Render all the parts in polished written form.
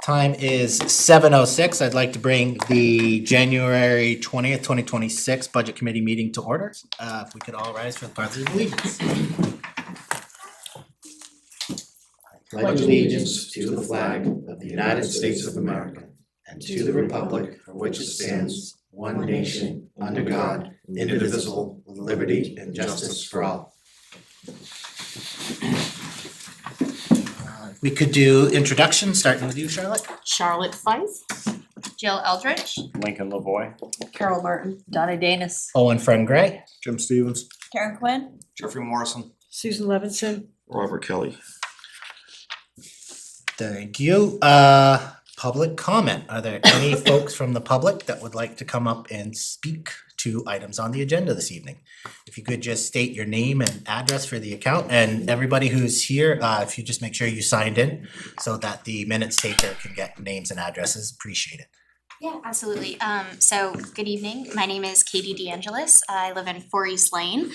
Time is 7:06. I'd like to bring the January 20th, 2026 Budget Committee meeting to order. If we could all rise for the Pledge of Allegiance. Pledge allegiance to the flag of the United States of America and to the republic for which it stands, one nation, under God, indivisible, with liberty and justice for all. We could do introductions, starting with you, Charlotte. Charlotte Fife. Jill Eldridge. Lincoln Lavoy. Carol Martin. Donna Danis. Owen Friend Gray. Jim Stevens. Karen Quinn. Jeffrey Morrison. Susan Levinson. Robert Kelly. Thank you. Public comment. Are there any folks from the public that would like to come up and speak to items on the agenda this evening? If you could just state your name and address for the account, and everybody who's here, if you just make sure you signed in so that the minutes taker can get names and addresses, appreciate it. Yeah, absolutely. So good evening. My name is Katie DeAngelis. I live in 4 East Lane.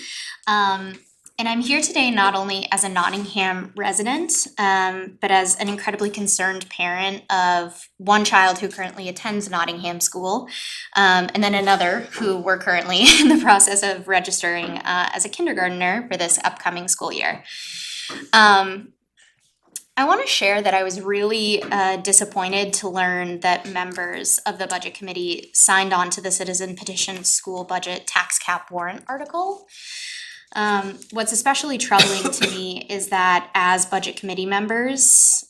And I'm here today not only as a Nottingham resident, but as an incredibly concerned parent of one child who currently attends Nottingham School, and then another who we're currently in the process of registering as a kindergartner for this upcoming school year. I want to share that I was really disappointed to learn that members of the Budget Committee signed on to the Citizen Petition School Budget Tax Cap Warrant article. What's especially troubling to me is that as Budget Committee members,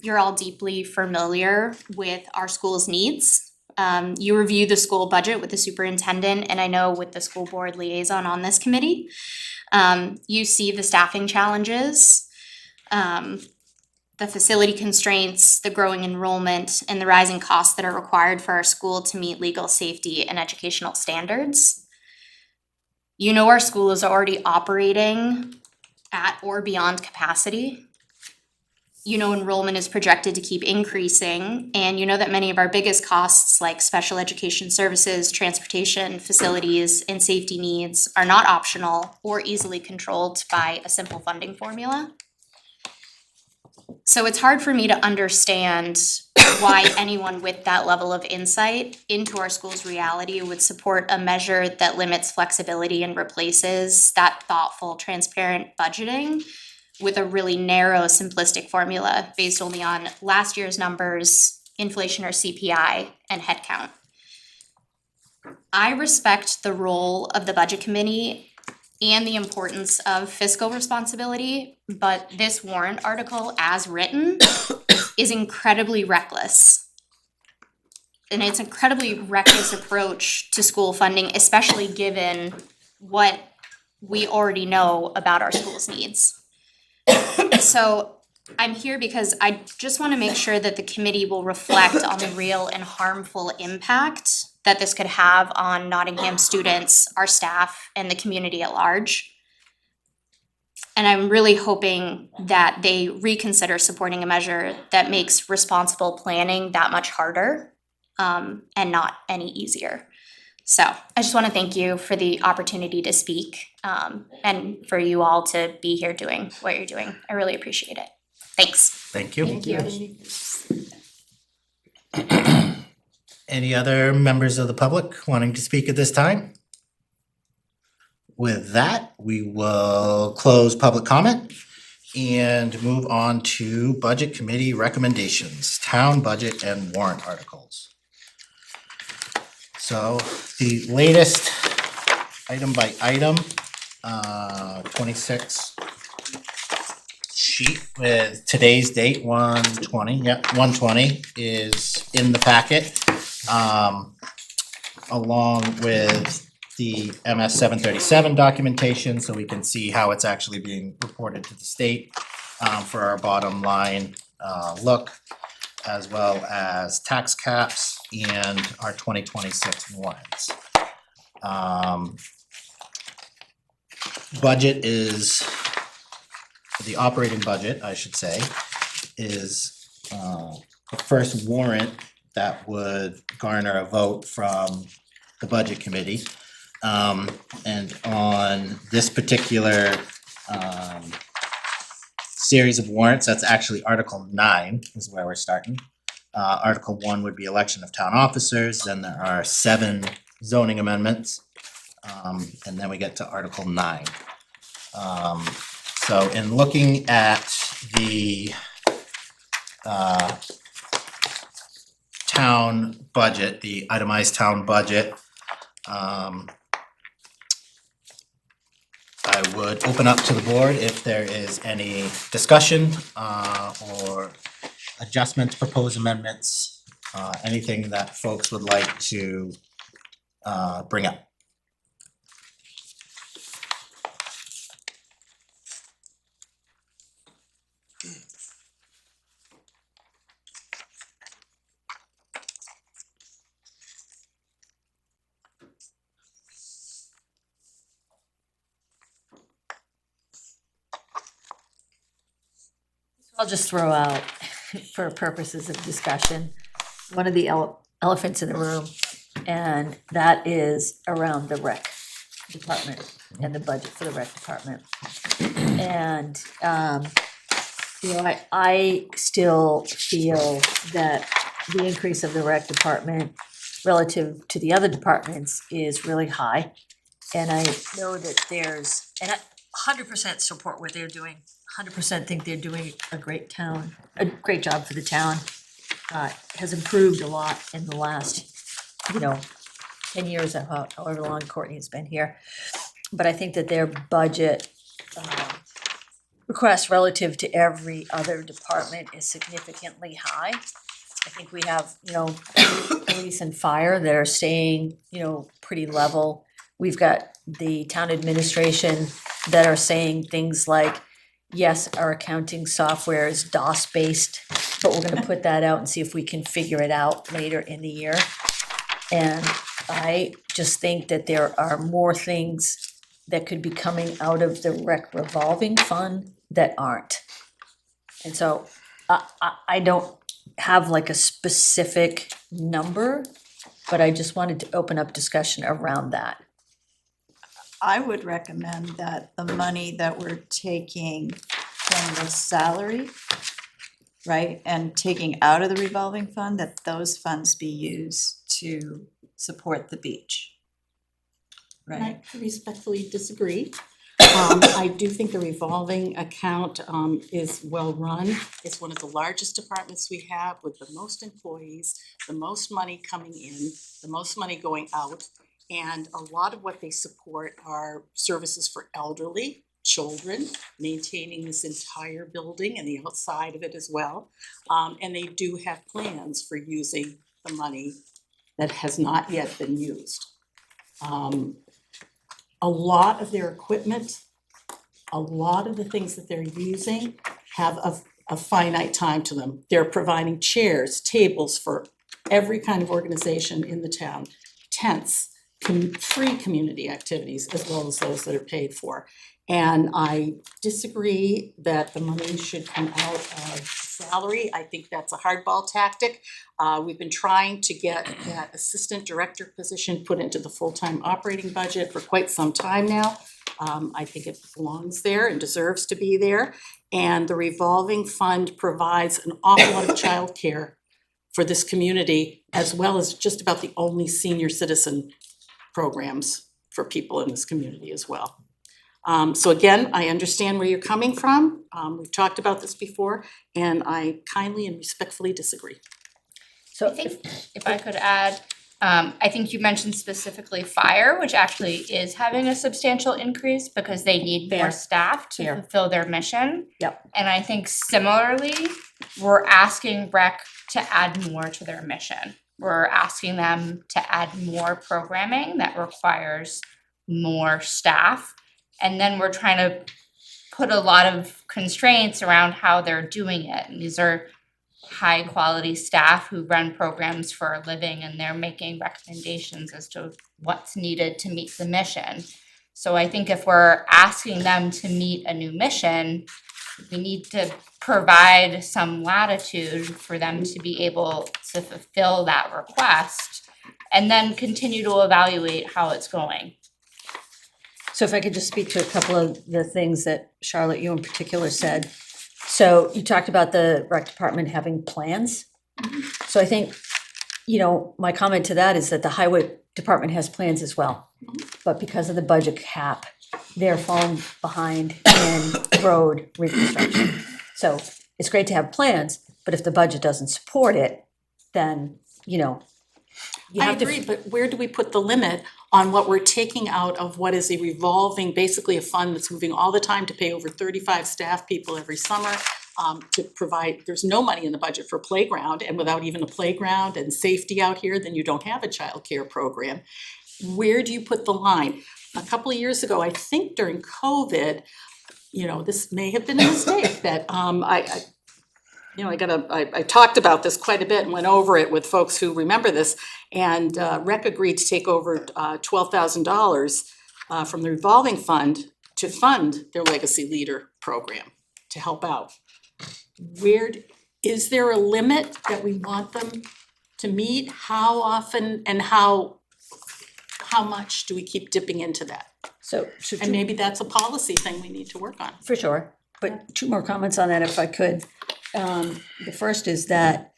you're all deeply familiar with our school's needs. You review the school budget with the superintendent, and I know with the school board liaison on this committee. You see the staffing challenges, the facility constraints, the growing enrollment, and the rising costs that are required for our school to meet legal, safety, and educational standards. You know our school is already operating at or beyond capacity. You know enrollment is projected to keep increasing, and you know that many of our biggest costs like special education services, transportation, facilities, and safety needs are not optional or easily controlled by a simple funding formula. So it's hard for me to understand why anyone with that level of insight into our school's reality would support a measure that limits flexibility and replaces that thoughtful, transparent budgeting with a really narrow, simplistic formula based only on last year's numbers, inflation or CPI, and headcount. I respect the role of the Budget Committee and the importance of fiscal responsibility, but this warrant article as written is incredibly reckless. And it's an incredibly reckless approach to school funding, especially given what we already know about our school's needs. So I'm here because I just want to make sure that the committee will reflect on the real and harmful impact that this could have on Nottingham students, our staff, and the community at large. And I'm really hoping that they reconsider supporting a measure that makes responsible planning that much harder, and not any easier. So I just want to thank you for the opportunity to speak, and for you all to be here doing what you're doing. I really appreciate it. Thanks. Thank you. Thank you. Any other members of the public wanting to speak at this time? With that, we will close public comment and move on to Budget Committee recommendations, town budget and warrant articles. So the latest item by item, 26 sheet with today's date, 1/20, is in the packet. Along with the MS 737 documentation, so we can see how it's actually being reported to the state for our bottom line look, as well as tax caps and our 2026 warrants. Budget is, the operating budget, I should say, is the first warrant that would garner a vote from the Budget Committee. And on this particular series of warrants, that's actually Article 9 is where we're starting. Article 1 would be election of town officers, then there are 7 zoning amendments. And then we get to Article 9. So in looking at the town budget, the itemized town budget, I would open up to the board if there is any discussion or adjustments, proposed amendments, anything that folks would like to bring up. I'll just throw out, for purposes of discussion, one of the elephants in the room, and that is around the rec department and the budget for the rec department. And, I still feel that the increase of the rec department relative to the other departments is really high. And I know that there's, and I 100% support what they're doing, 100% think they're doing a great job for the town. Has improved a lot in the last, 10 years, however long Courtney's been here. But I think that their budget request relative to every other department is significantly high. I think we have, police and fire that are staying, pretty level. We've got the town administration that are saying things like, yes, our accounting software is DOS-based, but we're gonna put that out and see if we can figure it out later in the year. And I just think that there are more things that could be coming out of the rec revolving fund that aren't. And so I don't have like a specific number, but I just wanted to open up discussion around that. I would recommend that the money that we're taking from the salary, right, and taking out of the revolving fund, that those funds be used to support the beach. Right, I respectfully disagree. I do think the revolving account is well run. It's one of the largest departments we have with the most employees, the most money coming in, the most money going out. And a lot of what they support are services for elderly, children, maintaining this entire building and the outside of it as well. And they do have plans for using the money that has not yet been used. A lot of their equipment, a lot of the things that they're using have a finite time to them. They're providing chairs, tables for every kind of organization in the town, tents, free community activities as well as those that are paid for. And I disagree that the money should come out of salary. I think that's a hardball tactic. We've been trying to get that assistant director position put into the full-time operating budget for quite some time now. I think it belongs there and deserves to be there. And the revolving fund provides an awful lot of childcare for this community, as well as just about the only senior citizen programs for people in this community as well. So again, I understand where you're coming from. We've talked about this before, and I kindly and respectfully disagree. So I think if I could add, I think you mentioned specifically fire, which actually is having a substantial increase because they need more Fair. staff to Fair. fulfill their mission. Yep. And I think similarly, we're asking rec to add more to their mission. We're asking them to add more programming that requires more staff. And then we're trying to put a lot of constraints around how they're doing it. And these are high quality staff who run programs for a living, and they're making recommendations as to what's needed to meet the mission. So I think if we're asking them to meet a new mission, we need to provide some latitude for them to be able to fulfill that request and then continue to evaluate how it's going. So if I could just speak to a couple of the things that Charlotte, you in particular said. So you talked about the rec department having plans So I think, you know, my comment to that is that the highway department has plans as well. But because of the budget cap, they're falling behind in road reconstruction. So it's great to have plans, but if the budget doesn't support it, then, you know, you I have to. agree, but where do we put the limit on what we're taking out of what is a revolving, basically a fund that's moving all the time to pay over 35 staff people every summer, to provide, there's no money in the budget for playground, and without even a playground and safety out here, then you don't have a childcare program. Where do you put the line? A couple of years ago, I think during COVID, you know, this may have been a mistake that I talked about this quite a bit and went over it with folks who remember this. And rec agreed to take over $12,000 from the revolving fund to fund their Legacy Leader program to help out. Is there a limit that we want them to meet? How often and how much do we keep dipping into that? So And maybe that's a policy thing we need to work on. for sure, but two more comments on that if I could. The first is that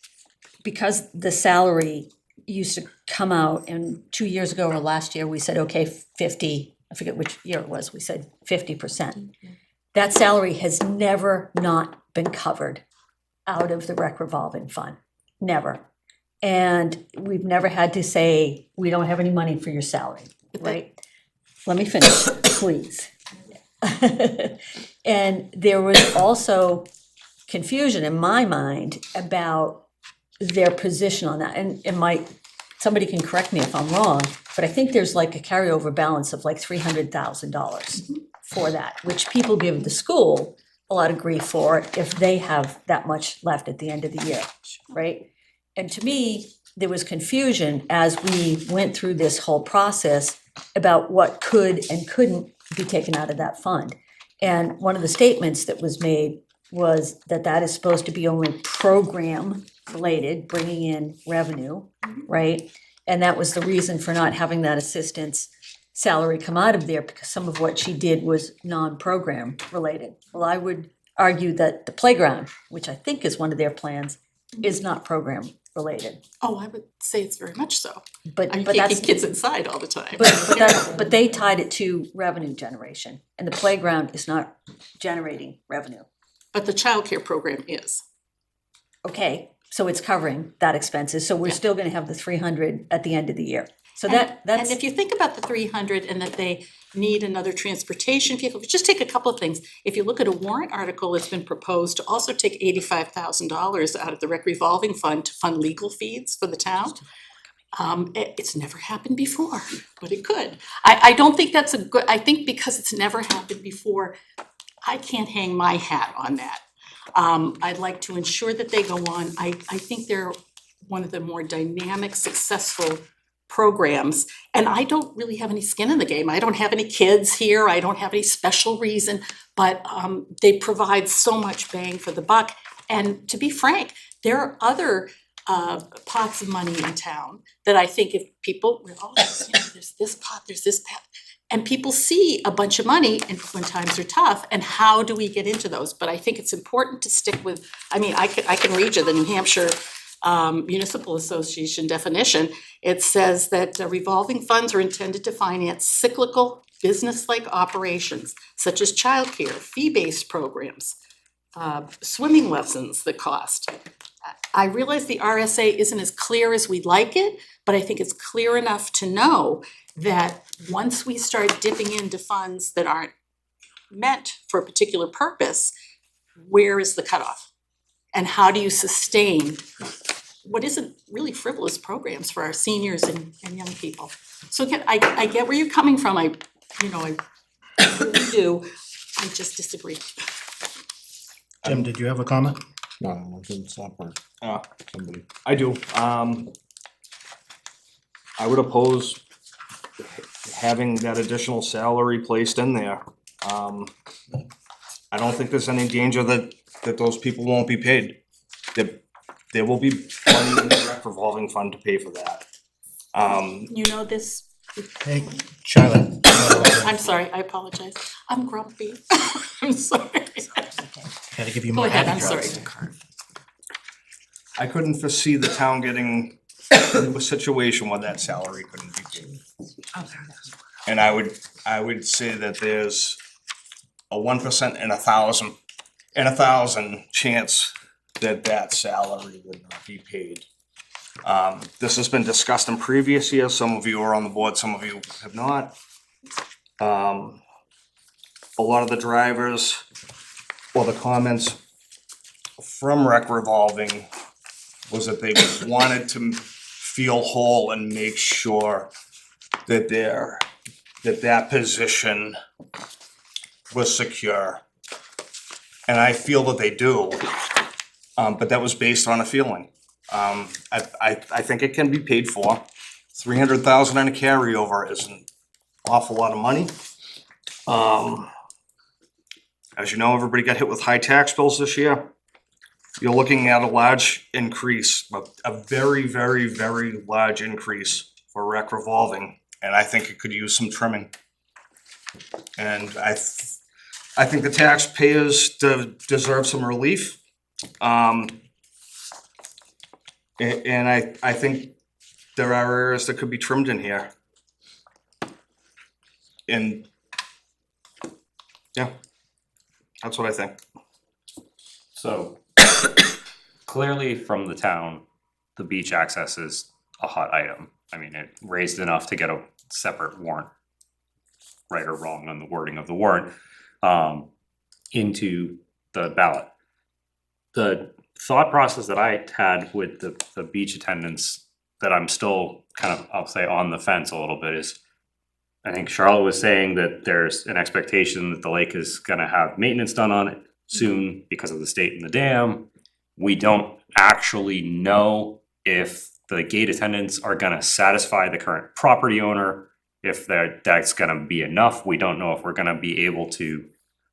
because the salary used to come out, and 2 years ago or last year, we said, okay, 50, I forget which year it was, we said 50%. That salary has never not been covered out of the rec revolving fund, never. And we've never had to say, we don't have any money for your salary, right? Let me finish, please. And there was also confusion in my mind about their position on that. And it might, somebody can correct me if I'm wrong, but I think there's like a carryover balance of like $300,000 for that, which people give the school a lot of grief for if they have that much left at the end of the year, right? And to me, there was confusion as we went through this whole process about what could and couldn't be taken out of that fund. And one of the statements that was made was that that is supposed to be only program related, bringing in revenue, right? And that was the reason for not having that assistant's salary come out of there, because some of what she did was non-program related. Well, I would argue that the playground, which I think is one of their plans, is not program related. Oh, I would say it's very much so. But You but can't that's keep kids inside all the time. but they tied it to revenue generation, and the playground is not generating revenue. But the childcare program is. Okay, so it's covering that expenses, so we're Yeah. still gonna have the 300 at the end of the year. So And that's, if you think about the 300 and that they need another transportation vehicle, just take a couple of things. If you look at a warrant article that's been proposed to also take $85,000 out of the rec revolving fund to fund legal fees for the town. It's never happened before, but it could. I don't think that's a good, I think because it's never happened before, I can't hang my hat on that. I'd like to ensure that they go on. I think they're one of the more dynamic, successful programs. And I don't really have any skin in the game. I don't have any kids here. I don't have any special reason, but they provide so much bang for the buck. And to be frank, there are other pots of money in town that I think if people realize, you know, there's this pot, there's this pot. And people see a bunch of money and when times are tough, and how do we get into those? But I think it's important to stick with, I mean, I can read you the New Hampshire Municipal Association definition. It says that revolving funds are intended to finance cyclical business-like operations such as childcare, fee-based programs, swimming lessons that cost. I realize the RSA isn't as clear as we'd like it, but I think it's clear enough to know that once we start dipping into funds that aren't meant for a particular purpose, where is the cutoff? And how do you sustain what isn't really frivolous programs for our seniors and young people? So again, I get where you're coming from, I really do, I just disagree. Jim, did you have a comment? No, I didn't stop her. Somebody. I do. I would oppose having that additional salary placed in there. I don't think there's any danger that those people won't be paid. There will be money in the rec revolving fund to pay for that. You know this, Hey, Charlotte. I'm sorry, I apologize, I'm grumpy, I'm sorry. Gotta give you Go more ahead, happy I'm drugs. sorry. I couldn't foresee the town getting into a situation where that salary couldn't be paid. And I would say that there's a 1% in 1,000 chance that that salary would not be paid. This has been discussed in previous years. Some of you are on the board, some of you have not. A lot of the drivers or the comments from rec revolving was that they wanted to feel whole and make sure that that position was secure. And I feel that they do, but that was based on a feeling. I think it can be paid for. 300,000 in a carryover is an awful lot of money. As you know, everybody got hit with high tax bills this year. You're looking at a large increase, a very, very, very large increase for rec revolving, and I think it could use some trimming. And I think the taxpayers deserve some relief. And I think there are areas that could be trimmed in here. And yeah, that's what I think. So clearly from the town, the beach access is a hot item. I mean, it raised enough to get a separate warrant, right or wrong on the wording of the warrant, into the ballot. The thought process that I had with the beach attendants that I'm still kind of, I'll say, on the fence a little bit is, I think Charlotte was saying that there's an expectation that the lake is gonna have maintenance done on it soon because of the state and the dam. We don't actually know if the gate attendants are gonna satisfy the current property owner, if that's gonna be enough. We don't know if we're gonna be able to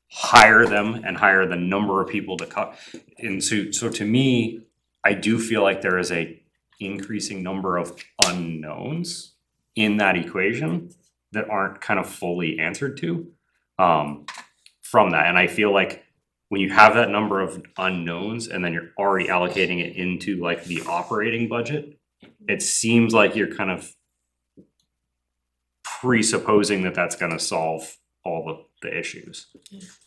hire them and hire the number of people to cut. And so to me, I do feel like there is a increasing number of unknowns in that equation that aren't kind of fully answered to from that. And I feel like when you have that number of unknowns and then you're already allocating it into like the operating budget, it seems like you're kind of presupposing that that's gonna solve all the issues,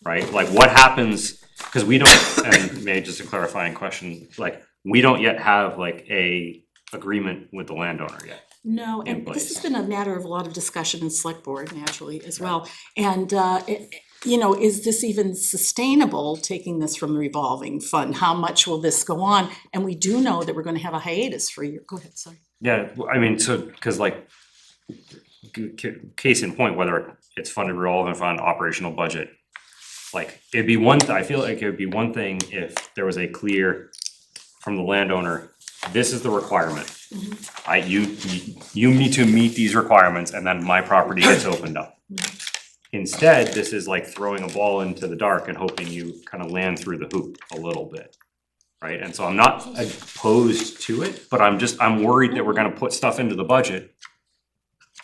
right? Like what happens, because we don't, and maybe just a clarifying question, like we don't yet have like a agreement with the landowner yet. No, in and this place. has been a matter of a lot of discussion in select board naturally as well. And is this even sustainable, taking this from the revolving fund? How much will this go on? And we do know that we're gonna have a hiatus for a year. Go ahead, sorry. Yeah, I mean, so, cause like, case in point, whether it's funded revolving fund, operational budget, like, it'd be I feel like it would be one thing if there was a clear, from the landowner, this is the requirement. You need to meet these requirements and then my property gets opened up. Instead, this is like throwing a ball into the dark and hoping you kind of land through the hoop a little bit. Right, and so I'm not opposed to it, but I'm worried that we're gonna put stuff into the budget.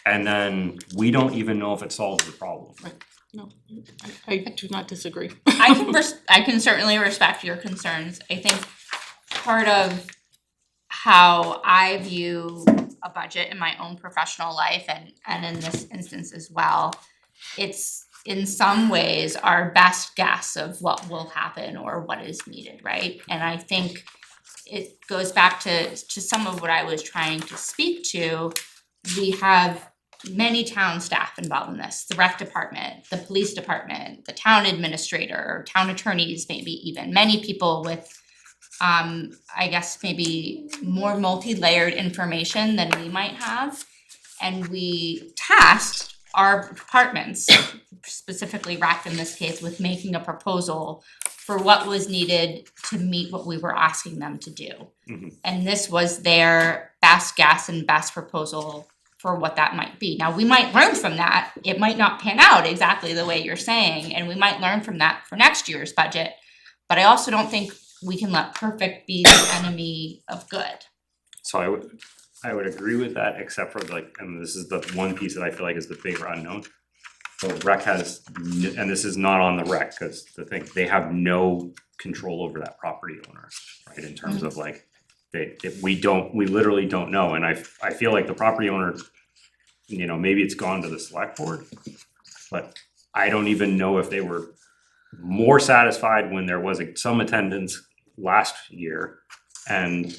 And then we don't even know if it solves the problem. No, I do not disagree. I can certainly respect your concerns. I think part of how I view a budget in my own professional life and in this instance as well, it's in some ways our best guess of what will happen or what is needed, right? And I think it goes back to some of what I was trying to speak to. We have many town staff involved in this, the rec department, the police department, the town administrator, town attorneys, maybe even many people with I guess maybe more multi-layered information than we might have. And we tasked our departments, specifically rec in this case, with making a proposal for what was needed to meet what we were asking them to do. And this was their best guess and best proposal for what that might be. Now, we might learn from that. It might not pan out exactly the way you're saying, and we might learn from that for next year's budget. But I also don't think we can let perfect be the enemy of good. So I would agree with that, except for like, and this is the one piece that I feel like is the bigger unknown. So rec has, and this is not on the rec, because the thing, they have no control over that property owner, right? In terms of like, that we literally don't know, and I feel like the property owner, you know, maybe it's gone to the select board, but I don't even know if they were more satisfied when there was some attendance last year and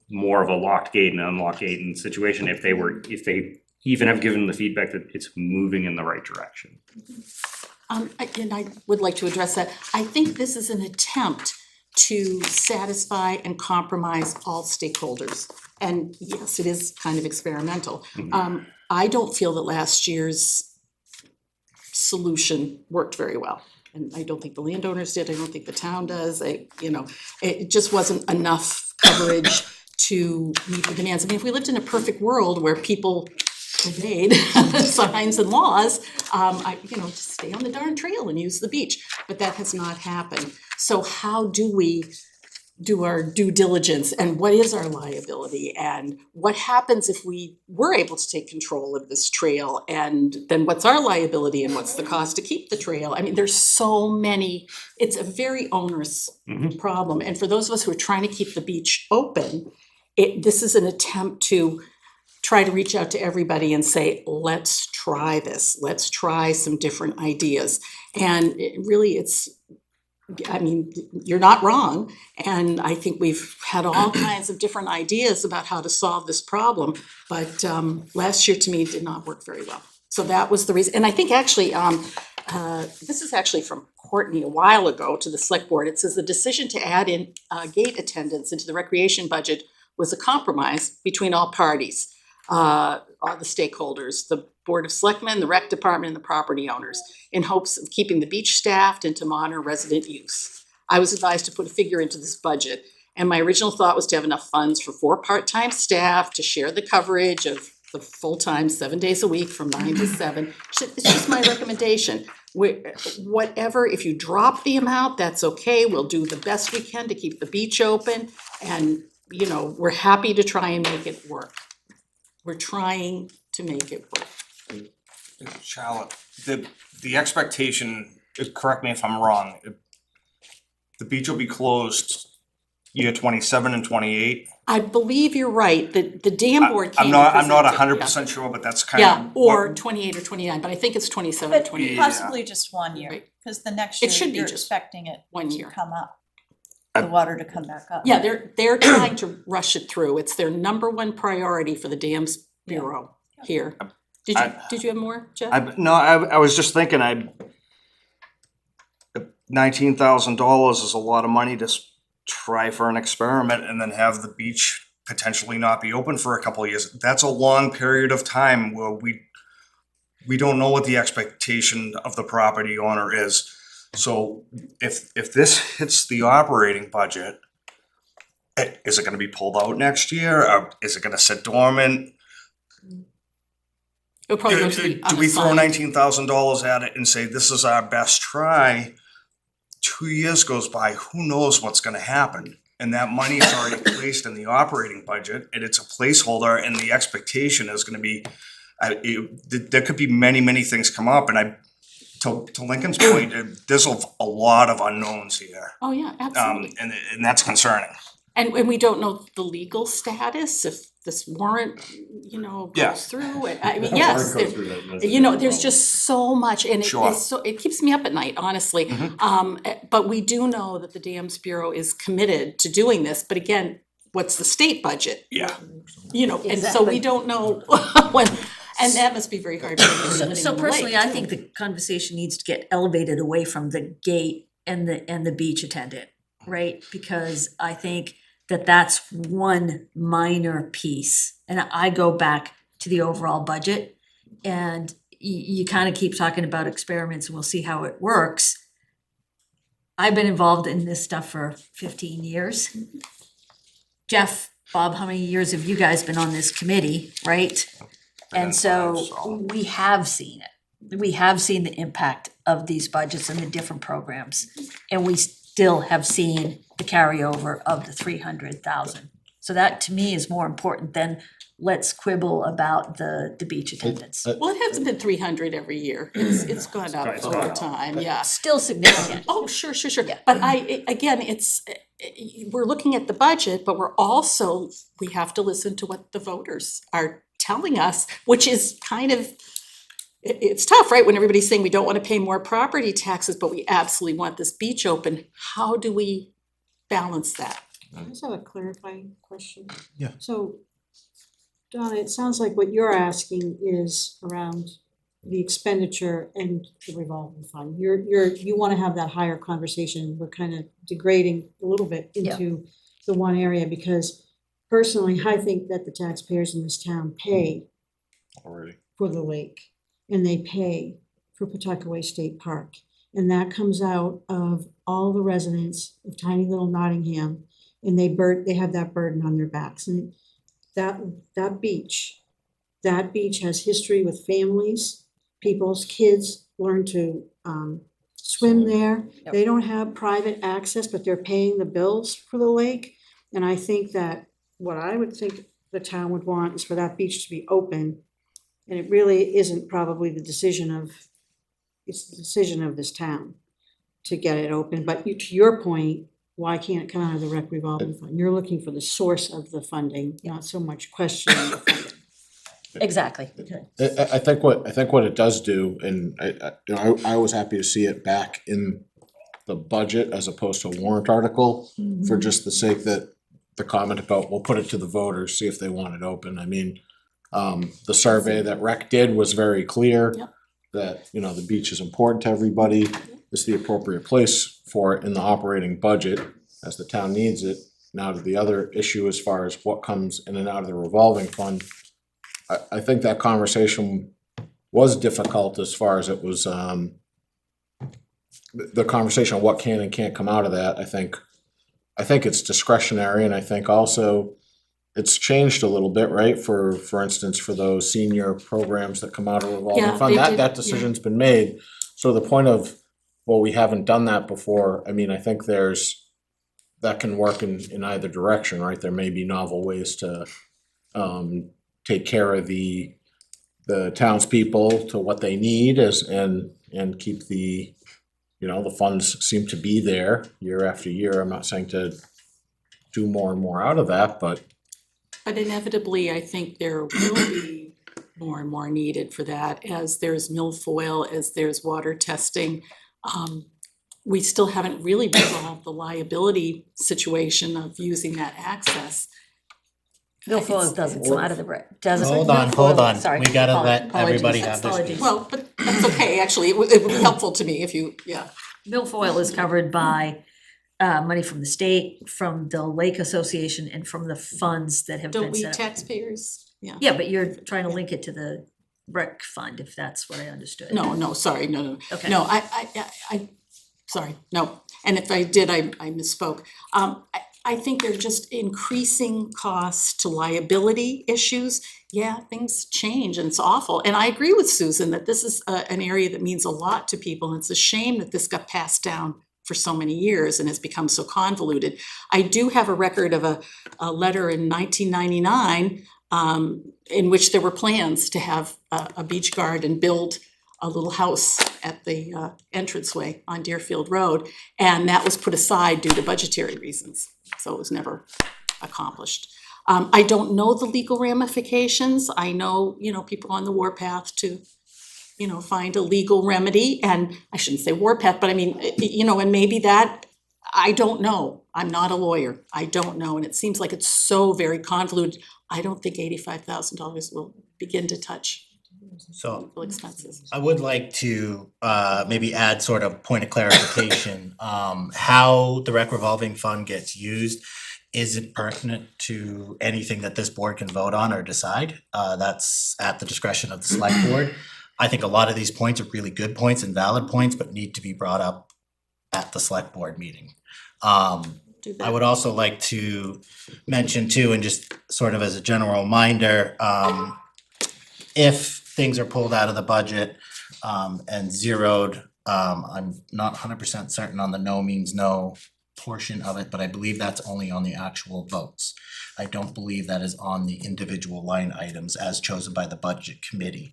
more of a locked gate and unlocked gate in situation if they even have given the feedback that it's moving in the right direction. And I would like to address that. I think this is an attempt to satisfy and compromise all stakeholders. And yes, it is kind of experimental. I don't feel that last year's solution worked very well. And I don't think the landowners did, I don't think the town does, it just wasn't enough coverage to meet the demands. I mean, if we lived in a perfect world where people obeyed signs and laws, just stay on the darn trail and use the beach, but that has not happened. So how do we do our due diligence, and what is our liability, and what happens if we were able to take control of this trail, and then what's our liability and what's the cost to keep the trail? I mean, there's so many, it's a very onerous problem, and for those of us who are trying to keep the beach open, this is an attempt to try to reach out to everybody and say, let's try this, let's try some different ideas. And you're not wrong, and I think we've had all kinds of different ideas about how to solve this problem, but last year to me did not work very well. So that was the reason, and I think actually, this is actually from Courtney a while ago to the select board. It says the decision to add in gate attendance into the recreation budget was a compromise between all parties, all the stakeholders, the Board of Selectmen, the rec department, and the property owners, in hopes of keeping the beach staffed and to monitor resident use. I was advised to put a figure into this budget, and my original thought was to have enough funds for 4 part-time staff to share the coverage of the full-time 7 days a week from 9 to 7. It's just my recommendation. Whatever, if you drop the amount, that's okay. We'll do the best we can to keep the beach open, and we're happy to try and make it work. We're trying to make it work. Charlotte, the expectation, correct me if I'm wrong, the beach will be closed year 27 and 28. I believe you're right, the dam board came I'm and not presented, 100% sure, but that's kind yeah, of. or 28 or 29, but I think it's 27 or But 28. possibly just 1 year, Right. because the next It year should be you're just expecting it 1 to year. come up, the water to come back up. Yeah, they're trying to rush it through. It's their number one priority for the Dams Bureau here. Did you have more, Jeff? I was just thinking, $19,000 is a lot of money to try for an experiment and then have the beach potentially not be open for a couple of years. That's a long period of time where we don't know what the expectation of the property owner is. So if this hits the operating budget, is it gonna be pulled out next year, or is it gonna sit dormant? It'll probably go to the Do we throw unassigned. $19,000 at it and say, this is our best try? 2 years goes by, who knows what's gonna happen? And that money is already placed in the operating budget, and it's a placeholder, and the expectation is gonna be, there could be many things come up, and to Lincoln's point, there's a lot of unknowns here. Oh, yeah, absolutely. And that's concerning. And we don't know the legal status, if this warrant, Yeah. goes through. I mean, yes, there's just so much, and Sure. it keeps me up at night, honestly. But we do know that the Dams Bureau is committed to doing this, but again, what's the state budget? Yeah. And so we don't know when, and that must be very hard. So personally, I think the conversation needs to get elevated away from the gate and the beach attendant, right? Because I think that's one minor piece. And I go back to the overall budget, and you kind of keep talking about experiments and we'll see how it works. I've been involved in this stuff for 15 years. Jeff, Bob, how many years have you guys been on this committee, right? And so we have seen it. We have seen the impact of these budgets and the different programs. And we still have seen the carryover of the 300,000 So that to me is more important than let's quibble about the beach attendance. Well, it hasn't been 300 every year. It's gone up It's gone over up. time, yeah. Still significant. Oh, sure, sure, sure. Yeah. But again, we're looking at the budget, but we have to listen to what the voters are telling us, which is kind of, it's tough, right? When everybody's saying we don't want to pay more property taxes, but we absolutely want this beach open. How do we balance that? I just have a clarifying question. Yeah. So, Donna, it sounds like what you're asking is around the expenditure and the revolving fund. You wanna have that higher conversation. We're kind of degrading a little bit Yeah. into the one area, because personally, I think that the taxpayers in this town pay Already. for the lake, and they pay for Pawtuckaway State Park. And that comes out of all the residents of tiny little Nottingham, and they have that burden on their backs. And that beach has history with families. People's kids learn to swim there. Yep. They don't have private access, but they're paying the bills for the lake. And I think that what I would think the town would want is for that beach to be open. And it really isn't probably it's the decision of this town to get it open. But to your point, why can't it come out of the rec revolving fund? You're looking for the source of the funding, not so much questioning the funding. Exactly. I think what it does do, and I was happy to see it back in the budget as opposed to a warrant article, for just the sake that the comment about, we'll put it to the voters, see if they want it open. I mean, the survey that rec did was very clear Yep. that, the beach is important to everybody. It's the appropriate place for it in the operating budget as the town needs it. Now to the other issue as far as what comes in and out of the revolving fund, I think that conversation was difficult as far as it was, the conversation on what can and can't come out of that. I think it's discretionary, and I think also it's changed a little bit, right? For instance, for those senior programs that come out of revolving Yeah, fund, they did, that decision's been made. So the point of, well, we haven't done that before, I mean, I think that can work in either direction, right? There may be novel ways to take care of the townspeople to what they need and keep the funds seem to be there year after year. I'm not saying to do more and more out of that, but inevitably, I think there will be more and more needed for that, as there's milfoil, as there's water testing. We still haven't really resolved the liability situation of using that access. Milfoil doesn't come out of the brick, doesn't. Hold on, Sorry. we gotta let Apologies. everybody have their Apologies. speech. Well, but that's okay, actually, it would be helpful to me if you, yeah. Milfoil is covered by money from the state, from the Lake Association, and from the funds that have Don't been we set up. taxpayers? Yeah. Yeah, but you're trying to link it to the rec fund, if that's what I understood. No, sorry, no. Okay. No, I, sorry, no. And if I did, I misspoke. I think there's just increasing costs to liability issues. Yeah, things change and it's awful. And I agree with Susan that this is an area that means a lot to people. And it's a shame that this got passed down for so many years and has become so convoluted. I do have a record of a letter in 1999 in which there were plans to have a beach guard and build a little house at the entranceway on Deerfield Road, and that was put aside due to budgetary reasons, so it was never accomplished. I don't know the legal ramifications. I know, people on the warpath to, find a legal remedy, and I shouldn't say warpath, but I mean, and maybe that, I don't know. I'm not a lawyer. I don't know, and it seems like it's so very convoluted. I don't think $85,000 will begin to touch So legal expenses. I would like to maybe add sort of point of clarification, how the rec revolving fund gets used. Is it pertinent to anything that this board can vote on or decide? That's at the discretion of the select board. I think a lot of these points are really good points and valid points, but need to be brought up at the select board meeting. Do I that. would also like to mention too, and just sort of as a general reminder, if things are pulled out of the budget and zeroed, I'm not 100% certain on the no means no portion of it, but I believe that's only on the actual votes. I don't believe that is on the individual line items as chosen by the budget committee.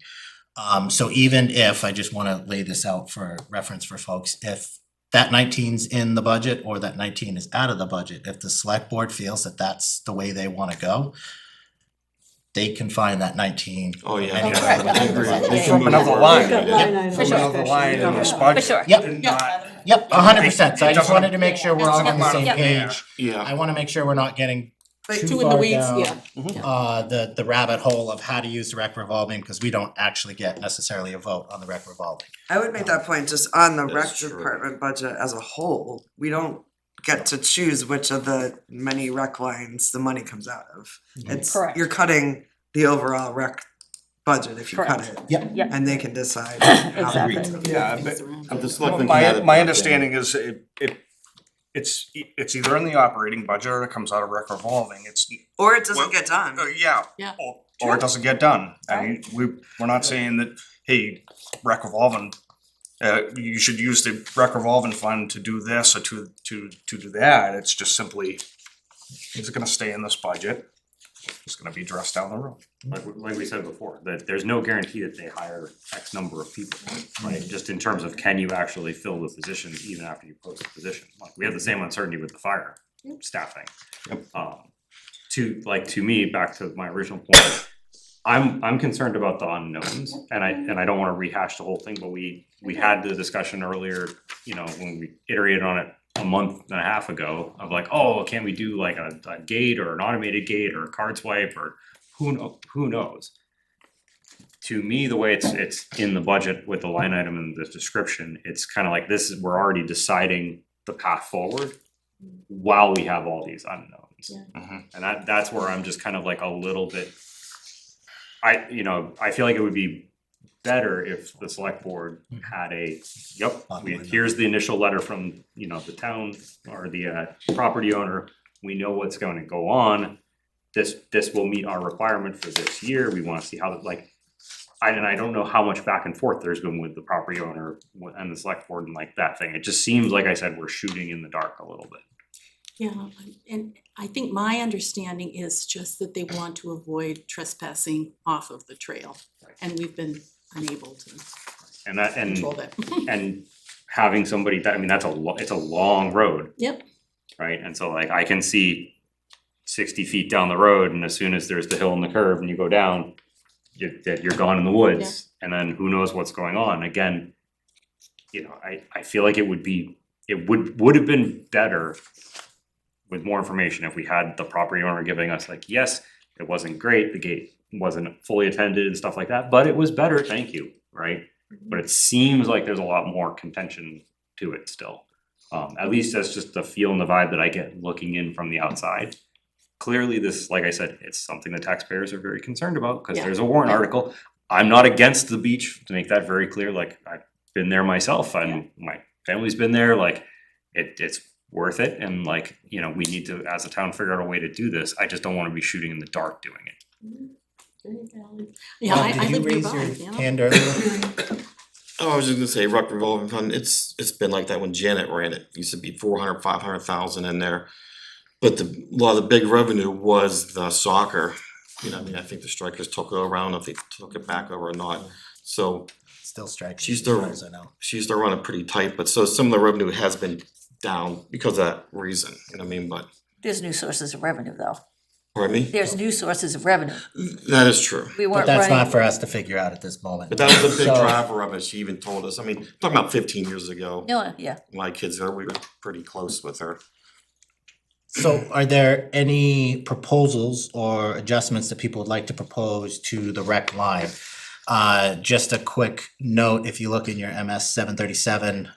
So even if, I just wanna lay this out for reference for folks, if that 19's in the budget or that 19 is out of the budget, if the select board feels that that's the way they wanna go, they can find that 19. Oh, yeah. anywhere within the budget. They can From move another it. line. Line item. From another line in this budget. sure. Yep. and not- Yep, 100%, so I just wanted to make sure we're all on the Yep. same Yep. page. Yeah. I wanna make sure we're not getting Right, too too in the far weeds, down, yeah. the rabbit hole of how to use the rec revolving, cause we don't actually get necessarily a vote on the rec revolving. I would make that point just on the rec That's true. department budget as a whole, we don't get to choose which of the many rec lines the money comes out of. It's, Correct. you're cutting the overall rec budget if you cut Correct. it. Yep. Yep. And they can decide how to Exactly. Yeah, but Of the well, selectmen can add my it my back in. understanding is it's either in the operating budget or it comes out of rec revolving, it's, or it doesn't Well, get done. yeah. Yeah. Or it doesn't get done, I mean, we're not saying that, hey, rec revolving, you should use the rec revolving fund to do this or to do that, it's just simply, is it gonna stay in this budget? It's gonna be addressed down the road. Like we said before, that there's no guarantee that they hire X number of people, right? Just in terms of can you actually fill the position even after you post the position? Like, we have the same uncertainty with the fire staffing. To me, back to my original point, I'm concerned about the unknowns, and I don't wanna rehash the whole thing, but we had the discussion earlier, you know, when we iterated on it a month and a half ago of like, oh, can we do like a gate or an automated gate or a card swipe or who knows? To me, the way it's in the budget with the line item and the description, it's kind of like this is, we're already deciding the path forward while we have all these unknowns. And that's where I'm just kind of like a little bit, I feel like it would be better if the select board had here's the initial letter from, you know, the town or the property owner. We know what's going to go on. This will meet our requirement for this year. We wanna see how, like, I don't know how much back and forth there's been with the property owner and the select board and like that thing. It just seems, like I said, we're shooting in the dark a little bit. Yeah, and I think my understanding is just that they want to avoid trespassing off of the trail. And we've been unable to And that, control that. and having somebody that, I mean, it's a long road. Yep. Right, and so like I can see 60 feet down the road, and as soon as there's the hill and the curve and you go down, you're gone in the woods, and then who knows what's going on. Again, you know, I feel like it would have been better with more information if we had the property owner giving us like, yes, it wasn't great, the gate wasn't fully attended and stuff like that, but it was better, thank you, right? But it seems like there's a lot more contention to it still. At least that's just the feel and the vibe that I get looking in from the outside. Clearly this, like I said, it's something the taxpayers are very concerned about, cause Yeah. there's a warrant article. I'm not against the beach, to make that very clear, like I've been there myself and my family's been there, like it's worth it, and like, you know, we need to, as a town, figure out a way to do this. I just don't wanna be shooting in the dark doing it. Yeah, I Did you live raise nearby, your you know? hand earlier? Oh, I was just gonna say, rec revolving fund, it's been like that when Janet ran it, used to be 400, 500,000 in there. But a lot of the big revenue was the soccer, you know, I mean, I think the Strikers took it around, if they took it back over or not. So Still striking, She's as the- far as I know. she used to run it pretty tight, but so some of the revenue has been down because of that reason, you know what I mean, but, There's new sources of revenue though. pardon me? There's new sources of revenue. That is true. We But weren't that's running. not for us to figure out at this moment. But that was a big So- driver of it, she even told us, I mean, talking about 15 years ago, No, yeah. my kids there, we were pretty close with her. So are there any proposals or adjustments that people would like to propose to the rec line? Just a quick note, if you look in your MS 737,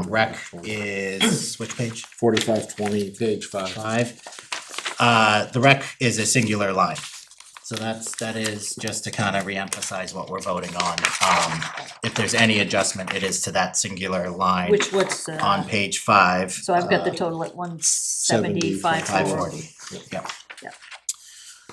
rec is, which page? 4520, page 5. 5. The rec is a singular line. So that is just to kind of reemphasize what we're voting on. If there's any adjustment, it is to that singular line What's, on page 5. so I've got the total at 175. 540. Yep. Yeah.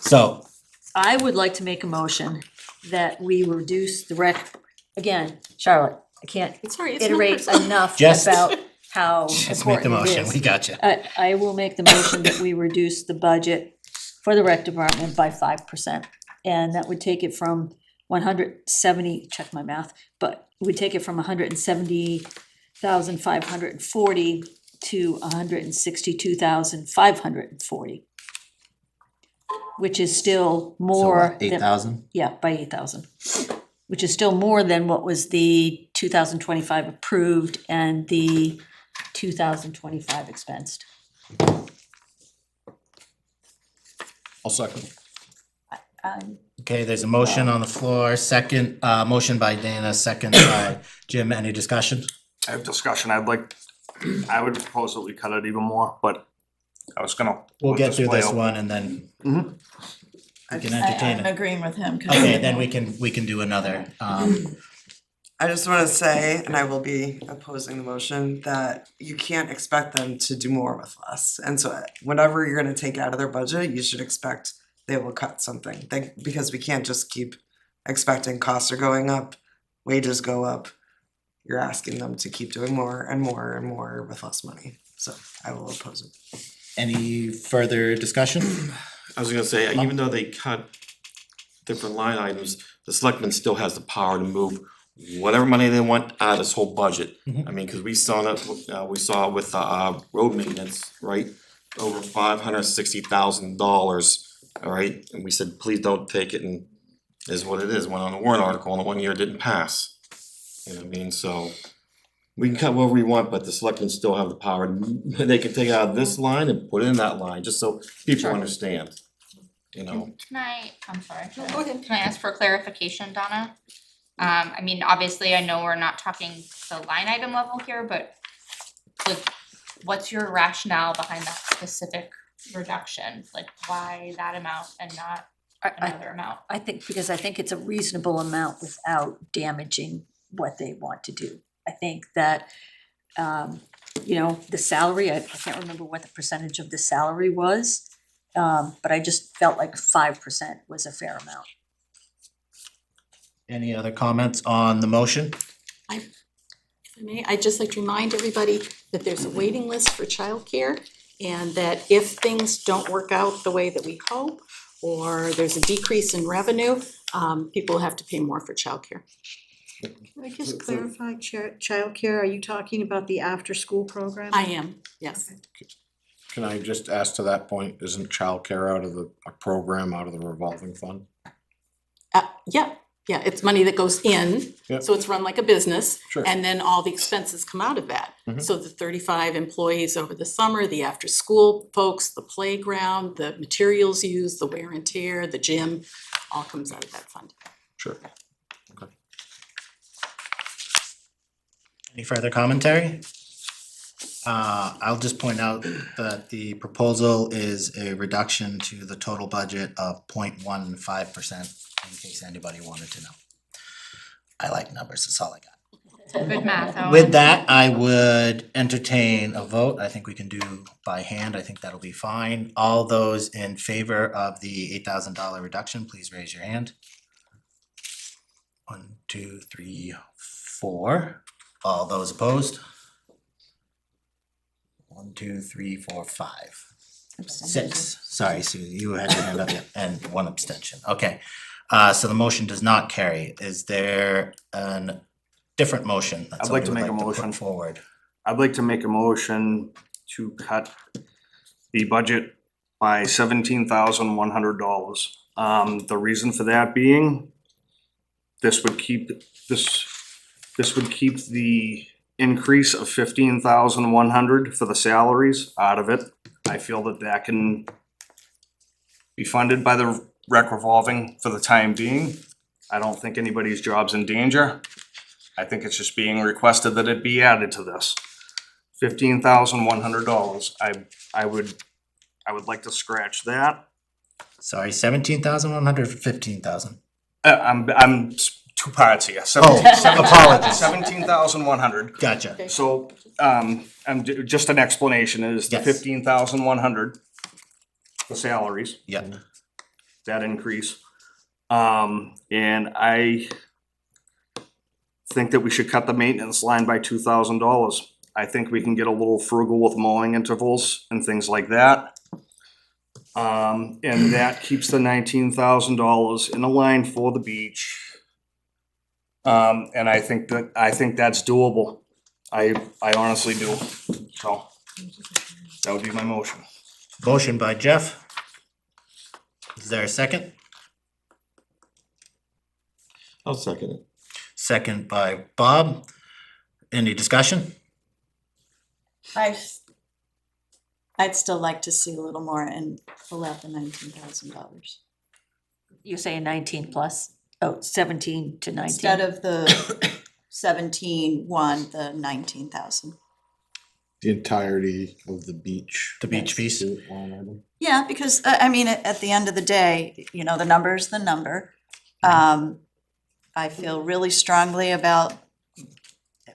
So I would like to make a motion that we reduce the rec, again, Charlotte, I can't It's all right, it's iterate 1%. enough Just- about how Just make the important it motion, is. we got you. I will make the motion that we reduce the budget for the rec department by 5%. And that would take it from 170, check my math, but would take it from 170,540 to 162,540. Which is still more than. 8,000? Yeah, by 8,000. Which is still more than what was the 2025 approved and the 2025 expensed. I'll second. Okay, there's a motion on the floor, second, motion by Dana, second by Jim, any discussion? I have discussion, I would propose that we cut it even more, but I was gonna. We'll put get through this way out. one and then Mhm. we can entertain I'm it. agreeing with him. 'cause Okay, then we can do another, I just wanna say, and I will be opposing the motion, that you can't expect them to do more with less. And so whatever you're gonna take out of their budget, you should expect they will cut something. Because we can't just keep expecting costs are going up, wages go up. You're asking them to keep doing more and more and more with less money. So I will oppose it. any further discussion? I was gonna say, even though they cut different line items, the selectmen still has the power to move whatever money they want out of this whole budget. Mhm. I mean, cause we saw it with road maintenance, right? Over $560,000, alright, and we said, please don't take it, and is what it is, went on a warrant article and the 1 year didn't pass. You know what I mean, so we can cut whatever we want, but the selectmen still have the power, they can take it out of this line and put it in that line, just so people understand. You know, I'm sorry, can I ask for clarification, Donna? I mean, obviously, I know we're not talking the line item level here, but like, what's your rationale behind that specific reduction? Like, why that amount and not another amount? I think it's a reasonable amount without damaging what they want to do. I think that, the salary, I can't remember what the percentage of the salary was. But I just felt like 5% was a fair amount. Any other comments on the motion? I'd just like to remind everybody that there's a waiting list for childcare, and that if things don't work out the way that we hope, or there's a decrease in revenue, people have to pay more for childcare. Can I just clarify, childcare, are you talking about the after-school program? I am, yes. Can I just ask to that point, isn't childcare out of a program out of the revolving fund? Yeah, it's money that goes in, Yep. so it's run like a business. Sure. And then all the expenses come out of that. Mhm. So the 35 employees over the summer, the after-school folks, the playground, the materials used, the wear and tear, the gym, all comes out of that fund. Sure. Any further commentary? I'll just point out that the proposal is a reduction to the total budget of 0.15%, in case anybody wanted to know. I like numbers, that's all I got. Good math, Owen. With that, I would entertain a vote. I think we can do by hand. I think that'll be fine. All those in favor of the $8,000 reduction, please raise your hand. 1, 2, 3, 4. All those opposed? 1, 2, 3, 4, 5. 6. Sorry, Sue, you had your hand up, yeah, and 1 abstention. Okay. So the motion does not carry. Is there a different motion that I'd like to somebody make a would motion. put forward? I'd like to make a motion to cut the budget by $17,100. The reason for that being, this would keep the increase of $15,100 for the salaries out of it. I feel that can be funded by the rec revolving for the time being. I don't think anybody's job's in danger. I think it's just being requested that it be added to this. $15,100. I would like to scratch that. Sorry, 17,100 or 15,000? I'm two parts here. Apologies. 17,100. Gotcha. So, just an explanation is the Yes. 15,100, the salaries, Yep. that increase. And I think that we should cut the maintenance line by $2,000. I think we can get a little frugal with mowing intervals and things like that. And that keeps the $19,000 in a line for the beach. And I think that's doable. I honestly do, so that would be my motion. Motion by Jeff. Is there a second? I'll second it. Second by Bob. Any discussion? I'd still like to see a little more and pull out the $19,000. You're saying 19 plus, 17 to 19? Instead of the 17,1, the 19,000. The entirety of the beach. The beach piece? line item. Yeah, because, I mean, at the end of the day, you know, the number's the number. I feel really strongly about,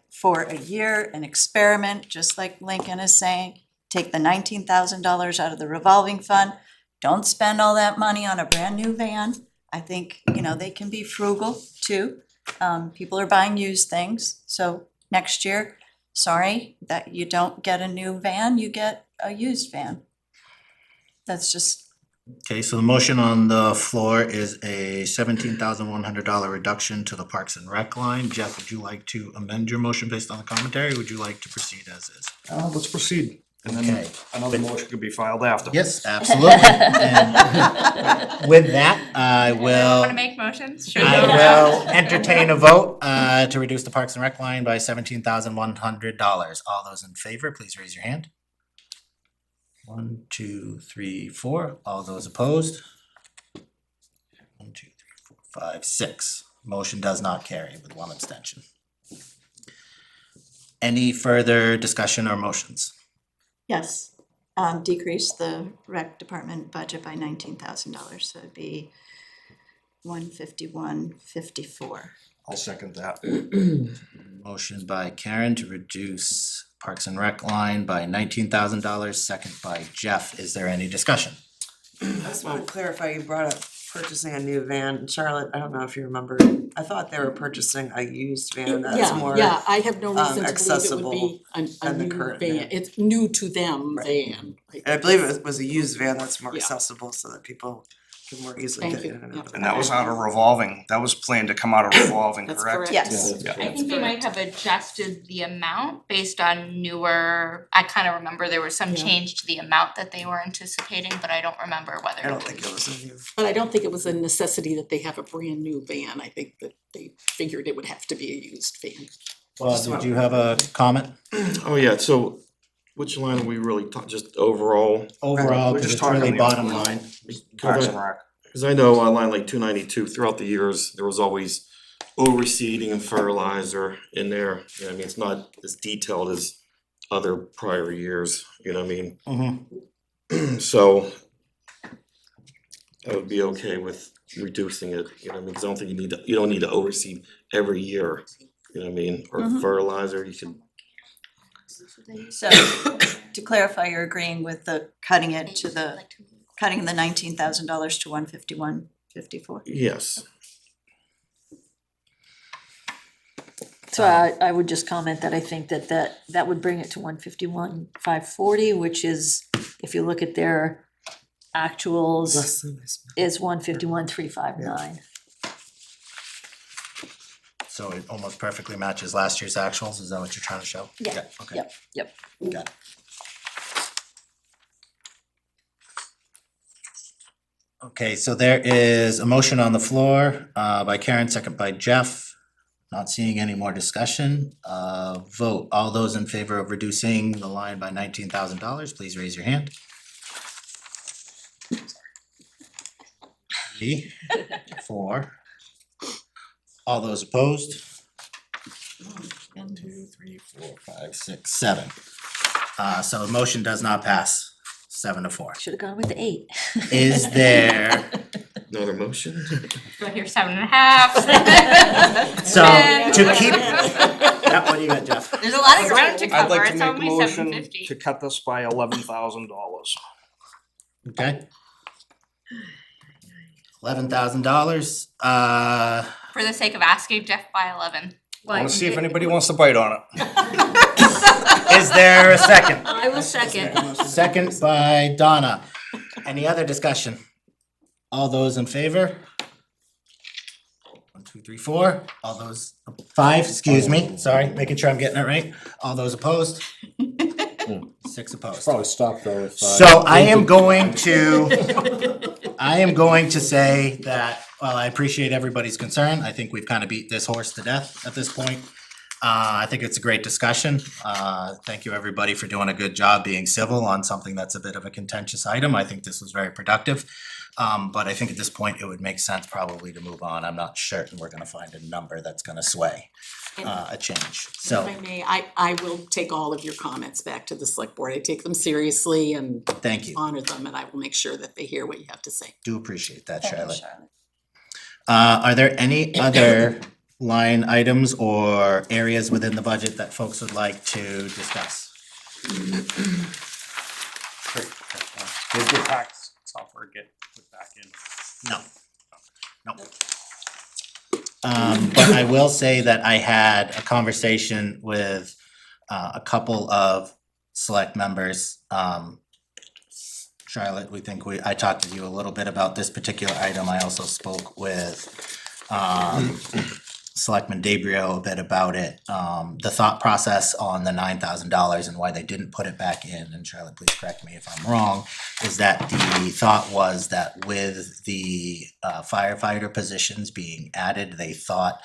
for a year, an experiment, just like Lincoln is saying, take the $19,000 out of the revolving fund. Don't spend all that money on a brand new van. I think, you know, they can be frugal too. People are buying used things, so next year, sorry that you don't get a new van, you get a used van. That's just, Okay, so the motion on the floor is a $17,100 reduction to the Parks and Rec line. Jeff, would you like to amend your motion based on the commentary, or would you like to proceed as is? Let's proceed, and Okay. then another motion could be filed after. Yes, absolutely. And with that, I will. Wanna make motions? Should I we? will entertain a vote to reduce the Parks and Rec line by $17,100. All those in favor, please raise your hand. 1, 2, 3, 4. All those opposed? 1, 2, 3, 4, 5, 6. Motion does not carry with one abstention. Any further discussion or motions? yes, decrease the rec department budget by $19,000, so it'd be 151.54. I'll second that. Motion by Karen to reduce Parks and Rec line by $19,000, second by Jeff. Is there any discussion? I just wanna clarify, you brought up purchasing a new van. Charlotte, I don't know if you remember, I thought they were purchasing a used van that's more. Yeah, I have no reason to believe it would accessible be a than the new current van. van. It's new to them van. And I believe it was a used van that's more Yeah. accessible so that people can more easily Thank get you. in and Yeah. out of And that was out of revolving, that was planned to come out of revolving, That's correct? correct. Yes. Yeah. I think they might have adjusted the amount based on newer, I kind of remember there was some Yeah. change to the amount that they were anticipating, but I don't remember whether. I don't think it was a new. But I don't think it was a necessity that they have a brand new van. I think that they figured it would have to be a used van. Well, did you have a comment? Oh, yeah, so which line are we really talking, just overall? Overall, We're because just it's really talking the bottom overall. line. Parks and Rec. Cause I know on line like 292, throughout the years, there was always overseeding and fertilizer in there. You know what I mean? It's not as detailed as other prior years, you know what I mean? So I would be okay with reducing it, you know what I mean? Cause I don't think you don't need to overseed every year, you know what I mean? Or fertilizer, you can. So, to clarify, you're agreeing with the cutting it to the, cutting the $19,000 to 151.54. Yes. So I would just comment that I think that would bring it to 151,540, which is, if you look at their actuals, Less than this. is 151,359. So it almost perfectly matches last year's actuals, is that what you're trying to show? Yeah, Okay, yep. got it. Okay, so there is a motion on the floor by Karen, second by Jeff. Not seeing any more discussion. Vote. All those in favor of reducing the line by $19,000, please raise your hand. 3, 4. All those opposed? 1, 2, 3, 4, 5, 6, 7. So the motion does not pass, 7 to 4. Should have gone with the 8. Is there, Another motion? Go here 7.5. so to keep, yeah, what do you got, Jeff? There's a lot of Ground to I'd cover, like to it's make a only motion 750. to cut this by $11,000. Okay. $11,000, For the sake of asking Jeff by 11. I wanna see if anybody wants to bite on it. Is there a second? I will second. Second by Donna. Any other discussion? All those in favor? 1, 2, 3, 4. All those, 5, excuse me, sorry, making sure I'm getting it right. All those opposed? 6 opposed. Probably stop though if. So I am going to say that, while I appreciate everybody's concern, I think we've kind of beat this horse to death at this point. I think it's a great discussion. Thank you, everybody, for doing a good job being civil on something that's a bit of a contentious item. I think this was very productive. But I think at this point, it would make sense probably to move on. I'm not certain we're gonna find a number that's gonna sway a change, so. If I may, I will take all of your comments back to the select board. I take them seriously and Thank you, honor them, and I will make sure that they hear what you have to say. do appreciate that, Thank you, Charlotte. Charlotte. Are there any other line items or areas within the budget that folks would like to discuss? Did the tax software get put back in? No. No. But I will say that I had a conversation with a couple of select members. Charlotte, I talked to you a little bit about this particular item. I also spoke with Selectman Debrio a bit about it. The thought process on the $9,000 and why they didn't put it back in, and Charlotte, please correct me if I'm wrong, is that the thought was that with the firefighter positions being added, they thought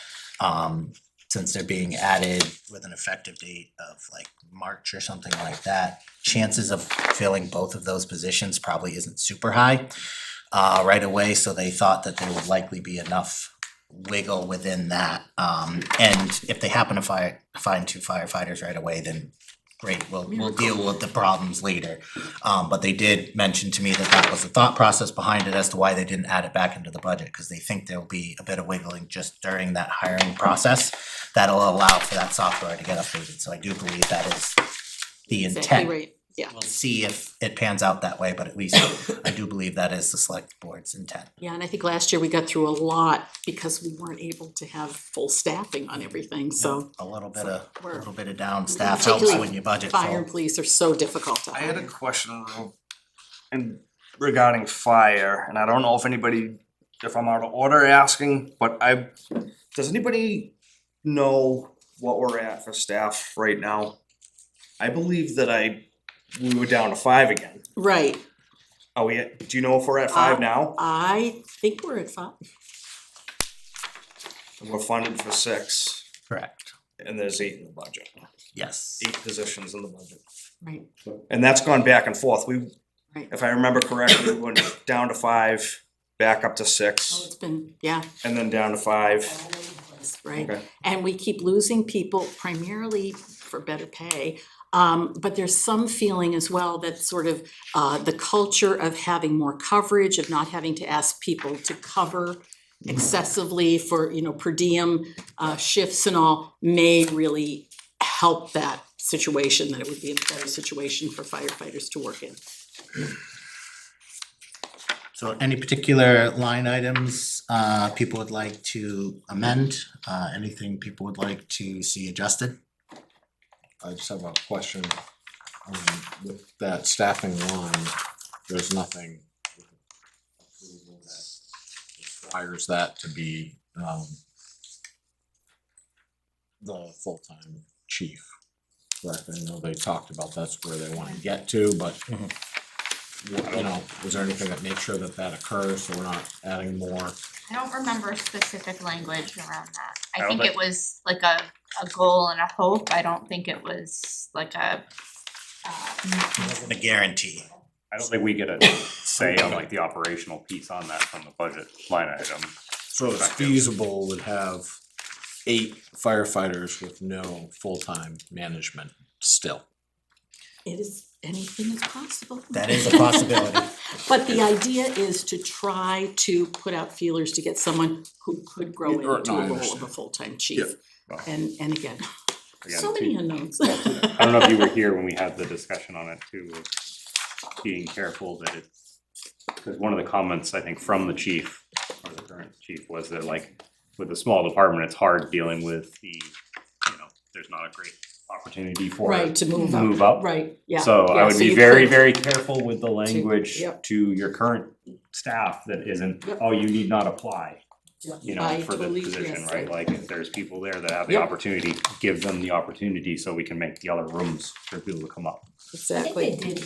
since they're being added with an effective date of like March or something like that, chances of filling both of those positions probably isn't super high right away, so they thought that there would likely be enough wiggle within that. And if they happen to find 2 firefighters right away, then great, we'll deal with the problems later. But they did mention to me that that was the thought process behind it as to why they didn't add it back into the budget, cause they think there'll be a bit of wiggling just during that hiring process that'll allow for that software to get updated. So I do believe that is the Exactly intent. right, yeah. We'll see if it pans out that way, but at least I do believe that is the select board's intent. Yeah, and I think last year we got through a lot because we weren't able to have full staffing on everything, so. A little bit we're- of down staff helps Particularly when you budget Fire and full. police are so difficult to I had a hire. question regarding fire, and I don't know if I'm out of order asking, but does anybody know what we're at for staff right now? I believe that we were down to 5 again. Right, Are we do you know if we're at 5 now? I think we're at 5. We're funded for 6, Correct, and there's 8 in the budget, yes. 8 positions in the budget. Right, And that's gone back and forth. Right. If I remember correctly, we went down to 5, back up to oh, 6, it's been, yeah, and then down to 5. all over the place, right? Okay. And we keep losing people primarily for better pay. But there's some feeling as well that sort of the culture of having more coverage, of not having to ask people to cover excessively for, per diem shifts and all, may really help that situation, that it would be a better situation for firefighters to work in. So any particular line items people would like to amend, anything people would like to see adjusted? I just have a question, with that staffing line, there's nothing that requires that to be, the full-time chief. Correct, I know they talked about that's where they wanna get to, but is there anything that makes sure that occurs, so we're not adding more? I don't remember specific language around that. I I don't think think- it was like a goal and a hope. I don't think it was like a A guarantee. I don't think we get a say on like the operational piece on that from the budget line item. So it's feasible would have 8 firefighters with no full-time management still. It is, anything is possible. That is a possibility. But the idea is to try to put out feelers to get someone who could grow No, into I a role of understand. a full-time chief. Well, And again, again, so many too- unknowns. I don't know if you were here when we had the discussion on it too, of being careful that it's, because one of the comments, I think, from the chief, or the current chief, was that like, with a small department, it's hard dealing with there's not a great opportunity for Right, it to move to up. move up. Right, yeah. So I yeah, would be you very, could- very careful with the language yep. to your current staff that isn't, Yep. oh, you need not apply, Yep, you know, I for the totally- position, yes, right? I- Like if there's people there that have the Yep. opportunity, give them the opportunity so we can make the other rooms for people to come up. Exactly. did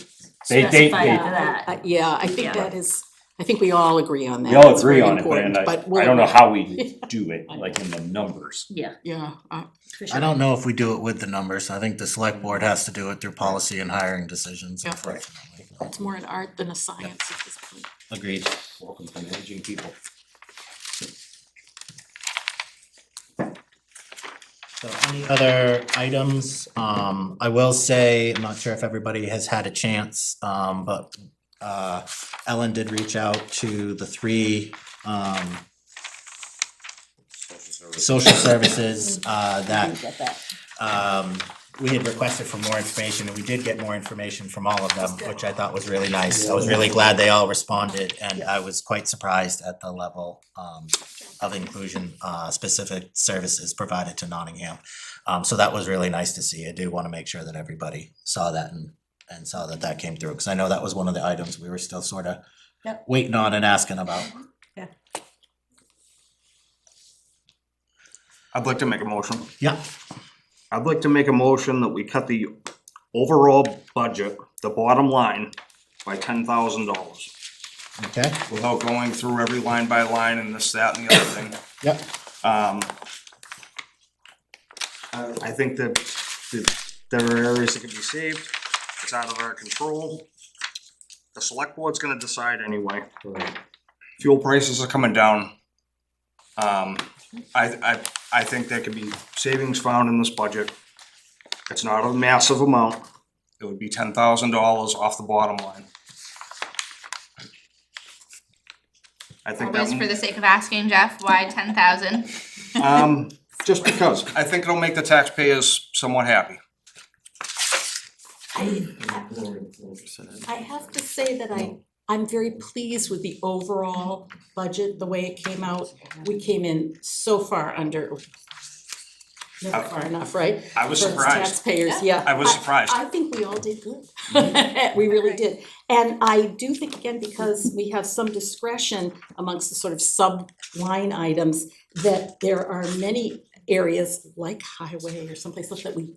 They- specify they- that. Yeah, I think Yeah. that is, I think we all agree on that. We all It's agree very on it, but important, and I we'll- don't know how we do it, I know. like in the numbers. Yeah, Yeah, for I sure. don't know if we do it with the numbers. I think the select board has to do it through policy and hiring decisions, Yeah. unfortunately. it's more an art than a science at this point. Agreed. Welcome to managing people. So any other items? I will say, I'm not sure if everybody has had a chance, but Ellen did reach out to the three social services that Didn't get that. we had requested for more information, and we did get more information from all of them, which I thought was really nice. I was really glad they all responded, and I was quite surprised at the level of inclusion, specific services provided to Nottingham. So that was really nice to see. I do wanna make sure that everybody saw that and saw that that came through, cause I know that was one of the items we were still sorta Yep. waiting on and asking about. I'd like to make a motion. Yeah, I'd like to make a motion that we cut the overall budget, the bottom line, by $10,000. okay, Without going through every line by line and this, that, and the other thing. yep, I think that there are areas that can be saved, it's out of our control. The select board's gonna decide anyway. Fuel prices are coming down. I think there could be savings found in this budget. It's not a massive amount. It would be $10,000 off the bottom line. I think that. Always for the sake of asking, Jeff, why 10,000? Just because, I think it'll make the taxpayers somewhat happy. I have to say that I'm very pleased with the overall budget, the way it came out. We came in so far under, never far enough, right? I was For surprised. taxpayers, yeah. I was surprised. I think we all did good. We really did. And I do think, again, because we have some discretion amongst the sort of sub-line items, that there are many areas like highway or someplace else that we,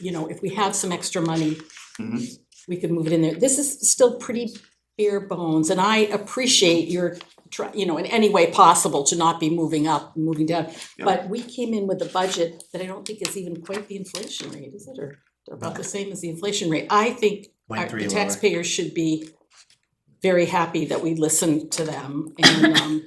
you know, if we have some extra money, Mhm. we could move it in there. This is still pretty bare bones, and I appreciate your you know, in any way possible to not be moving up, moving down. Yeah. But we came in with a budget that I don't think is even quite the inflation rate, is it, or about the same as the inflation rate? I think Went our three the lower. taxpayers should be very happy that we listened to them, and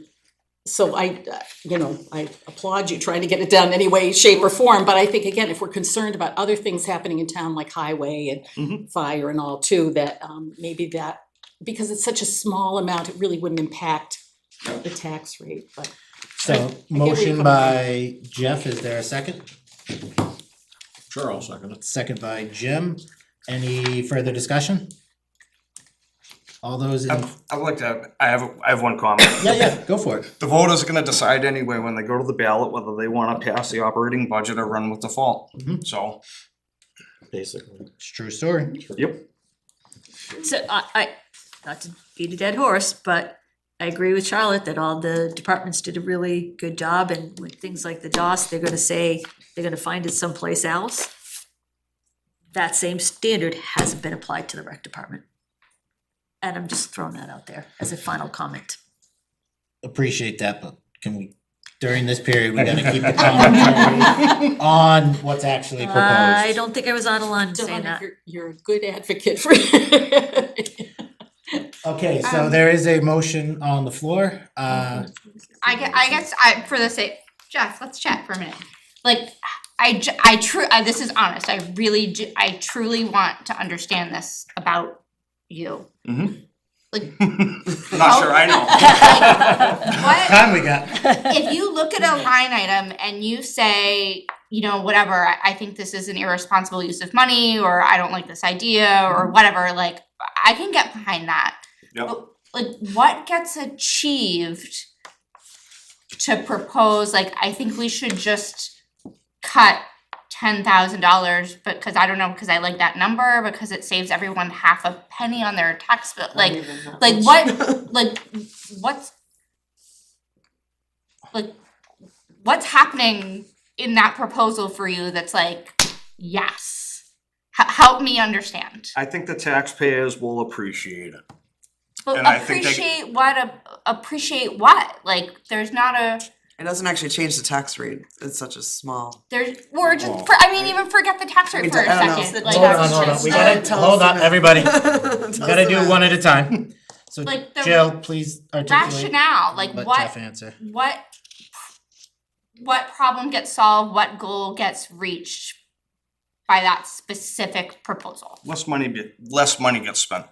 so I, you know, I applaud you trying to get it done any way, shape or form, but I think again, if we're concerned about other things happening in town like highway and fire and all too, that maybe that, because it's such a small amount, it really wouldn't impact the tax rate, but so where you're motion coming by Jeff, is there a second? Sure, I'll second it. Second by Jim. Any further discussion? All those in, I'd like to, I have one comment. yeah, go for it. The voters are gonna decide anyway when they go to the ballot whether they wanna pass the operating budget or run with default. Mhm. So, Basically. It's a true story. yep. So I, not to beat a dead horse, but I agree with Charlotte that all the departments did a really good job, and with things like the DOS, they're gonna say they're gonna find it someplace else. That same standard hasn't been applied to the rec department. And I'm just throwing that out there as a final comment. Appreciate that, but can we, during this period, we gotta keep the commentary on what's actually proposed. I don't think I was out of line saying Donna, that. you're a good advocate for. Okay, so there is a motion on the floor, I guess for the sake, Jeff, let's chat for a minute. Like, this is honest, I truly want to understand this about you. Like, Not sure I know. what? time we got. If you look at a line item and you say, you know, whatever, I think this is an irresponsible use of money, or I don't like this idea, or whatever, like, I can get behind that. Yep. But, like, what gets achieved to propose, like, I think we should just cut $10,000, because I don't know, because I like that number, because it saves everyone half a penny on their tax bill, Not like, even that like much. what, like, what's happening in that proposal for you that's like, yes? Help me understand. I think the taxpayers will appreciate it. But And I think they- appreciate what? Like, there's not a, It doesn't actually change the tax rate, it's such a small. there's, or just, Well, I mean, even forget the tax rate for a I don't know. second, like. Hold on, we gotta, Tell hold us on, the- everybody, we Tell gotta us do the one at a time. So Like the Jill, please articulate. Rationale, like Let what, Jeff answer. what problem gets solved, what goal gets reached by that specific proposal? Less money gets spent.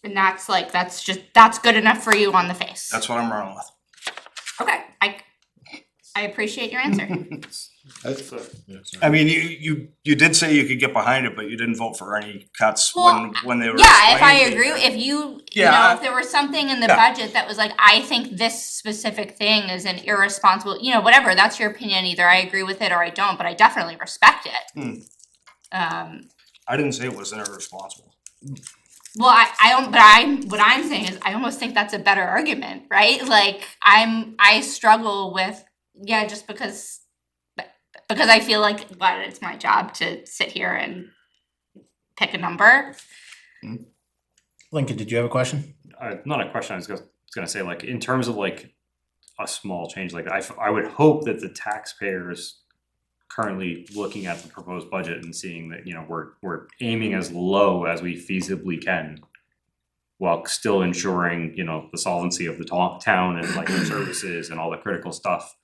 And that's like, that's good enough for you on the face. That's what I'm running with. Okay, I appreciate your answer. Yeah, sorry. I mean, you did say you could get behind it, but you didn't vote for any cuts Well, when they were. Yeah, if I explained to agree, you. if you Yeah, know, I- if there was something in the Yeah. budget that was like, I think this specific thing is an irresponsible, you know, whatever, that's your opinion, either I agree with it or I don't, but I definitely respect it. I didn't say it was irresponsible. Well, what I'm saying is I almost think that's a better argument, right? Like, I struggle with, yeah, just because I feel like, what, it's my job to sit here and pick a number. Lincoln, did you have a question? Not a question, I was gonna say, like, in terms of like a small change, like I would hope that the taxpayers currently looking at the proposed budget and seeing that, you know, we're aiming as low as we feasibly can while still ensuring, you know, the solvency of the town and like the services and all the critical stuff,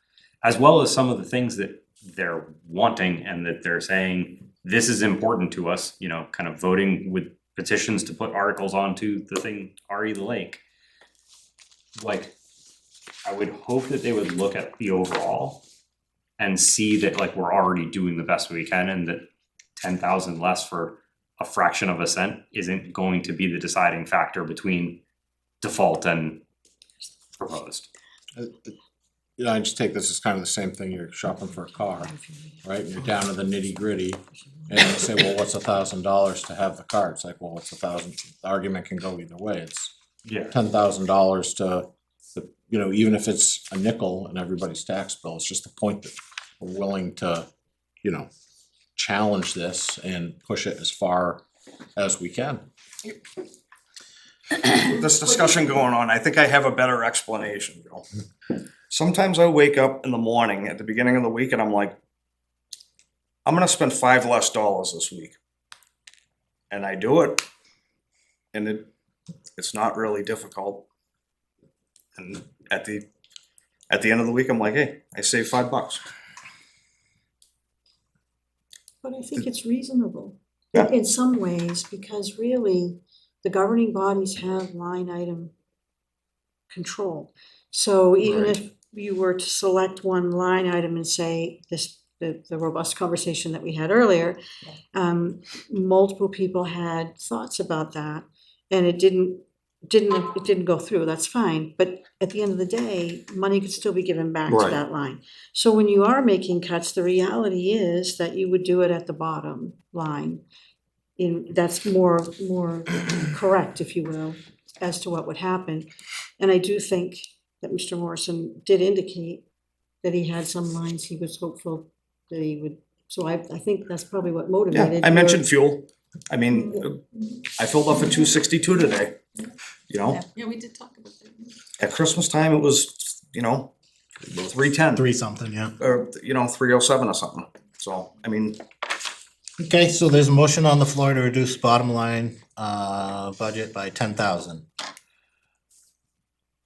as well as some of the things that they're wanting and that they're saying, this is important to us, you know, kind of voting with petitions to put articles onto the thing, RE the Lake. Like, I would hope that they would look at the overall and see that like we're already doing the best we can and that 10,000 less for a fraction of a cent isn't going to be the deciding factor between default and proposed. You know, I just take this as kind of the same thing, you're shopping for a car, right? And you're down to the nitty gritty. And you say, well, what's $1,000 to have the car? It's like, well, what's $1,000? The argument can go either way. It's Yeah. $10,000 to, you know, even if it's a nickel in everybody's tax bill, it's just the point that we're willing to, you know, challenge this and push it as far as we can. This discussion going on, I think I have a better explanation, Bill. Sometimes I wake up in the morning at the beginning of the week and I'm like, I'm gonna spend $5 less this week. And I do it. And it's not really difficult. And at the end of the week, I'm like, hey, I saved $5. But I think it's reasonable. Yeah. In some ways, because really, the governing bodies have line item control. So even Right. if you were to select one line item and say this, the robust conversation that we had earlier, multiple people had thoughts about that, and it didn't go through, that's fine, but at the end of the day, money could still be given back to Right. that line. So when you are making cuts, the reality is that you would do it at the bottom line. That's more correct, if you will, as to what would happen. And I do think that Mr. Morrison did indicate that he had some lines he was hopeful that he would, so I think that's probably what Yeah, motivated. I your- mentioned fuel. I mean, I filled up for 262 today, you know? Yeah, we did talk about that. At Christmas time, it was, you know, 310. 3 something, yeah. Or, you know, 307 or something. So, I mean, Okay, so there's a motion on the floor to reduce bottom line budget by 10,000.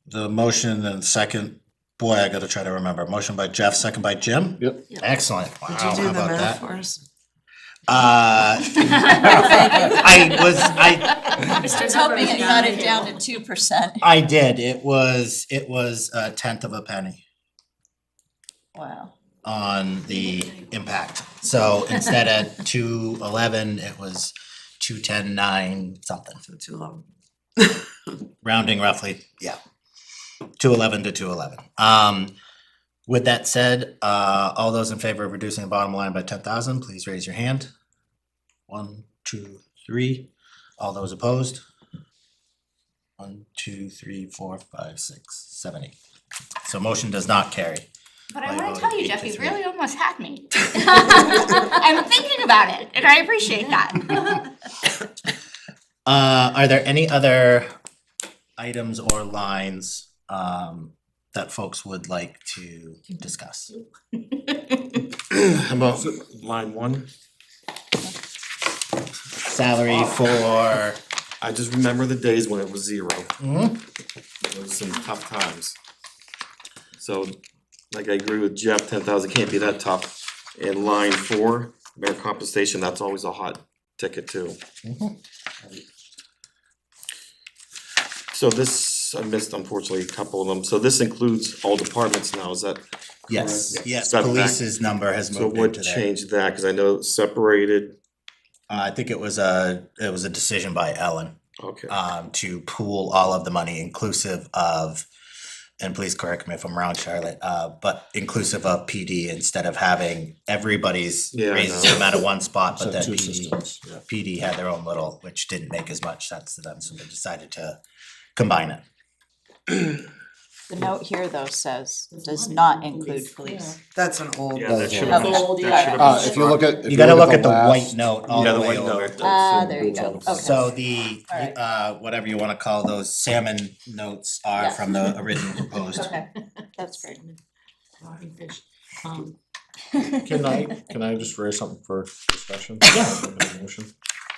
The motion and second, boy, I gotta try to remember. Motion by Jeff, second by Jim? Yep. Excellent. Wow, Did how you do the about math that? for us? I Mr. Hoping it got it down to 2%. I did. It was a tenth of a penny Wow. on the impact. So instead of 211, it was 210.9 something. So too low. Rounding roughly, yeah. 211 to 211. With that said, all those in favor of reducing the bottom line by 10,000, please raise your hand. 1, 2, 3. All those opposed? 1, 2, 3, 4, 5, 6, 7, 8. So motion does not carry. But I By wanna vote tell of you, 8 Jeff, to you 3. really almost had me. I'm thinking about it, and I appreciate that. Are there any other items or lines that folks would like to discuss? How about line 1? Salary for, I just remember the days when it was 0. Mhm. It was some tough times. So, like I agree with Jeff, 10,000 can't be that tough. In line 4, mayor compensation, that's always a hot ticket too. Mhm. So this, I missed unfortunately a couple of them, so this includes all departments now, is that? yes, correct? yes, Got that. police's number has So moved what into there. changed that, cause I know it's separated, I think it was a decision by Ellen okay. to pool all of the money inclusive of, and please correct me if I'm wrong, Charlotte, but inclusive of PD instead of having everybody's Yeah, I raises know. come out of one spot, but So then two PD systems, yeah. PD had their own little, which didn't make as much sense to them, so they decided to combine it. The note here though says, does not include police. That's an old. Yeah, that should have have been- been, that should have been. If you look at, if You gotta look at the last- white note all Yeah, the the way white over. note. Ah, there you go, okay. So the, Alright. whatever you wanna call those salmon notes are Yeah. from the original proposed. Okay, that's great. Can I just raise something for discussion? Yeah. Motion?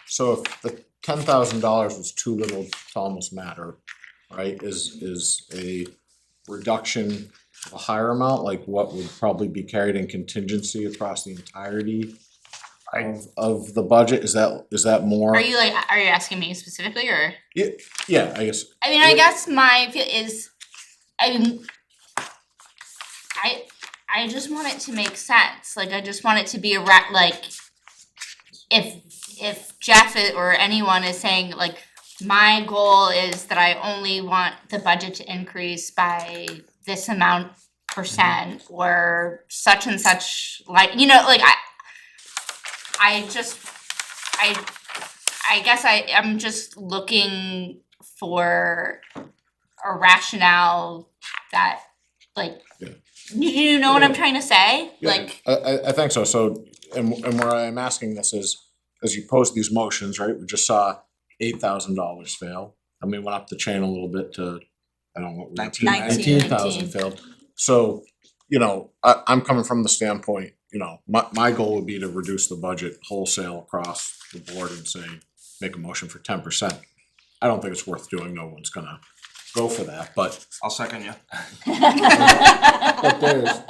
So if the $10,000 was too little to almost matter, right, is a reduction a higher amount, like what would probably be carried in contingency across the entirety of the budget, is that more? Are you asking me specifically, or? Yeah, I guess, I mean, I guess my feel is, I mean, I just want it to make sense, like, I just want it to be like, if Jeff or anyone is saying, like, my goal is that I only want the budget to increase by this amount %, or such and such, like, you know, like, I guess I'm just looking for a rationale that, like, Yeah. you know what I'm trying to say? yeah, Like, I think so, so, and where I'm asking this is, as you post these motions, right, we just saw $8,000 fail, and we went up the chain a little bit to, I don't know, what we went to, 19,000 failed. So, you know, I'm coming from the standpoint, you know, my goal would be to reduce the budget wholesale across the board and say, make a motion for 10%. I don't think it's worth doing, no one's gonna go for that, but I'll second you.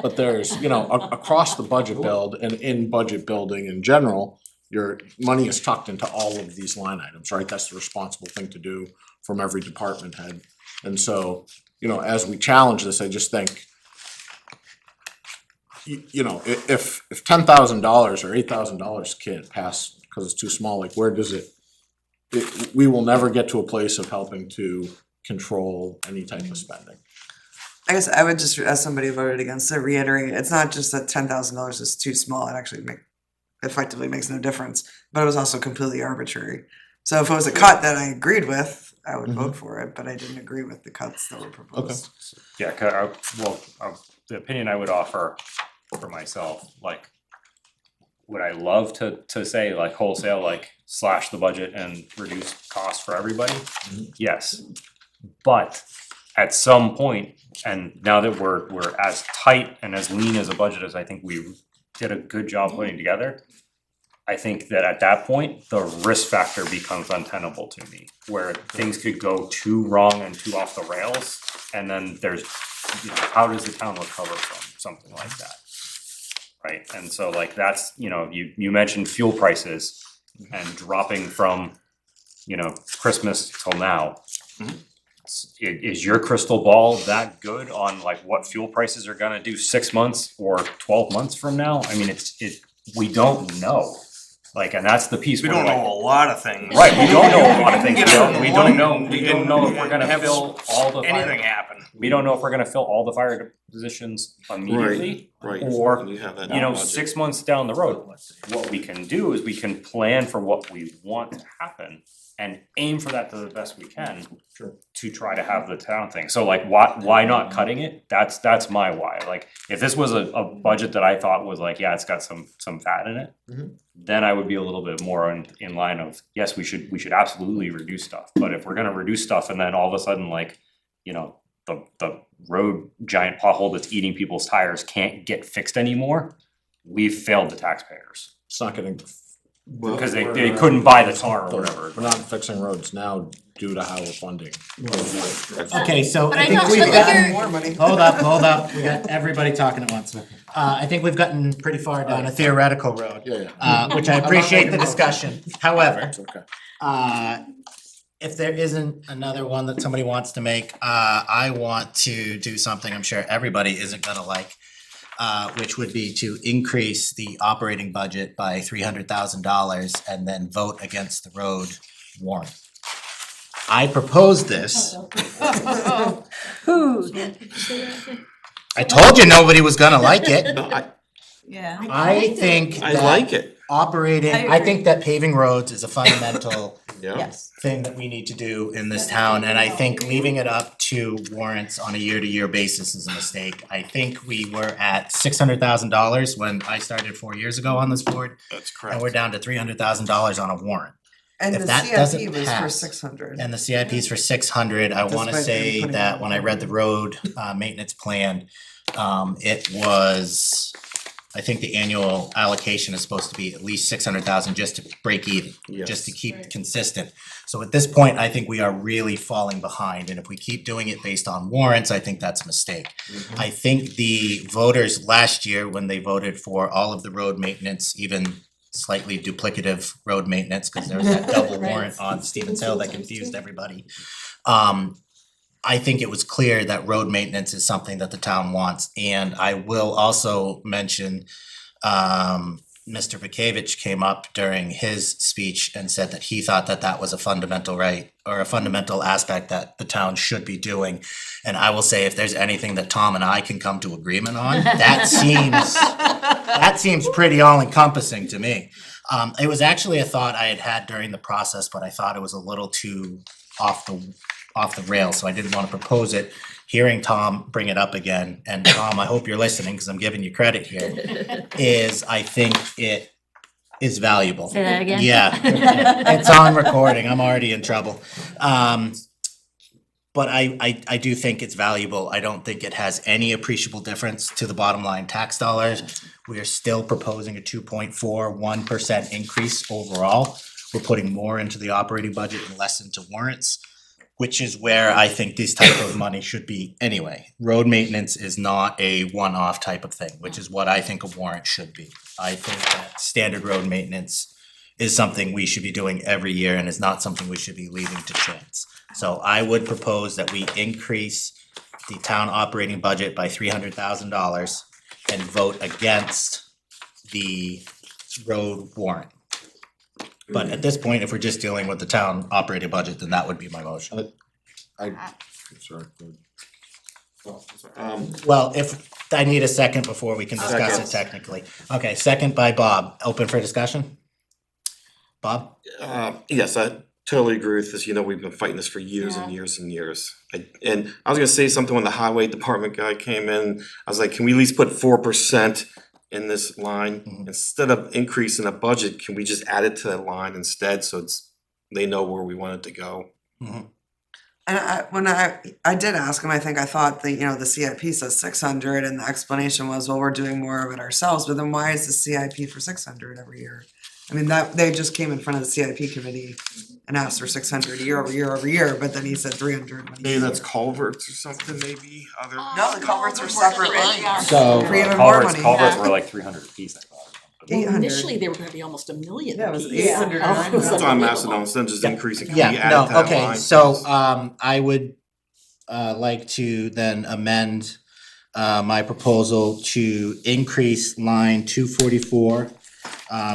but there's, you know, across the budget build and in budget building in general, your money is tucked into all of these line items, right? That's the responsible thing to do from every department head. And so, you know, as we challenge this, I just think, you know, if $10,000 or $8,000 can't pass because it's too small, like where does it, we will never get to a place of helping to control any type of spending. I guess I would just, as somebody who voted against it, reiterate, it's not just that $10,000 is too small, it actually effectively makes no difference, but it was also completely arbitrary. So if it was a cut that I agreed with, I would vote for it, but I didn't agree with the cuts that were proposed. Yeah, the opinion I would offer for myself, like, would I love to say like wholesale, like slash the budget and reduce costs for everybody? Yes, but at some point, and now that we're as tight and as lean as a budget as I think we did a good job putting together, I think that at that point, the risk factor becomes untenable to me, where things could go too wrong and too off the rails, and then there's, you know, how does the town recover from something like that? Right, and so like that's, you know, you mentioned fuel prices and dropping from, you know, Christmas till now. Is your crystal ball that good on like what fuel prices are gonna do 6 months or 12 months from now? I mean, we don't know. Like, and that's the piece We where don't like, know a lot of things. right, we don't know a lot of things, You know, we one- don't know if we're gonna have fill all the Anything fire, happen. we don't know if we're gonna fill all the fire positions immediately. Right. Or, You have that you know, budget. 6 months down the road, what we can do is we can plan for what we want to happen and aim for that to the best we can. To try to have the town thing, so like, why not cutting it? That's my why, like, if this was a budget that I thought was like, yeah, it's got some fat in it. Then I would be a little bit more in line of, yes, we should absolutely reduce stuff, but if we're gonna reduce stuff and then all of a sudden, like, you know, the road giant pothole that's eating people's tires can't get fixed anymore, we've failed the taxpayers. It's not getting. Because they couldn't buy the tar or whatever. We're not fixing roads now due to how we're funding. Okay, so But I I think don't- we've but like gotten, you're- More money. hold up, we got everybody talking at once. I think we've gotten pretty far down a theoretical road, Yeah. which I appreciate the discussion. However, It's okay. if there isn't another one that somebody wants to make, I want to do something I'm sure everybody isn't gonna like. Which would be to increase the operating budget by $300,000 and then vote against the road warrant. I proposed this. Who? I told you nobody was gonna like it. No, Yeah. I think I that like it, operating, I I agree. think that paving roads is a fundamental yeah. Yes. thing that we need to do in this town, and I think leaving it up to warrants on a year-to-year basis is a mistake. I think we were at $600,000 when I started 4 years ago on this board, That's and we're down to $300,000 on a warrant. And If the that CIP doesn't was for pass, 600. And the CIP is for 600, I wanna Despite them say putting that it when I on. read the road maintenance plan, it was, I think the annual allocation is supposed to be at least 600,000 just to break even, just to Yes. keep it consistent. So at this point, I think we are really falling behind, and if we keep doing it based on warrants, I think that's a mistake. I think the voters last year, when they voted for all of the road maintenance, even slightly duplicative road maintenance, cause there was that double warrant on Stevens Hill that confused everybody. I think it was clear that road maintenance is something that the town wants, and I will also mention Mr. Vakavich came up during his speech and said that he thought that that was a fundamental right or a fundamental aspect that the town should be doing. And I will say, if there's anything that Tom and I can come to agreement on, that seems pretty all encompassing to me. It was actually a thought I had had during the process, but I thought it was a little too off the rails, so I didn't wanna propose it. Hearing Tom bring it up again, and Tom, I hope you're listening, cause I'm giving you credit here, is I think it is valuable. Say that again? Yeah, it's on recording, I'm already in trouble. But I do think it's valuable, I don't think it has any appreciable difference to the bottom line tax dollars. We are still proposing a 2.41% increase overall. We're putting more into the operating budget and less into warrants, which is where I think this type of money should be anyway. Road maintenance is not a one-off type of thing, which is what I think a warrant should be. I think that standard road maintenance is something we should be doing every year and is not something we should be leaving to chance. So I would propose that we increase the town operating budget by $300,000 and vote against the road warrant. But at this point, if we're just dealing with the town operating budget, then that would be my motion. Sorry. Well, if, I need a second before we can discuss it Second. technically. Okay, second by Bob, open for discussion? Bob? Yes, I totally agree with this, you know, we've been fighting this for years and years and years. And I was gonna say something when the highway department guy came in, I was like, can we at least put 4% in this line? Instead of increasing a budget, can we just add it to that line instead, so it's, they know where we want it to go? And when I did ask him, I think I thought the, you know, the CIP says 600 and the explanation was, well, we're doing more of it ourselves, but then why is the CIP for 600 every year? I mean, that, they just came in front of the CIP committee and asked for 600 year over year over year, but then he said 300 when he. Maybe that's culverts or something, maybe, other. No, the culverts are separate lines. So, For even more Culverts, money. culverts were like 300 apiece, I thought. Well, 800. initially, they were gonna be almost $1 million. Yeah, it was apiece. 800 or Oh, it was 900. That's why I'm asking, unbelievable. instead of just increasing, can we yeah, add it to no, that okay, line, so please? I would like to then amend my proposal to increase line 244,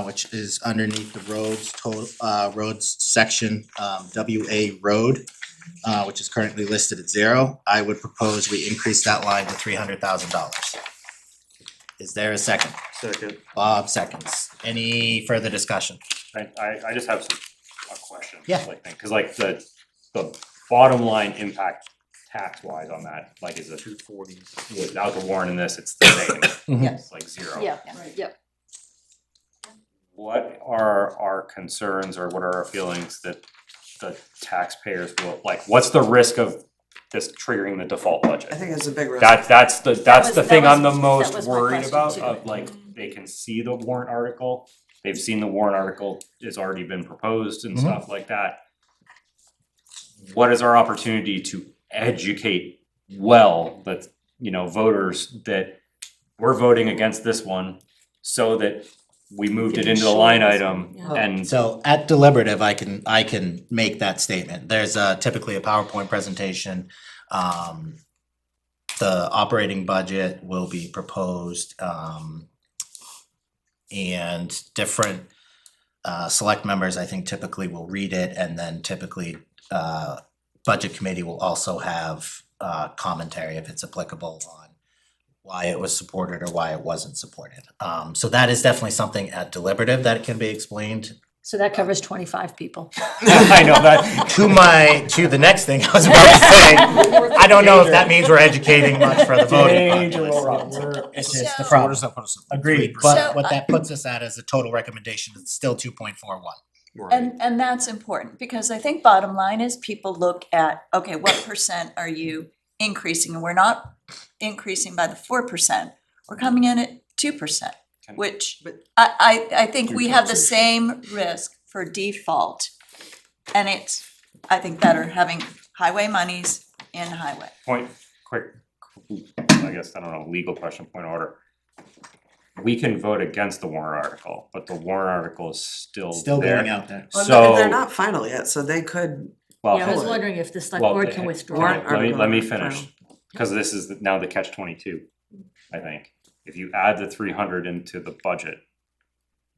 which is underneath the roads total, roads section, WA road, which is currently listed at 0. I would propose we increase that line to $300,000. Is there a second? Second. Bob seconds. Any further discussion? I just have a question. Yeah. Like, cause like the bottom line impact tax wise on that, like is a 240, without the warrant in this, it's the same. Yes. It's like 0. Yeah, yep. What are our concerns or what are our feelings that the taxpayers will, like, what's the risk of this triggering the default budget? I think it's a big risk. That's the was- thing that I'm the was- that most was my worried question about, too. of like, they can see the warrant article, they've seen the warrant article, it's already been proposed and Mhm. stuff like that. What is our opportunity to educate that, voters that we're voting against this one so that we moved it into the line item and So at deliberative, I can make that statement. There's typically a PowerPoint presentation. The operating budget will be proposed, and different select members, I think typically will read it, and then typically budget committee will also have commentary if it's applicable on why it was supported or why it wasn't supported. So that is definitely something at deliberative that can be explained. So that covers 25 people. I know that. To the next thing I was about to say, I don't know if that means we're educating much for the voting populace. It's just the Where problem. does that put us? Agreed, So but what that puts us at is a total recommendation is still 2.41. And that's important, because I think bottom line is people look at, okay, what percent are you increasing? And we're not increasing by the 4%, we're coming in at 2%, which I think we have the same risk for default. And it's, I think, better having highway monies in highway. Quick, I guess, I don't know, legal question, point of order. We can vote against the warrant article, but the warrant article is still Still there. going out there. Well, So, they're not final yet, so they could, well, Yeah, I was Well, wondering if the select well, board can withdraw. warrant let me article finish, final. cause this is now the catch 22, I think. If you add the 300 into the budget,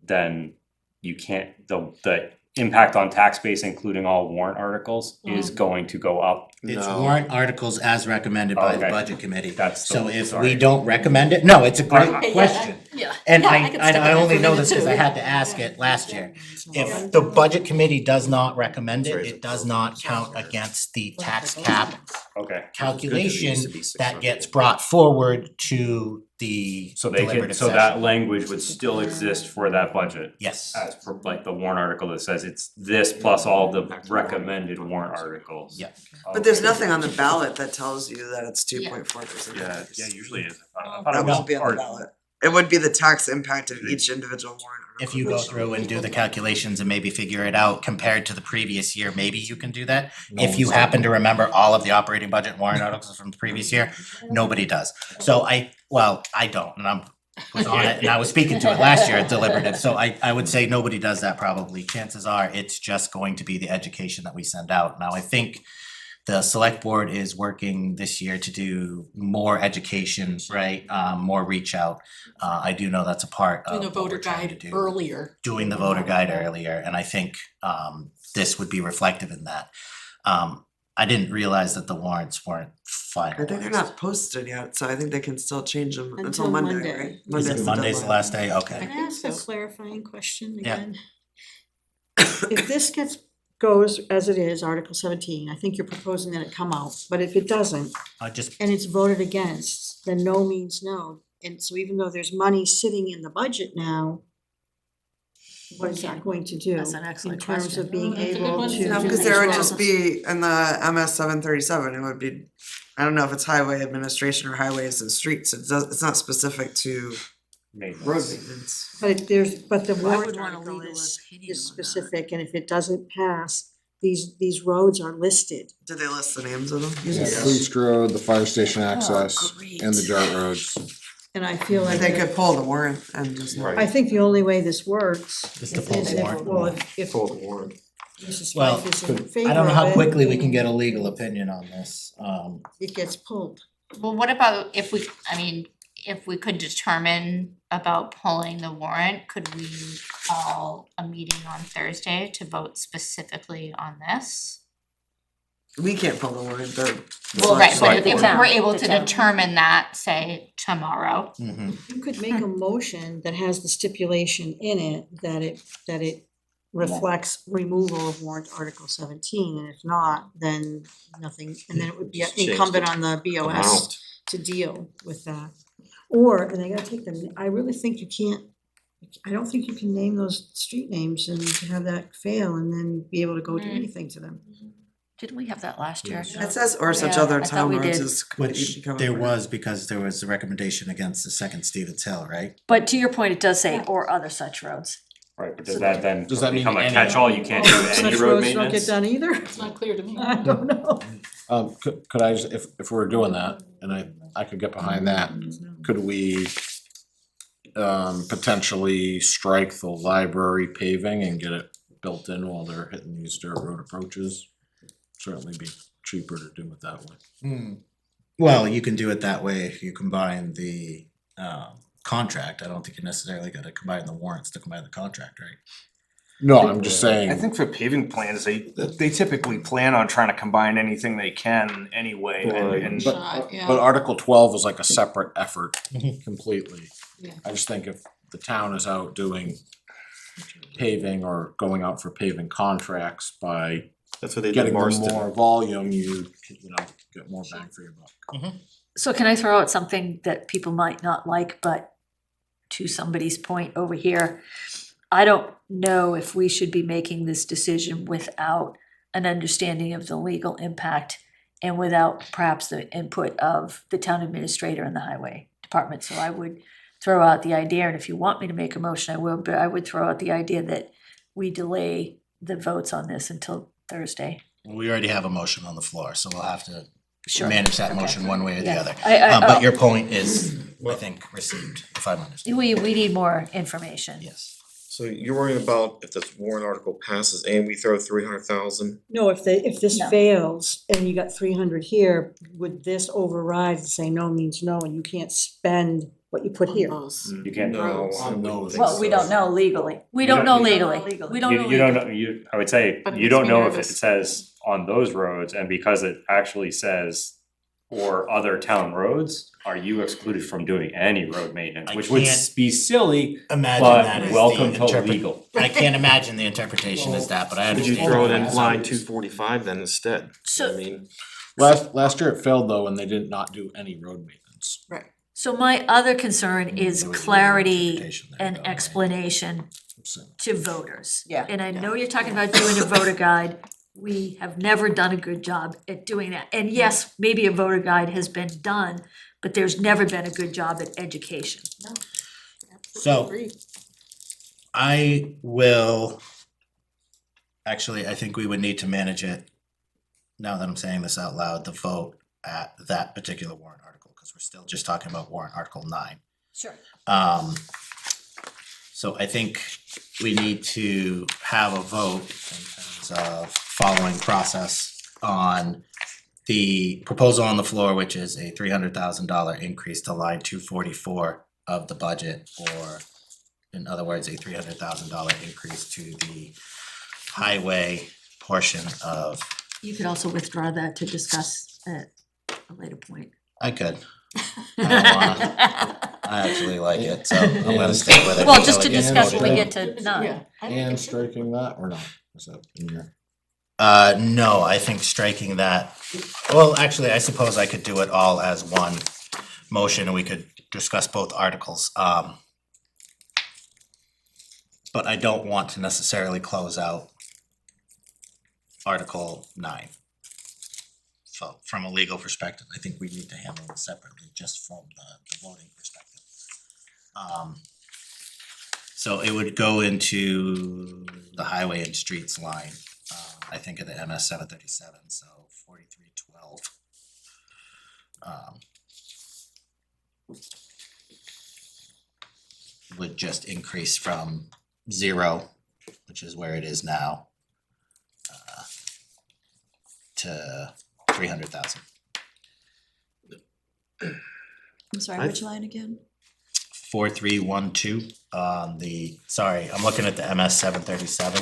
then you can't, the impact on tax base, including all warrant articles, is going to go up. It's No. warrant articles as recommended by the Okay. budget committee. That's the- So if sorry. we don't recommend it, no, it's a great Yeah, question. Yeah. And Yeah, I can stick with I that only for a know minute this because too. I had to ask it last year. If the budget committee does not recommend it, it does not count against the tax cap Okay, calculation that gets brought forward to the so they can, deliberative so session. that language would still exist for that budget. Yes. As per like the warrant article that says it's this plus all the recommended warrant articles. Yeah. but there's nothing on the ballot that tells you that it's 2.4%. Yeah, usually it is. I thought it That was won't be on part- the ballot. It would be the tax impact of each individual warrant article. If you go through and do the calculations and maybe figure it out compared to the previous year, maybe you can do that. If you happen to remember all of the operating budget warrant articles from the previous year, nobody does. So I don't, and was on it, and I was speaking to it last year at deliberative, so I would say nobody does that probably. Chances are, it's just going to be the education that we send out. Now, I think the select board is working this year to do more education, right? More reach out. I do know that's a part of Doing a what voter we're trying to guide do. earlier. Doing the voter guide earlier, and I think this would be reflective in that. I didn't realize that the warrants weren't I think they're finalized. not posted yet, so I think they can still change them until Until Monday, Monday. right? Is it the Monday's the deadline. last day? Okay. Can I ask a so. clarifying question Yeah. again? If this goes as it is, Article 17, I think you're proposing that it come out, but if it doesn't, Just, and it's voted against, then no means no. And so even though there's money sitting in the budget now, what is that going to do? That's an excellent in terms question. of being That's a good able one. to No, do because these there would roads? just be in the MS 737, it would be, I don't know if it's highway administration or highways and streets, it's not specific to Maintenance. road maintenance. But the I warrant would want a article legal is opinion on that. specific, and if it doesn't pass, these roads are listed. Did they list the names of them? Fleet Road, the fire station access, great. and the dirt roads. And I feel like, They could pull the warrant and just. I think the only way this works Just to is pull the if, warrant. well, if warrant. Mrs. Well, Fife is in favor I don't know of how it, quickly we can get a legal opinion on this. it gets pulled. Well, what about if we could determine about pulling the warrant, could we call a meeting on Thursday to vote specifically on this? We can't pull the warrant, the. Well, right, but The if town, we're able the to town. determine that, say, tomorrow, Mhm. You could make a motion that has the stipulation in it that it reflects removal of warrant Article 17, and if not, then nothing, and then it would be Just change incumbent the on the BOS Amount. to deal with that. Or, and they gotta take them, I really think you can't, I don't think you can name those street names and have that fail and then be able to go do Mm. anything to them. Didn't we have that last year? It says, or such Yeah, other I thought town we roads did. as. Which become there important. was because there was a recommendation against the second Stevens Hill, right? But to your point, it does say, or other such roads. Right, but does that then Does that mean become a any- catch-all, you can't do Such any road roads don't maintenance? get done either? It's not clear to me. I don't know. Could I just, if we're doing that, and I could get behind that, could we potentially strike the library paving and get it built in while they're hitting these dirt road approaches? Certainly be cheaper to do it that way. Well, you can do it that way if you combine the contract. I don't think you necessarily gotta combine the warrants to combine the contract, right? No, I'm just saying. I think for paving plans, they typically plan on trying to combine anything they can anyway, and But Article 12 is like a separate effort Mhm. completely. Yeah. I just think if the town is out doing paving or going out for paving contracts by That's what they did getting them Marston. more volume, you know, get more bang for your buck. So can I throw out something that people might not like, but to somebody's point over here, I don't know if we should be making this decision without an understanding of the legal impact and without perhaps the input of the town administrator and the highway department. So I would throw out the idea, and if you want me to make a motion, I will, but I would throw out the idea that we delay the votes on this until Thursday. We already have a motion on the floor, so we'll have to Sure. manage that Okay. motion one way or the Yeah. other. I- But your point is, I think, received, if I'm understanding. We need more information. Yes. So you're worrying about if this warrant article passes and we throw 300,000? No, if this No. fails and you got 300 here, would this override and say no means no and you can't spend what you put here? You can't. No, I On wouldn't those. think Well, we so. don't know legally. We You don't don't- know you legally. We don't know You don't legally. know, I would say, But it you makes don't me know if it nervous. says on those roads, and because it actually says or other town roads, are you excluded from doing any road maintenance, I which would can't be Imagine but that is welcome the to interpret. legal. I can't imagine the interpretation is that, but I Could understand. you throw it in your point. line 245 then instead? So- I mean, Last year it failed though, and they did not do any road maintenance. So my other concern is There was a clarity interpretation there, and though, right? explanation So, to voters. Yeah. And I know you're talking about doing a voter guide. We have never done a good job at doing that. And yes, maybe a voter guide has been done, but there's never been a good job at education. So I will, actually, I think we would need to manage it, now that I'm saying this out loud, the vote at that particular warrant article, because we're still just talking about warrant article 9. Sure. So I think we need to have a vote in terms of following process on the proposal on the floor, which is a $300,000 increase to line 244 of the budget, or in other words, a $300,000 increase to the highway portion of, You could also withdraw that to discuss at a later point. I could. I don't wanna. I actually like it, so I'm gonna stick with it. Well, until just to it gets discuss when we voted get to nine. Yeah. and striking that or not? Is that in your? No, I think striking that, well, actually, I suppose I could do it all as one motion and we could discuss both articles. But I don't want to necessarily close out Article 9. So from a legal perspective, I think we need to handle it separately, just from the voting perspective. So it would go into the highway and streets line, I think of the MS 737, so 4312. Would just increase from 0, which is where it is now, to 300,000. I'm sorry, which line again? 4312 on the, sorry, I'm looking at the MS 737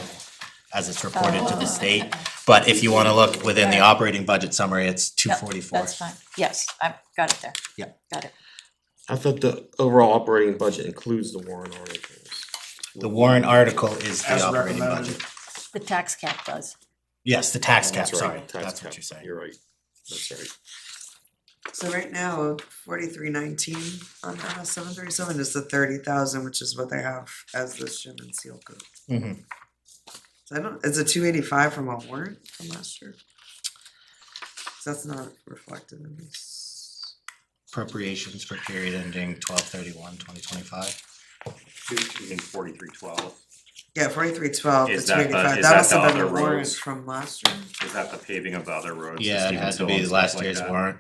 as it's reported to the state. But if you wanna look within the operating budget summary, it's two Yep, forty-four. That's fine, yes, I've got it there. Yep. Got it. I thought the overall operating budget includes the warrant articles. The warrant article is the As operating recommended. budget. The tax cap does. Yes, the tax cap, That's right, sorry, tax that's what cap. you're saying. You're right, that's right. So right now, 4319 on MS 737 is the 30,000, which is what they have as the shim and seal coat. Mhm. So I don't, is it 285 from a warrant from last year? So that's not reflected in this. Appropriations for period ending 12/31/2025. You mean 4312? Yeah, 4312, the Is that the- 285, is that that must the have been other the warrant roads? from last year. Is that the paving of the other roads? the Yeah, it had to Stevens be Hill and last stuff like year's that? warrant,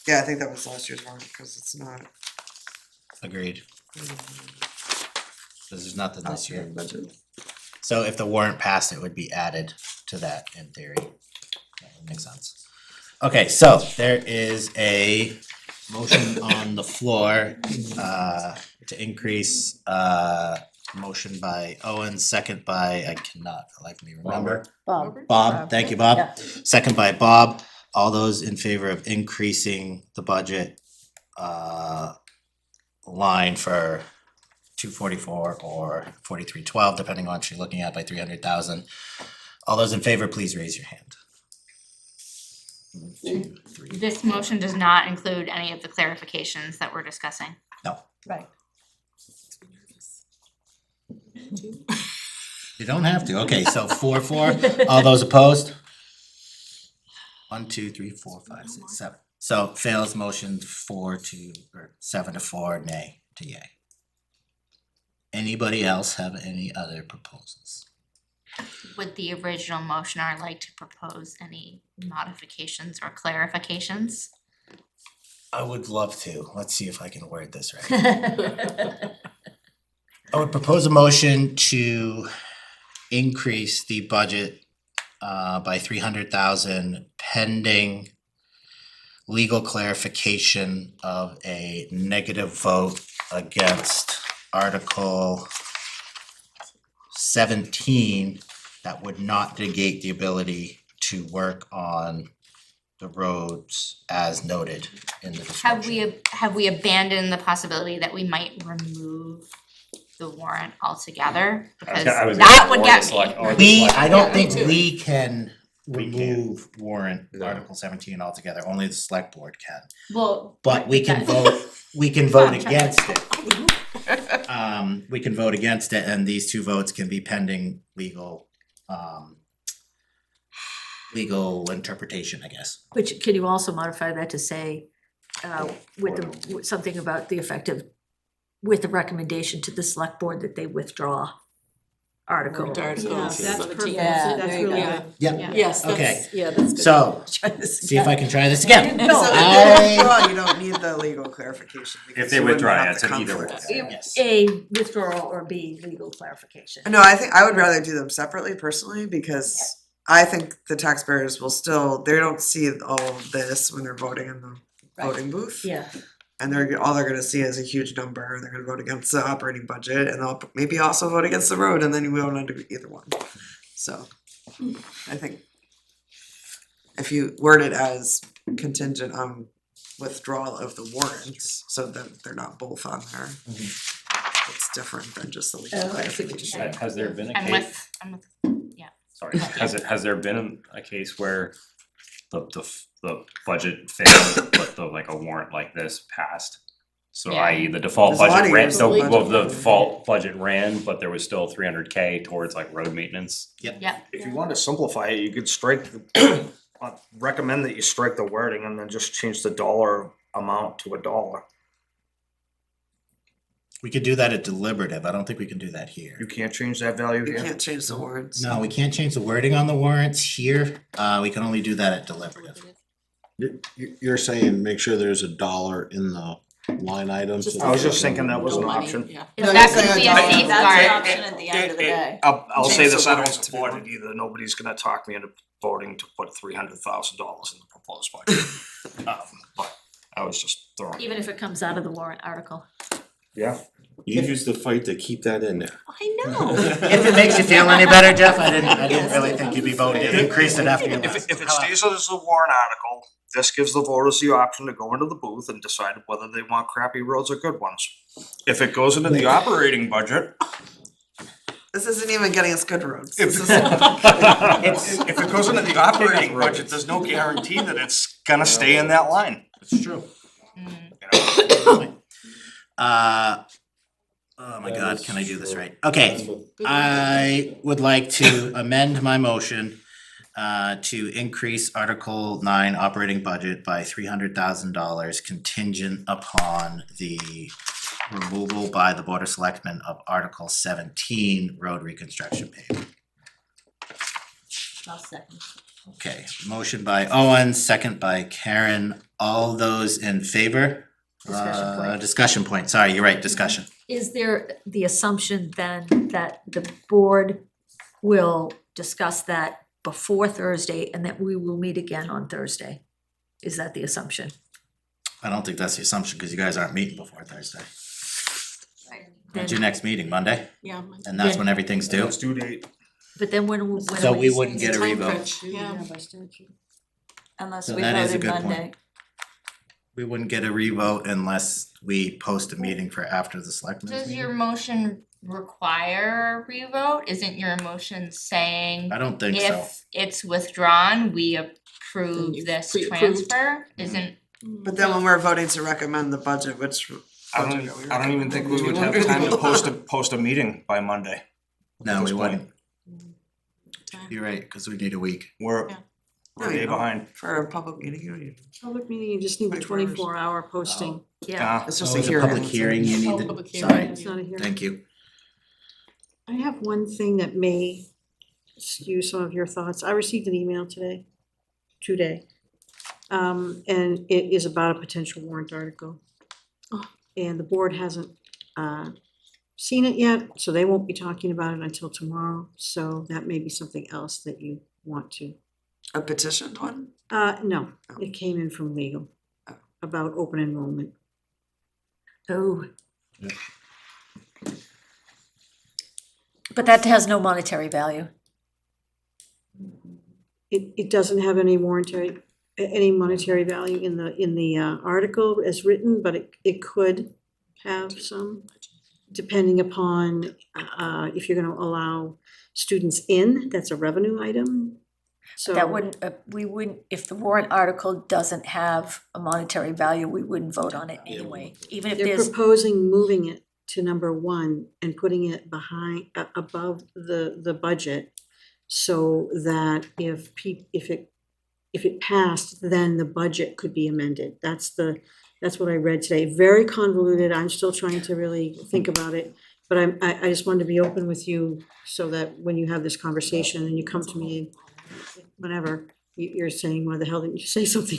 Yeah, I think that was last year's warrant, cause it's not. agreed. This is nothing this year. Budget. So if the warrant passed, it would be added to that in theory. That would make sense. Okay, so there is a motion on the floor to increase motion by Owen, second by, I cannot for the life of me remember. Bob, thank you, Bob. Yeah. Second by Bob. All those in favor of increasing the budget line for 244 or 4312, depending on what you're looking at, by 300,000. All those in favor, please raise your hand. 1, 2, 3. This motion does not include any of the clarifications that we're discussing. No, Right. you don't have to. Okay, so 4. All those opposed? 1, 2, 3, 4, 5, 6, 7. So fails motion 7 to 4, nay to yay. Anybody else have any other proposals? Would the original motioner like to propose any modifications or clarifications? I would love to. Let's see if I can word this right. I would propose a motion to increase the budget by 300,000 pending legal clarification of a negative vote against Article 17 that would not negate the ability to work on the roads as noted in the description. Have we abandoned the possibility that we might remove the warrant altogether? Because I was that gonna- would or get the select- me. or the We, select- I don't Yeah, think me too. we can We can't. remove warrant No. Article 17 altogether, only the select board can. Well. But we can vote, we can vote against it. We can vote against it and these two votes can be pending legal legal interpretation, I guess. Which, can you also modify that to say, with something about the effect of, with the recommendation to the select board that they withdraw article. Warrant article. Yeah, that's 17. perfect. Yeah, That's there you really go. good. Yep, Yes, Okay. that's, yeah, that's good. so Try this see if I again. can try this again. So No, if I- they withdraw, you don't need the legal clarification. because they you wouldn't withdraw, have yeah, the it's an either conflict. or. Yes. A withdrawal or B legal clarification. No, I think I would rather do them separately personally because I think the taxpayers will still, they don't see all of this when they're voting in the voting booth. Yeah, And all they're gonna see is a huge number and they're gonna vote against the operating budget and they'll maybe also vote against the road and then you won't do either one. So I think if you word it as contingent on withdrawal of the warrants, so that they're not both on there. It's different than just the legal Oh, I see what you're clarification. saying. Has there been a I'm case, with, sorry, has there been a case where the budget failed, but like a warrant like this passed? So Yeah. i.e. the default There's a lot budget of ran, years the, the budget well, the ran. default budget ran, but there was still 300K towards like road maintenance. yeah, If you want to simplify it, you could strike, recommend that you strike the wording and then just change the dollar amount to $1. We could do that at deliberative. I don't think we can do that here. You can't change that value You here? can't change the warrants. No, we can't change the wording on the warrants here. We can only do that at deliberative. You're saying make sure there's $1 in the line items. Just- I was just thinking that was No an money, option. yeah. if No, that you're could saying be a a dollar. safeguard. That's the option at the end of the day. I'll say Change this, the I don't warrant to be support one. it either, nobody's gonna talk me into voting to put $300,000 in the proposed budget. But I was just throwing. Even if it comes out of the warrant article. Yeah, You use the fight to keep that in there. I know. If it makes you feel any better, Jeff, I didn't really think you'd be voting to increase it after your last. If it stays as a warrant article, this gives the voters the option to go into the booth and decide whether they want crappy roads or good ones. If it goes into the operating budget, This isn't even getting us good roads. if This is- if it goes into the operating budget, there's no guarantee that it's gonna stay in that line. It's true. You know? Oh my God, can I do this right? Okay, I would like to amend my motion to increase Article 9 operating budget by $300,000 contingent upon the removal by the Board of Selectmen of Article 17 road reconstruction paving. I'll second. Okay, motion by Owen, second by Karen. All those in favor? Discussion point. Discussion point, sorry, you're right, discussion. Is there the assumption then that the board will discuss that before Thursday and that we will meet again on Thursday? Is that the assumption? I don't think that's the assumption, because you guys aren't meeting before Thursday. When's your Then, next meeting, Monday? Yeah. And that's when everything's due? It's due date. but then when are So we wouldn't get a Time revote. crunch, yeah. by statute. Unless So we that is a voted good point. Monday. We wouldn't get a revote unless we post a meeting for after the selectmen's Does your meeting? motion require a revote? Isn't your motion saying I don't think so. if it's withdrawn, we approve you this pre-approved. transfer? Isn't, But then when we're voting to recommend the budget, which. I budget are we don't even think we would have recommending? time to post a meeting by Monday. No, this we point. wouldn't. You're right, because we need a week. We're Yeah. we're No, a you day don't. behind. For a public meeting, you don't need. Public meeting, you just need the 24 hours. 24-hour posting. Yeah, It's Oh, just a it's hearing. public hearing, you need Public to, hearing. sorry, It's not a hearing. thank you. I have one thing that may skew some of your thoughts. I received an email today. And it is about a potential warrant article. And the board hasn't seen it yet, so they won't be talking about it until tomorrow. So that may be something else that you want to. A petitioned one? No, it came in from legal about open enrollment. oh. But that has no monetary value. It doesn't have any any monetary value in the article as written, but it could have some, depending upon if you're gonna allow students in, that's a revenue item. So That wouldn't, we wouldn't, if the warrant article doesn't have a monetary value, we wouldn't vote on it anyway, even if they're there's, proposing moving it to number 1 and putting it behind, above the budget, so that if it passed, then the budget could be amended. That's what I read today. Very convoluted. I'm still trying to really think about it. But I just wanted to be open with you so that when you have this conversation and you come to me whenever, you're saying, why the hell didn't you say something?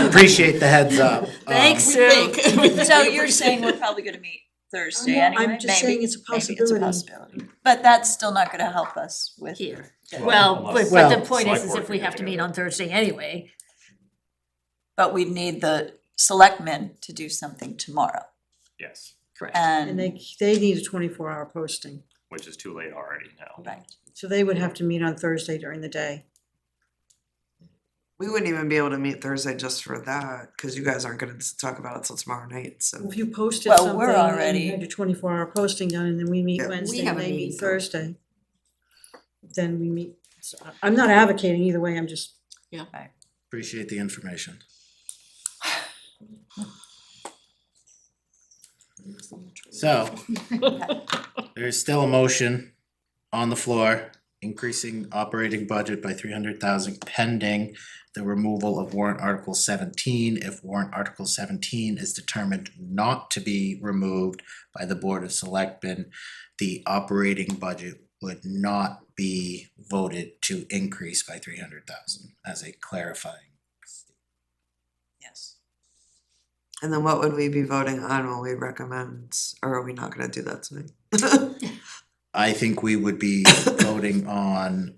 Appreciate the heads up. thanks, We Sue. think. So you're saying we're probably gonna meet Thursday I'm anyway? just saying Maybe. it's a Maybe it's a possibility. possibility. But that's still not gonna help us with. Here. getting- Well, but the Well- point is Select if we board have to can meet get on Thursday anyway, But we need the selectmen to do something tomorrow. Yes, correct. And And, they need a 24-hour posting. which is too late already now. right, So they would have to meet on Thursday during the day. We wouldn't even be able to meet Thursday just for that, cause you guys aren't gonna talk about it till tomorrow night, so. If you posted Well, something we're and already- you had your 24-hour posting done, and then we meet Yeah. We Wednesday have and a they meeting meet Thursday. Then we meet, so I'm not advocating either way, I'm just, Appreciate the information. So, there's still a motion on the floor, increasing operating budget by 300,000 pending the removal of warrant article 17. If warrant article 17 is determined not to be removed by the Board of Selectmen, the operating budget would not be voted to increase by 300,000 as a clarifying. yes. And then what would we be voting on when we recommend, or are we not gonna do that tonight? I think we would be voting on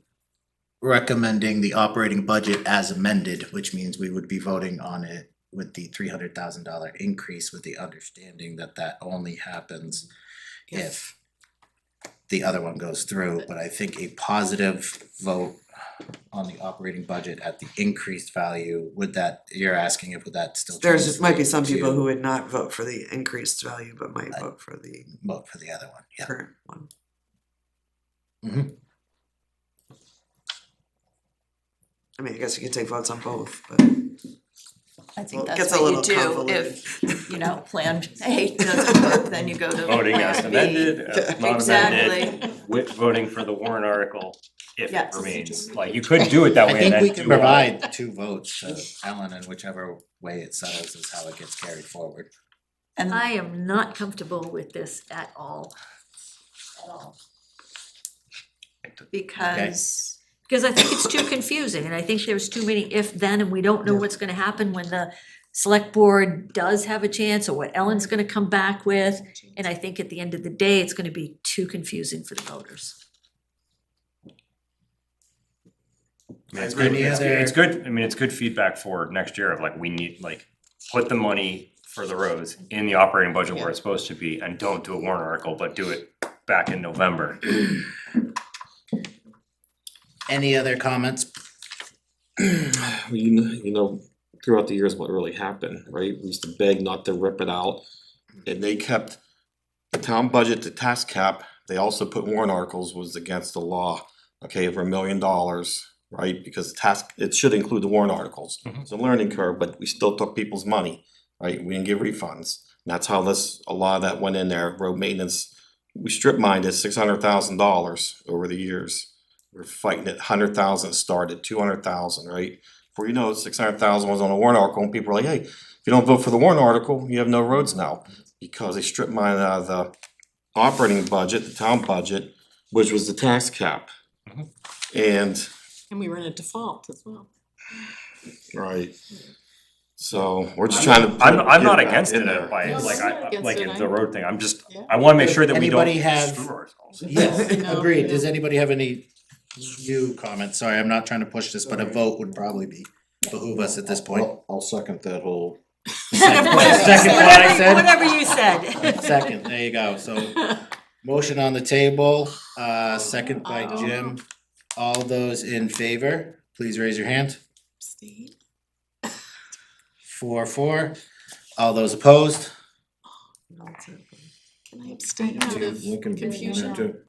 recommending the operating budget as amended, which means we would be voting on it with the $300,000 increase, with the understanding that that only happens if the other one goes through, but I think a positive vote on the operating budget at the increased value, would that, you're asking if would that still There's, might be translate some people to who would not vote for the increased value, but might vote for the vote for the other one, yeah. current one. Mhm. I mean, I guess you could take votes on both, but I think Well, it that's gets a what you little do convoluted. if, you know, Plan A doesn't work, then you go to Voting as Plan B. amended, as not Exactly. amended, with voting for the warrant article if it Yes. remains. Like, you could do it that I way and think we then can do all- provide 2 votes to Ellen, and whichever way it settles is how it gets carried forward. And I am not comfortable with this at all. At all. because, Because I think it's too confusing, and I think there's too many if then, and we don't know what's gonna happen when the select board does have a chance, or what Ellen's gonna come back with. And I think at the end of the day, it's gonna be too confusing for the voters. I mean, it's Any good, other- it's good, I mean, it's good feedback for next year of like, we need, like, put the money for the roads in the operating budget where it's supposed to be, and don't do a warrant article, but do it back in November. Any other comments? You know, throughout the years, what really happened, right? We used to beg not to rip it out. And they kept the town budget, the tax cap, they also put warrant articles was against the law, okay, over $1 million, right? Because task, it should include the warrant articles. It's a learning curve, but we still took people's money, right? We didn't give refunds. And that's how a lot of that went in there, road maintenance. We strip mined it $600,000 over the years. We're fighting it, 100,000 started, 200,000, right? Before you know it, 600,000 was on a warrant article, and people were like, hey, if you don't vote for the warrant article, you have no roads now. Because they stripped mine out of the operating budget, the town budget, which was the tax cap. And, And we were in a default as well. right, so we're just trying to. I'm not get back against in it there. by, No, like, I'm not I, against like it, it's I the know. road thing, I'm just, Yeah. I wanna make sure that we don't Anybody have- screw ourselves. Yes, No, agreed. no. Does anybody have any new comments? Sorry, I'm not trying to push this, but a vote would probably be behoove us at this point. I'll second that whole. Second what I said? Whatever you said. Second, there you go, so motion on the table, second by Jim. All those in favor, please raise your hand. Steve? 4-4. All those opposed? Can I abstain out of confusion?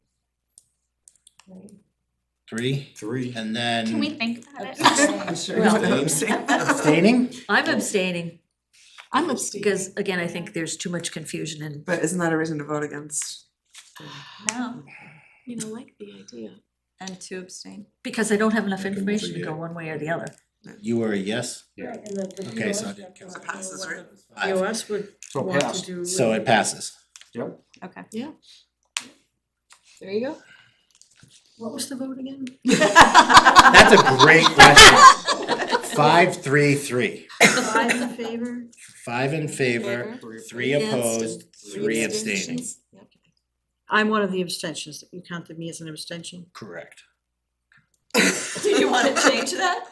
3, 3. and then Can we think about it? I'm sure you're gonna abstain. abstaining? I'm abstaining, I'm abstaining. because again, I think there's too much confusion and But isn't that a reason to vote against? no, You know, like the idea. and to abstain. because I don't have enough information to go one way or the other. You were a yes? Right, and the Okay, POS so I didn't count. It passes, right? POS would So want to passed. do. So it passes. Okay. There you go. What was the vote again? That's a great question. 5-3-3. 5 in favor, 5 in favor, 3 opposed, 3 abstaining. I'm one of the abstentions, you counted me as an abstention. Correct. Do you wanna change that?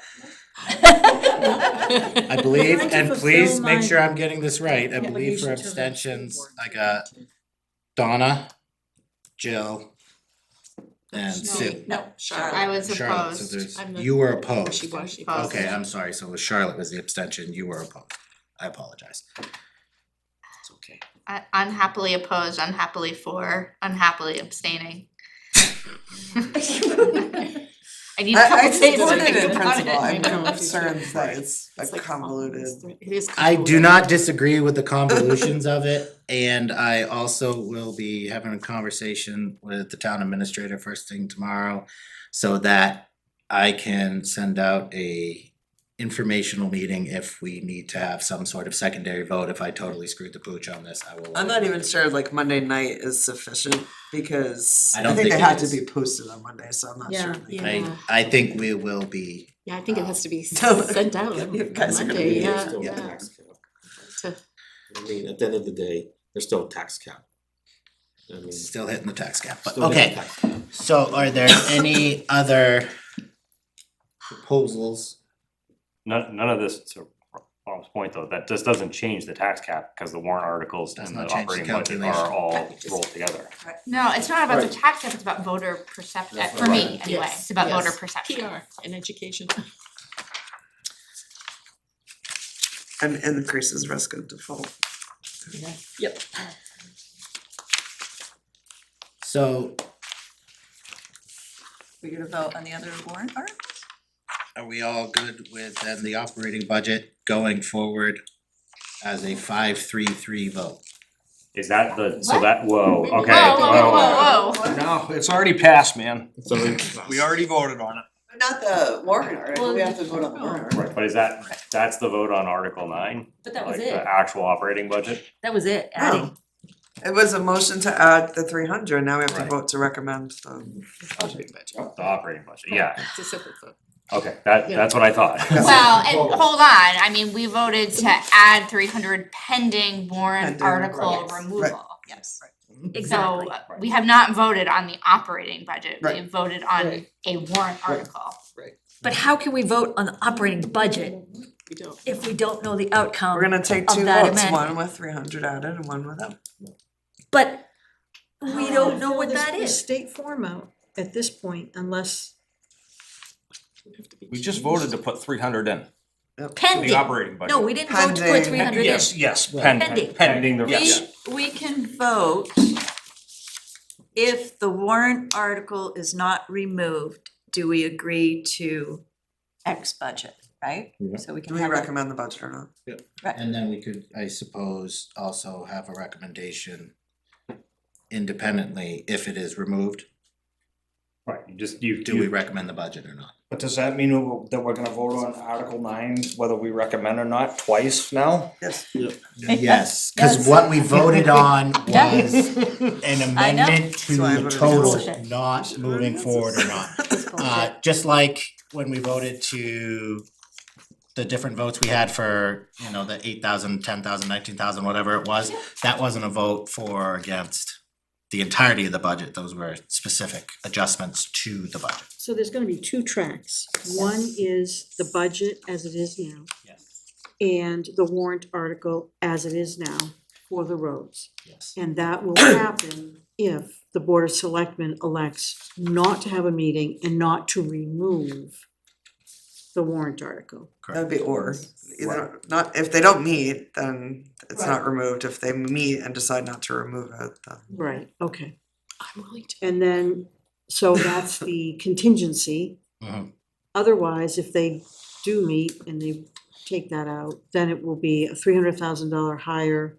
I believe, Trying to and fulfill please make my sure I'm getting this right, I believe for obligation to the abstentions, school board. I got Donna, Jill, and Sue. No, Charlotte. I was Charlotte, so opposed. there's, I'm the- you were opposed. Wishy-washy. Okay, I'm sorry, so it was Charlotte was the abstention, you were opposed. I apologize. It's okay. Unhappily opposed, unhappily for, unhappily abstaining. I need a I couple days to support it think in about principle, I'm it. concerned that it's a It's like convoluted. It is I do convoluted. not disagree with the convolutions of it, and I also will be having a conversation with the town administrator first thing tomorrow, so that I can send out a informational meeting if we need to have some sort of secondary vote. If I totally screwed the pooch on this, I will. I'm not even sure like Monday night is sufficient because I I don't think they think it have to is. be posted on Monday, so I'm not sure. Yeah. I think we will be, Yeah, I think it has to be So- sent out on You guys are gonna Monday, be yeah, Still a yeah. tax cap. To- I mean, at the end of the day, there's still a tax cap. I mean. still hitting the tax cap, but still hitting okay. the tax cap. So are there any other proposals? None of this, so, Tom's point though, that just doesn't change the tax cap, because the warrant articles Does and not the change the operating budget calculation. are all rolled together. No, it's not about the Right. tax cap, it's about voter perception, That's for me right. anyway, Yes, it's about voter yes. perception. PR and education. And increases risk of default. Yep. So We're gonna vote on the other warrant articles? are we all good with then the operating budget going forward as a 5-3-3 vote? Is that the, so that, whoa, okay, Whoa, whoa, whoa, whoa, whoa. No, it's already passed, man. So We already voted on it. Not the warrant article, we have to vote on the warrant article. Right, but is that's the vote on Article 9? But that was Like it, the actual operating budget? that was it, adding. It was a motion to add the 300, now we have to Right. vote to recommend The operating budget, yeah, It's a separate vote. okay, that's what I thought. Well, and hold on, I mean, we voted to add 300 pending warrant Pending, article right. removal. Yes. Exactly. So we have not voted on the operating budget, we Right. have voted on Right. a warrant article. But how can we vote on the operating budget We don't. if we don't know the outcome? We're gonna take Of two that votes, amendment. one with 300 added and one without. But we don't know Fill what this- that this is. state form out at this point unless, We just voted to put 300 in, Pending. the operating budget. No, we didn't vote to put Pending. 300 in. Yes, Pending. Pending the, Yes. We can vote if the warrant article is not removed, do we agree to X budget, right? Yeah. So we can Do we have a- recommend the budget or not? And then we could, I suppose, also have a recommendation independently if it is removed. right, you Do we recommend the budget or not? But does that mean that we're gonna vote on Article 9, whether we recommend or not, twice now? Yes. Yes, cause Yes. what we voted on Yeah. was an I know. amendment to So I the voted total, against. not moving forward or not. It's bullshit. Just like when we voted to the different votes we had for, you know, the 8,000, 10,000, 19,000, whatever it was, that wasn't a vote for or against the entirety of the budget, those were specific adjustments to the budget. so there's gonna be two tracks. One is the budget as it is now. Yes. And the warrant article as it is now for the roads. Yes. And that will happen if the Board of Selectmen elects not to have a meeting and not to remove the warrant article. That'd be or, either, not, if they don't meet, then it's not removed, if they meet and decide not to remove it, then. Right, okay. I'm willing to. And then, so that's the contingency. Mhm. Otherwise, if they do meet and they take that out, then it will be a $300,000 higher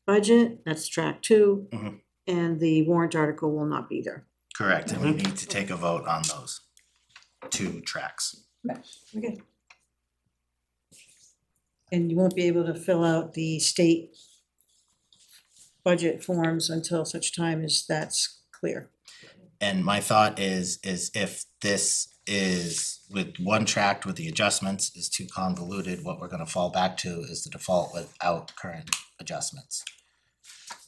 budget, that's track 2. Mhm. And the warrant article will not be there. Correct, and we need to take a vote on those two tracks. Okay. And you won't be able to fill out the state budget forms until such time as that's clear. And my thought is if this is with one tract with the adjustments is too convoluted, what we're gonna fall back to is the default without current adjustments.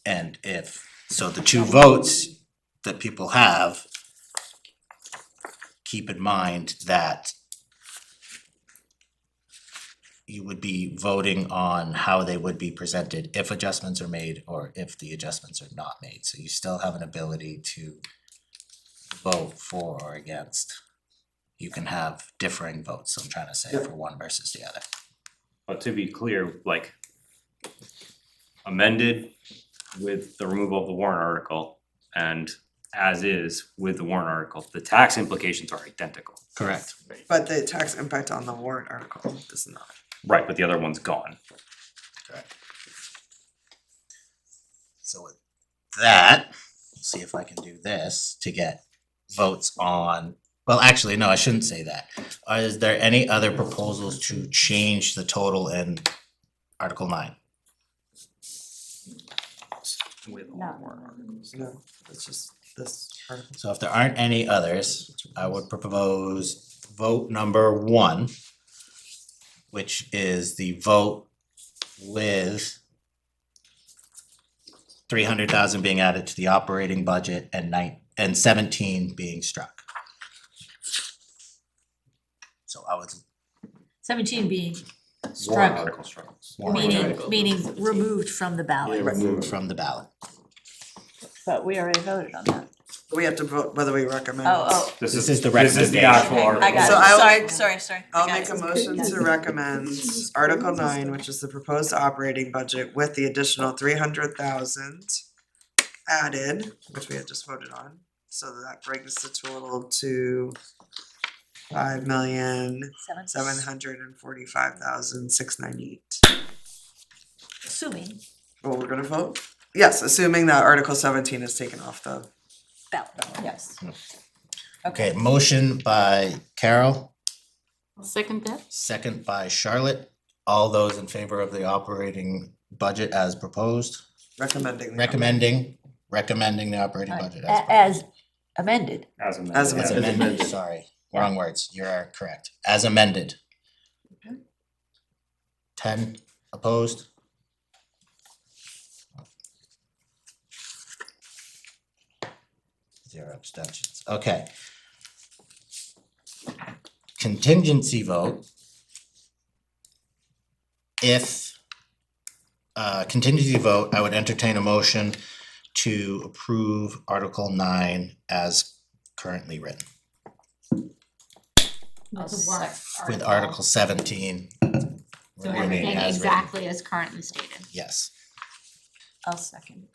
And if, so the two votes that people have, keep in mind that you would be voting on how they would be presented if adjustments are made or if the adjustments are not made. So you still have an ability to vote for or against. You can have differing votes, I'm trying to say, for one versus the other. But to be clear, like amended with the removal of the warrant article and as is with the warrant article, the tax implications are identical. Correct. But the tax impact on the warrant article is not. Right, but the other one's gone. Correct. So with that, let's see if I can do this to get votes on, well, actually, no, I shouldn't say that. Is there any other proposals to change the total in Article 9? With all No. warrant articles. No, it's just this article. So if there aren't any others, I would propose vote number 1, which is the vote with 300,000 being added to the operating budget and 17 being struck. So I would, 17 being Struck, Article struck. meaning removed from the ballot. Removed from the ballot. But we already voted on that. We have to vote whether we recommend. This is the This is the actual recommendation. article. I got So it, I will- sorry. I'll make a motion to recommend Article 9, which is the proposed operating budget with the additional 300,000 added, which we had just voted on. So that brings the total to 5,745,698. Assuming Well, we're gonna vote? Yes, assuming that Article 17 is taken off the. ballot. Yes. Okay, motion by Carol, I'll second that. second by Charlotte. All those in favor of the operating budget as proposed, Recommending. recommending the operating budget as proposed. As amended. As amended. As As amended, sorry, wrong words, you are correct, as amended. 10 opposed? Zero abstentions, okay. Contingency vote. If contingency vote, I would entertain a motion to approve Article 9 as currently written, with Article 17 So remaining everything as written. exactly as currently stated. Yes, I'll second.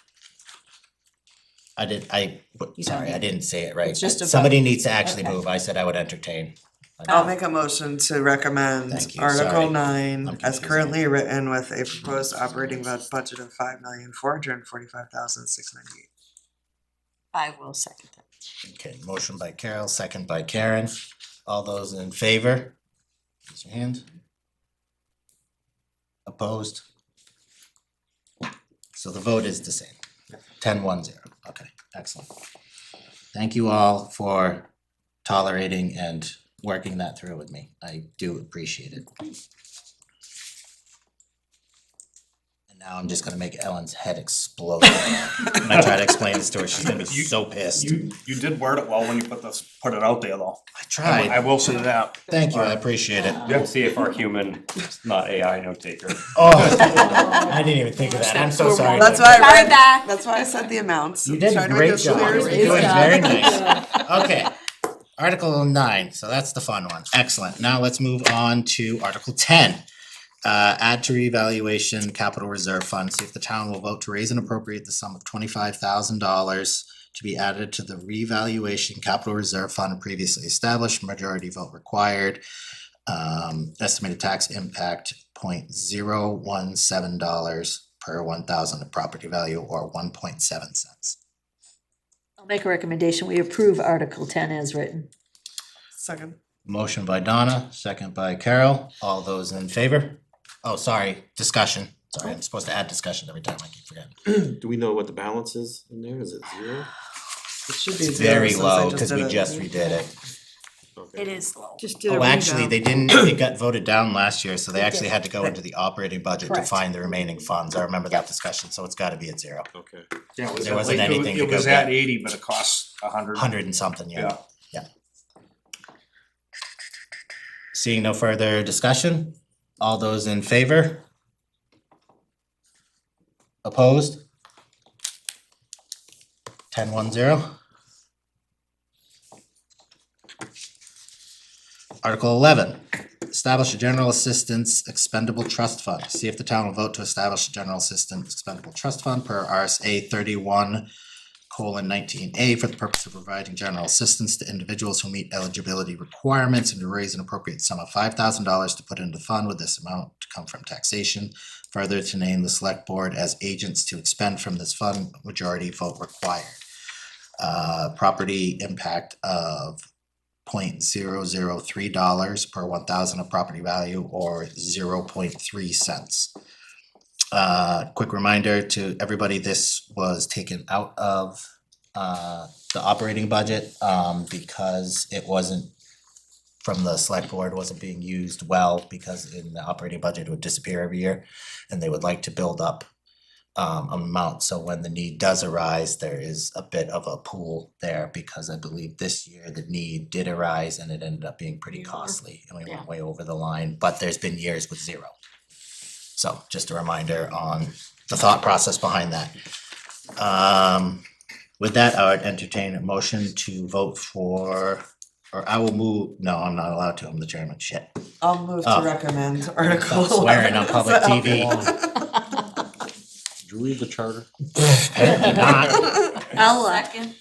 sorry, I didn't say it right. It's just a vote. Somebody needs to actually Okay. move, I said I would entertain. I'll make a motion to recommend Thank you, Article sorry. 9 I'm as confusing. currently written with a proposed operating budget of 5,445,698. I will second that. Okay, motion by Carol, second by Karen. All those in favor? Raise your hand. Opposed? So the vote is the same. 10-1-0. Okay, excellent. Thank you all for tolerating and working that through with me. I do appreciate it. And now I'm just gonna make Ellen's head explode. When I try to explain this to her, she's gonna be so pissed. You did word it well when you put it out there though. I tried. I will say that. Thank you, I appreciate it. We'll see if our human, not AI note taker. Oh, I didn't even think of that. I'm so sorry. That's why I read, that's why I said the amounts. You did Trying a to make great it job. clear You're as doing we can. very nice. Okay, Article 9, so that's the fun one. Excellent. Now let's move on to Article 10. Add to revaluation capital reserve fund, see if the town will vote to raise and appropriate the sum of $25,000 to be added to the revaluation capital reserve fund previously established, majority vote required. Estimated tax impact $0.017 per 1,000 of property value or 1.7 cents. I'll make a recommendation, we approve Article 10 as written. Second. Motion by Donna, second by Carol. All those in favor? Oh, sorry, discussion. Sorry, I'm supposed to add discussion every time, I keep forgetting. Do we know what the balance is in there? Is it zero? It should be It's zero very since I low, just cause did we it. just redid it. Okay. It is low. Just did a Oh, actually, rebound. they didn't, it got voted down last year, so they actually had to go into the operating budget to Correct. find the remaining funds. I remember that discussion, so it's gotta be at zero. Okay. Yeah, it was There at wasn't like- anything to It was go at get. 80, but it costs 100. 100 and something, yeah. Yeah. Seeing no further discussion, all those in favor? Opposed? 10-1-0. Article 11, establish a general assistance expendable trust fund. See if the town will vote to establish a general assistance expendable trust fund per RSA 31:19A for the purpose of providing general assistance to individuals who meet eligibility requirements and to raise an appropriate sum of $5,000 to put into the fund, with this amount to come from taxation. Further, to name the select board as agents to expend from this fund, majority vote required. Property impact of $0.003 per 1,000 of property value or 0.3 cents. Quick reminder to everybody, this was taken out of the operating budget because it wasn't from the select board, wasn't being used well, because in the operating budget it would disappear every year, and they would like to build up amount, so when the need does arise, there is a bit of a pool there, because I believe this year the need did arise and it ended up being pretty costly, and we Yeah. went way over the line, but there's been years with zero. So just a reminder on the thought process behind that. With that, I would entertain a motion to vote for, or I will move, no, I'm not allowed to, I'm the chairman, shit. I'll move Oh. to recommend Article Stop swearing on 11. public So- TV. Did you read the charter? Apparently not. I'll second.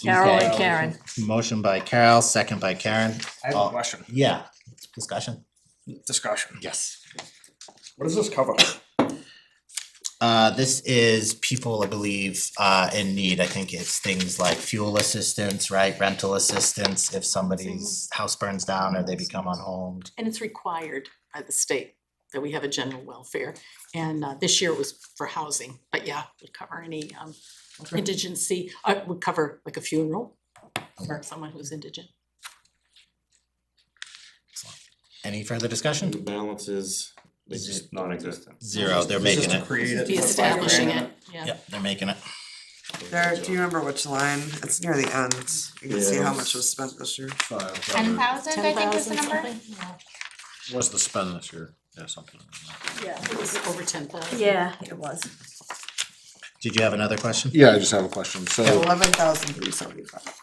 Carol and Okay. Karen. Motion by Carol, second by Karen. I have Oh. a question, Yeah, discussion? discussion. Yes. What does this cover? This is people, I believe, in need. I think it's things like fuel assistance, right, rental assistance, if somebody's house burns down or they become unhomed. And it's required by the state that we have a general welfare. And this year it was for housing, but yeah, would cover any indigency, would cover like a funeral for someone who's indigent. Any further The discussion? balance is. they Is it just- Non-existent. Zero, they're It's just making to it. create it. Be establishing it, yeah. Yep, they're making it. There, do you remember which line? It's near the end. You can see how Yeah. much was spent this year. 10,000, I think was the 10,000 number. something? Yeah. What's the spend this year? Yeah, something like that. Yeah, it was over 10,000. Yeah, it was. Did you have another question? Yeah, I just have a question. So, 11,375.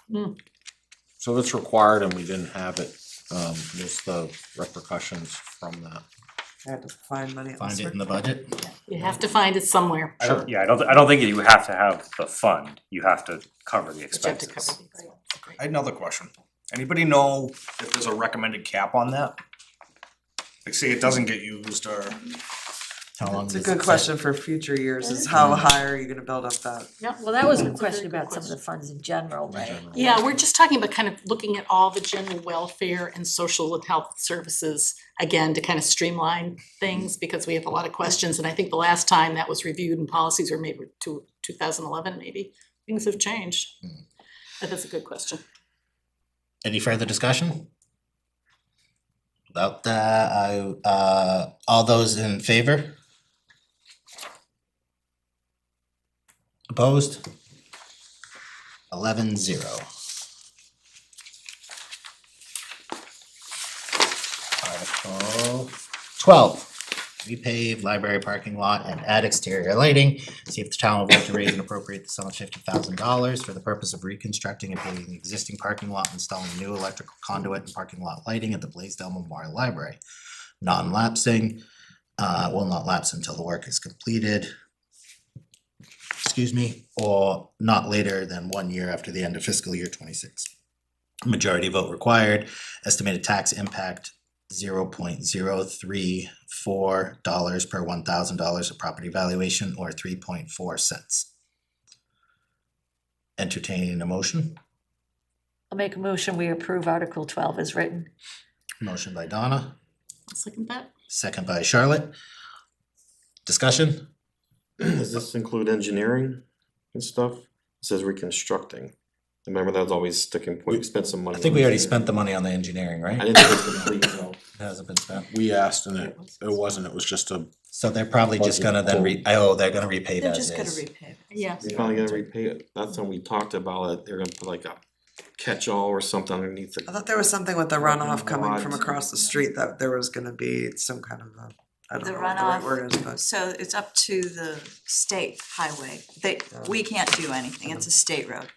so it's required and we didn't have it. What's the repercussions from that? I had to find money Find it elsewhere. in the budget? You have to find it somewhere. I don't, yeah, I don't think you have to have the fund, you have to cover the But you have to expenses. cover these. I had another question. Anybody know if there's a recommended cap on that? Like, say it doesn't get used, or How long It's a does good it question for future years, is how high are you gonna build up that? Well, that was a That's a very question good about some of the funds in general, right? Yeah, we're just talking about kind of looking at all the general welfare and social and health services, again, to kind of streamline things, because we have a lot of questions, and I think the last time that was reviewed and policies were made were 2011 maybe. Things have changed. But that's a good question. Any further discussion? Without that, all those in favor? Opposed? 11-0. Article 12. Repave library parking lot and add exterior lighting. See if the town will vote to raise and appropriate the sum of $50,000 for the purpose of reconstructing and paving the existing parking lot, and installing new electrical conduit and parking lot lighting at the Blaisdell Memorial Library. Non-lapsing, will not lapse until the work is completed. Excuse me, or not later than 1 year after the end of fiscal year 26. Majority vote required. Estimated tax impact $0.034 per $1,000 of property valuation, or 3.4 cents. Entertaining a motion. I'll make a motion, we approve Article 12 as written. Motion by Donna, I'll second that. second by Charlotte. Discussion? Does this include engineering and stuff? It says reconstructing. Remember that was always sticking point, we spent some money. I think on we already engineering. spent the money on the engineering, I right? didn't think it was complete, no. It hasn't been spent. We asked and it wasn't, it was just a, So they're probably just gonna then they're gonna repay They're as just gonna is. repay it. Yeah. They're probably gonna repay it. That's when we talked about it. They're gonna put like a catch-all or something underneath it. I thought there was something with the runoff coming from Garage. across the street, that there was gonna be some kind of a, I don't The know what the right runoff. word is, but. So it's up to the state highway. We can't do anything. It's a state road.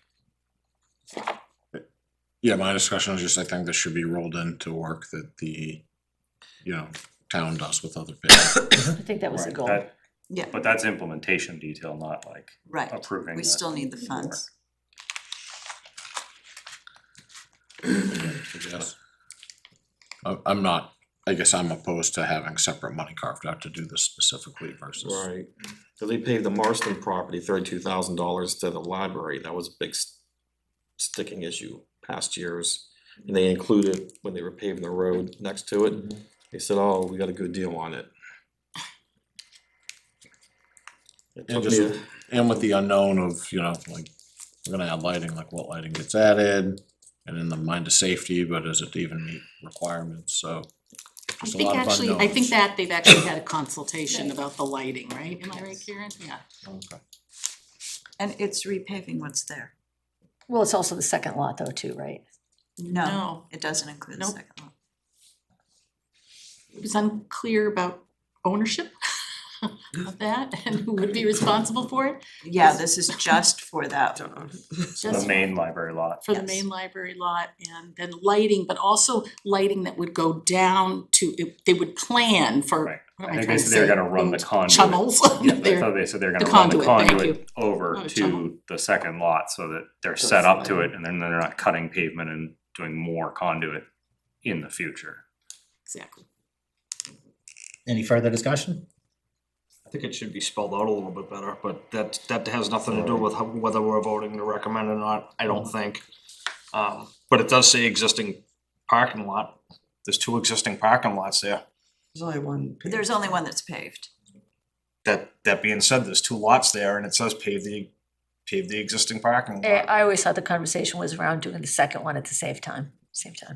yeah, my discussion was just, I think this should be rolled into work that the, town does with other people. I think that was the Right, goal. that- Yeah. But that's implementation detail, not like Right. approving We the- still need the funds. I guess. I'm not, I guess I'm opposed to having separate money carved out to do this specifically versus. Right. So they paved the Marston property $32,000 to the library. That was a big sticking issue past years. And they included, when they were paving the road next to it, they said, oh, we got a good deal on it. It And took just, me and with the unknown of, like, we're gonna add lighting, like what lighting gets added, and in the mind of safety, but does it even meet requirements, so. I Just a think lot of actually, I think unknowns. that they've actually had a consultation about the lighting, right? Am I right, Karen? Yeah. Okay. And it's repaving what's there. Well, it's also the second lot though too, right? No, it doesn't include the Nope. second one. It was unclear about ownership of that and who would be responsible for it. Yeah, this is just for that. The Just main library lot. for the Yes. main library lot and then lighting, but also lighting that would go down to, they would plan for, Right. what I am I think trying they to said they were say? gonna run the conduit. Channels. Yeah, I They're- thought they said they were the gonna run the conduit, thank conduit over Not a to tunnel. the second lot so that they're set up to it and then they're not cutting pavement and doing more conduit in the future. Exactly. Any further discussion? I think it should be spelled out a little bit better, but that has nothing to do with whether we're voting to recommend or not, I don't think. But it does say existing parking lot. There's 2 existing parking lots there. There's only one. There's only one that's paved. That being said, there's 2 lots there and it says pave the existing parking lot. I always thought the conversation was around doing the second one at the same time.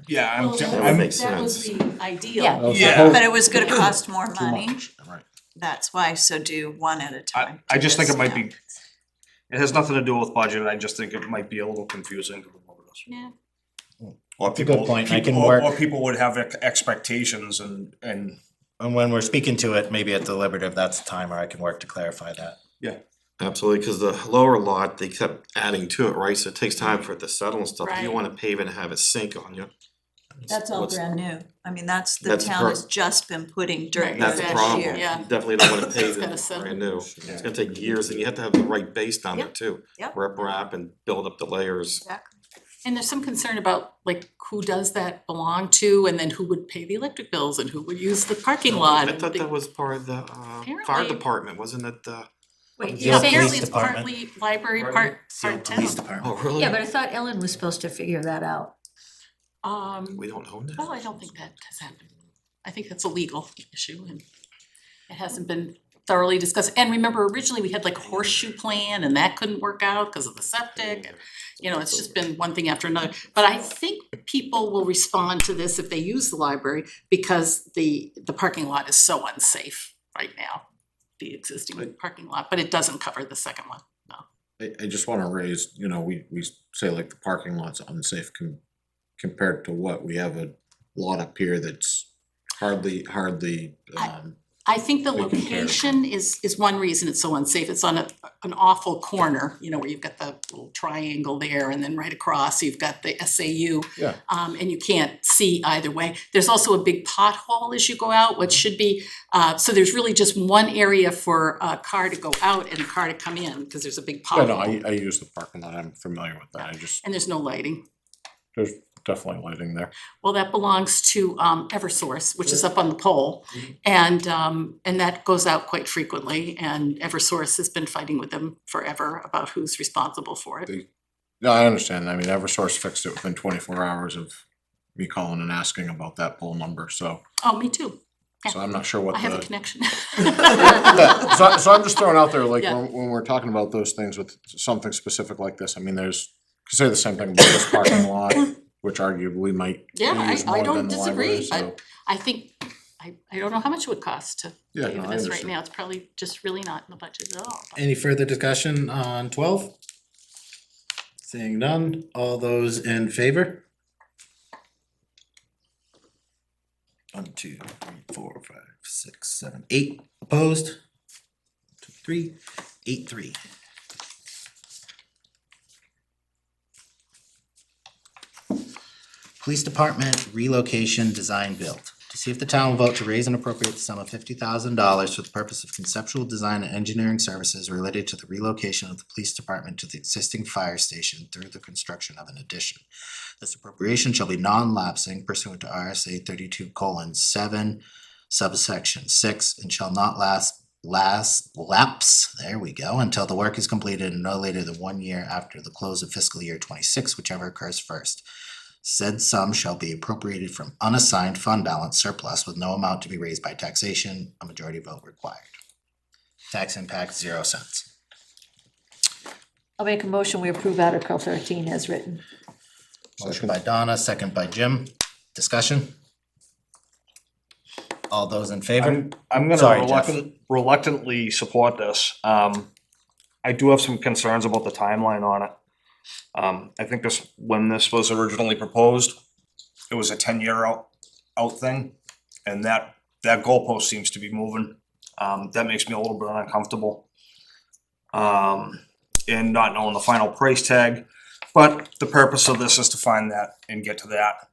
Yeah, Well, That would that make was sense. the ideal. Yeah. Well, Yeah. suppose- But it was gonna cost more Too money. much, right. That's why, so do one at a time. I Do just think this it might now. be, it has nothing to do with budget, I just think it might be a little confusing to the voters. Yeah. Or It's a good people, point, I can people, work- or people would have expectations and And when we're speaking to it, maybe at deliberative, that's the time where I can work to clarify that. Absolutely, cause the lower lot, they kept adding to it, right, so it takes time for it to settle and stuff, you Right. don't wanna pave it and have it sink on you. That's all What's- brand new. I mean, the That's town per- has just been putting dirt Right, in That's the this problem, year. you Yeah. definitely don't wanna It's pave gotta it settle. brand new, it's gonna take years, and you have to have the right base down there Yep, too. yep. Rip and build up the layers. Exactly. And there's some concern about like who does that belong to and then who would pay the electric bills and who would use the parking lot. I and thought the- that was part of the fire Apparently- department, wasn't it, Wait, The you're old saying, Apparently police it's department. partly library, part Police town. department. oh, really? yeah, but I thought Ellen was supposed to figure that out. We don't own that? Well, I don't think that has happened. I think that's a legal issue and it hasn't been thoroughly discussed. And remember, originally we had like a horseshoe plan and that couldn't work out because of the septic. And, you know, it's just been one thing after another. But I think people will respond to this if they use the library because the parking lot is so unsafe right now, the existing parking lot, but it doesn't cover the second one, no. I just wanna raise, you know, we say like the parking lot's unsafe compared to what, we have a lot up here that's hardly, I think the Taken care of. location is one reason it's so unsafe. It's on an awful corner, you know, where you've got the little triangle there and then right across you've got the SAU. Yeah. And you can't see either way. There's also a big pothole as you go out, what should be, so there's really just one area for a car to go out and a car to come in, because there's a big yeah, no, pothole. I use the parking lot, I'm familiar with that, I just, And there's no lighting. there's definitely lighting there. Well, that belongs to Eversource, which is up on the pole. And that goes out quite frequently, and Eversource has been fighting with them forever about who's responsible for it. No, I understand, I mean, Eversource fixed it within 24 hours of me calling and asking about that poll number, so Oh, me too. so I'm not sure what I have a the. connection. Yeah, so I'm just throwing out there, like, Yeah. when we're talking about those things with something specific like this, I mean, there's, you could say the same thing about this parking lot, which arguably might be Yeah, used I more don't than the library, disagree. so. I think, I don't know how much it would cost to Yeah, pay no, for I this right understand. now. It's probably just really not in the budget at all. Any further discussion on 12? Seeing none, all those in favor? 1, 2, 3, 4, 5, 6, 7, 8 opposed. 1, 2, 3, 8, 3. Police Department relocation design build. To see if the town will vote to raise and appropriate the sum of $50,000 for the purpose of conceptual design and engineering services related to the relocation of the police department to the existing fire station through the construction of an addition. This appropriation shall be non-lapsing pursuant to RSA 32:7 subsection 6 and shall not lapse, there we go, until the work is completed and no later than 1 year after the close of fiscal year 26, whichever occurs first. Said sum shall be appropriated from unassigned fund balance surplus with no amount to be raised by taxation, a majority vote required. Tax impact 0 cents. I'll make a motion, we approve Article 13 as written. Motion by Donna, second by Jim. Discussion? All those in favor? I'm gonna Sorry, Jeff. reluctantly support this. I do have some concerns about the timeline on it. I think when this was originally proposed, it was a 10-year out thing, and that goalpost seems to be moving. That makes me a little bit uncomfortable. And not knowing the final price tag, but the purpose of this is to find that and get to that.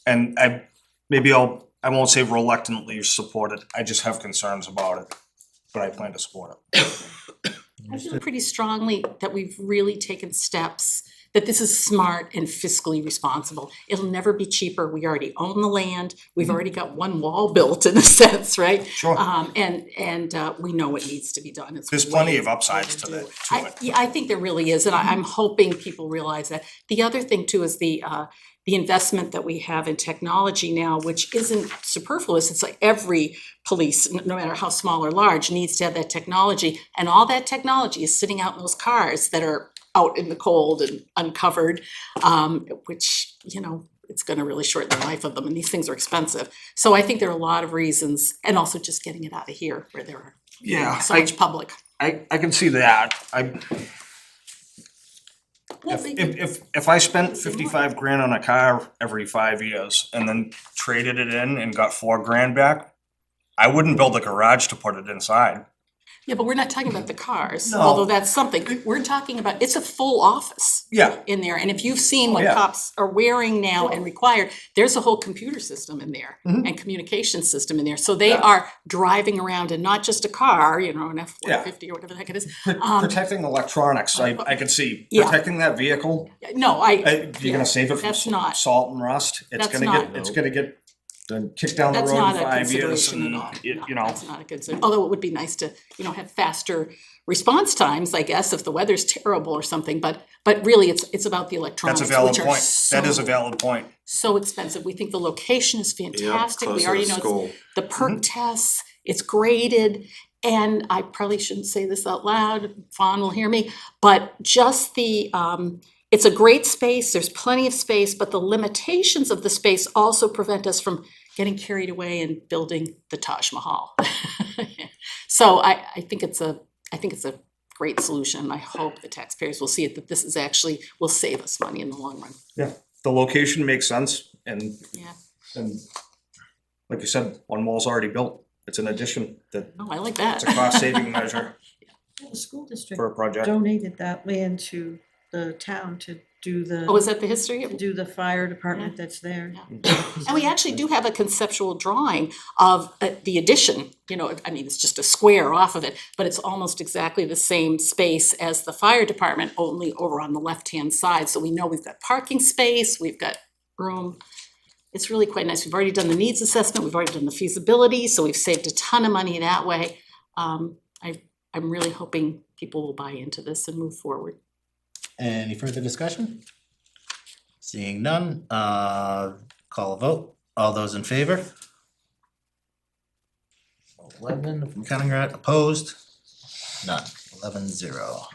And I won't say reluctantly support it, I just have concerns about it, but I plan to support it. I feel pretty strongly that we've really taken steps, that this is smart and fiscally responsible. It'll never be cheaper. We already own the land. We've already got one wall built in a sense, right? Sure. And we know what needs to be done. It's There's plenty way of upsides to better that, do to it. Yeah, I think there really is, and I'm hoping people realize that. The other thing too is the investment that we have in technology now, which isn't superfluous. It's like every police, no matter how small or large, needs to have that technology. And all that technology is sitting out in those cars that are out in the cold and uncovered, which, you know, it's gonna really shorten the life of them, and these things are expensive. So I think there are a lot of reasons, and also just getting it out of here where there are Yeah, so much public. I can see that. Well, If I spent 55 grand on a car every 5 years and then traded it in and got 4 grand back, I wouldn't build a garage to put it inside. Yeah, but we're not talking about the cars, No. although that's something. We're talking about, it's a full office Yeah, in there. And if you've seen what yeah. cops are wearing now and required, there's a whole computer system in there Mhm. and communication system in there. So they Yeah. are driving around in not just a car, you know, an F-150 or whatever the heck it is. Protecting electronics, I can see. Yeah. Protecting that vehicle, No, you're yeah, gonna save it from that's not- salt and rust. It's that's gonna not- it's gonna get kicked down the that's road not in a 5 years consideration and, at all. No, you know. that's not a consideration. Although it would be nice to, you know, have faster response times, I guess, if the weather's terrible or something. But really, it's about the electronics, That's a valid which are point. That is a so- valid point. so expensive. We think the location is fantastic. We already know it's the perk tests, it's graded. And I probably shouldn't say this out loud, Fawn will hear me, but just it's a great space, there's plenty of space, but the limitations of the space also prevent us from getting carried away and building the Taj Mahal. So I think it's a great solution. I hope the taxpayers will see it, that this is actually, will save us money in the long run. The location makes sense and Yeah. and like you said, one wall's already built. It's an addition that Oh, I like that. it's a cost saving measure The school district for a project. donated that land to the town to do Oh, is the, that the history? to do the fire department that's there. And we actually do have a conceptual drawing of the addition, you know, I mean, it's just a square off of it, but it's almost exactly the same space as the fire department, only over on the left-hand side. So we know we've got parking space, we've got room. It's really quite nice. We've already done the needs assessment, we've already done the feasibility, so we've saved a ton of money that way. I'm really hoping people will buy into this and move forward. Any further discussion? Seeing none, call a vote. All those in favor? 11 from Cunningham, opposed? None, 11-0.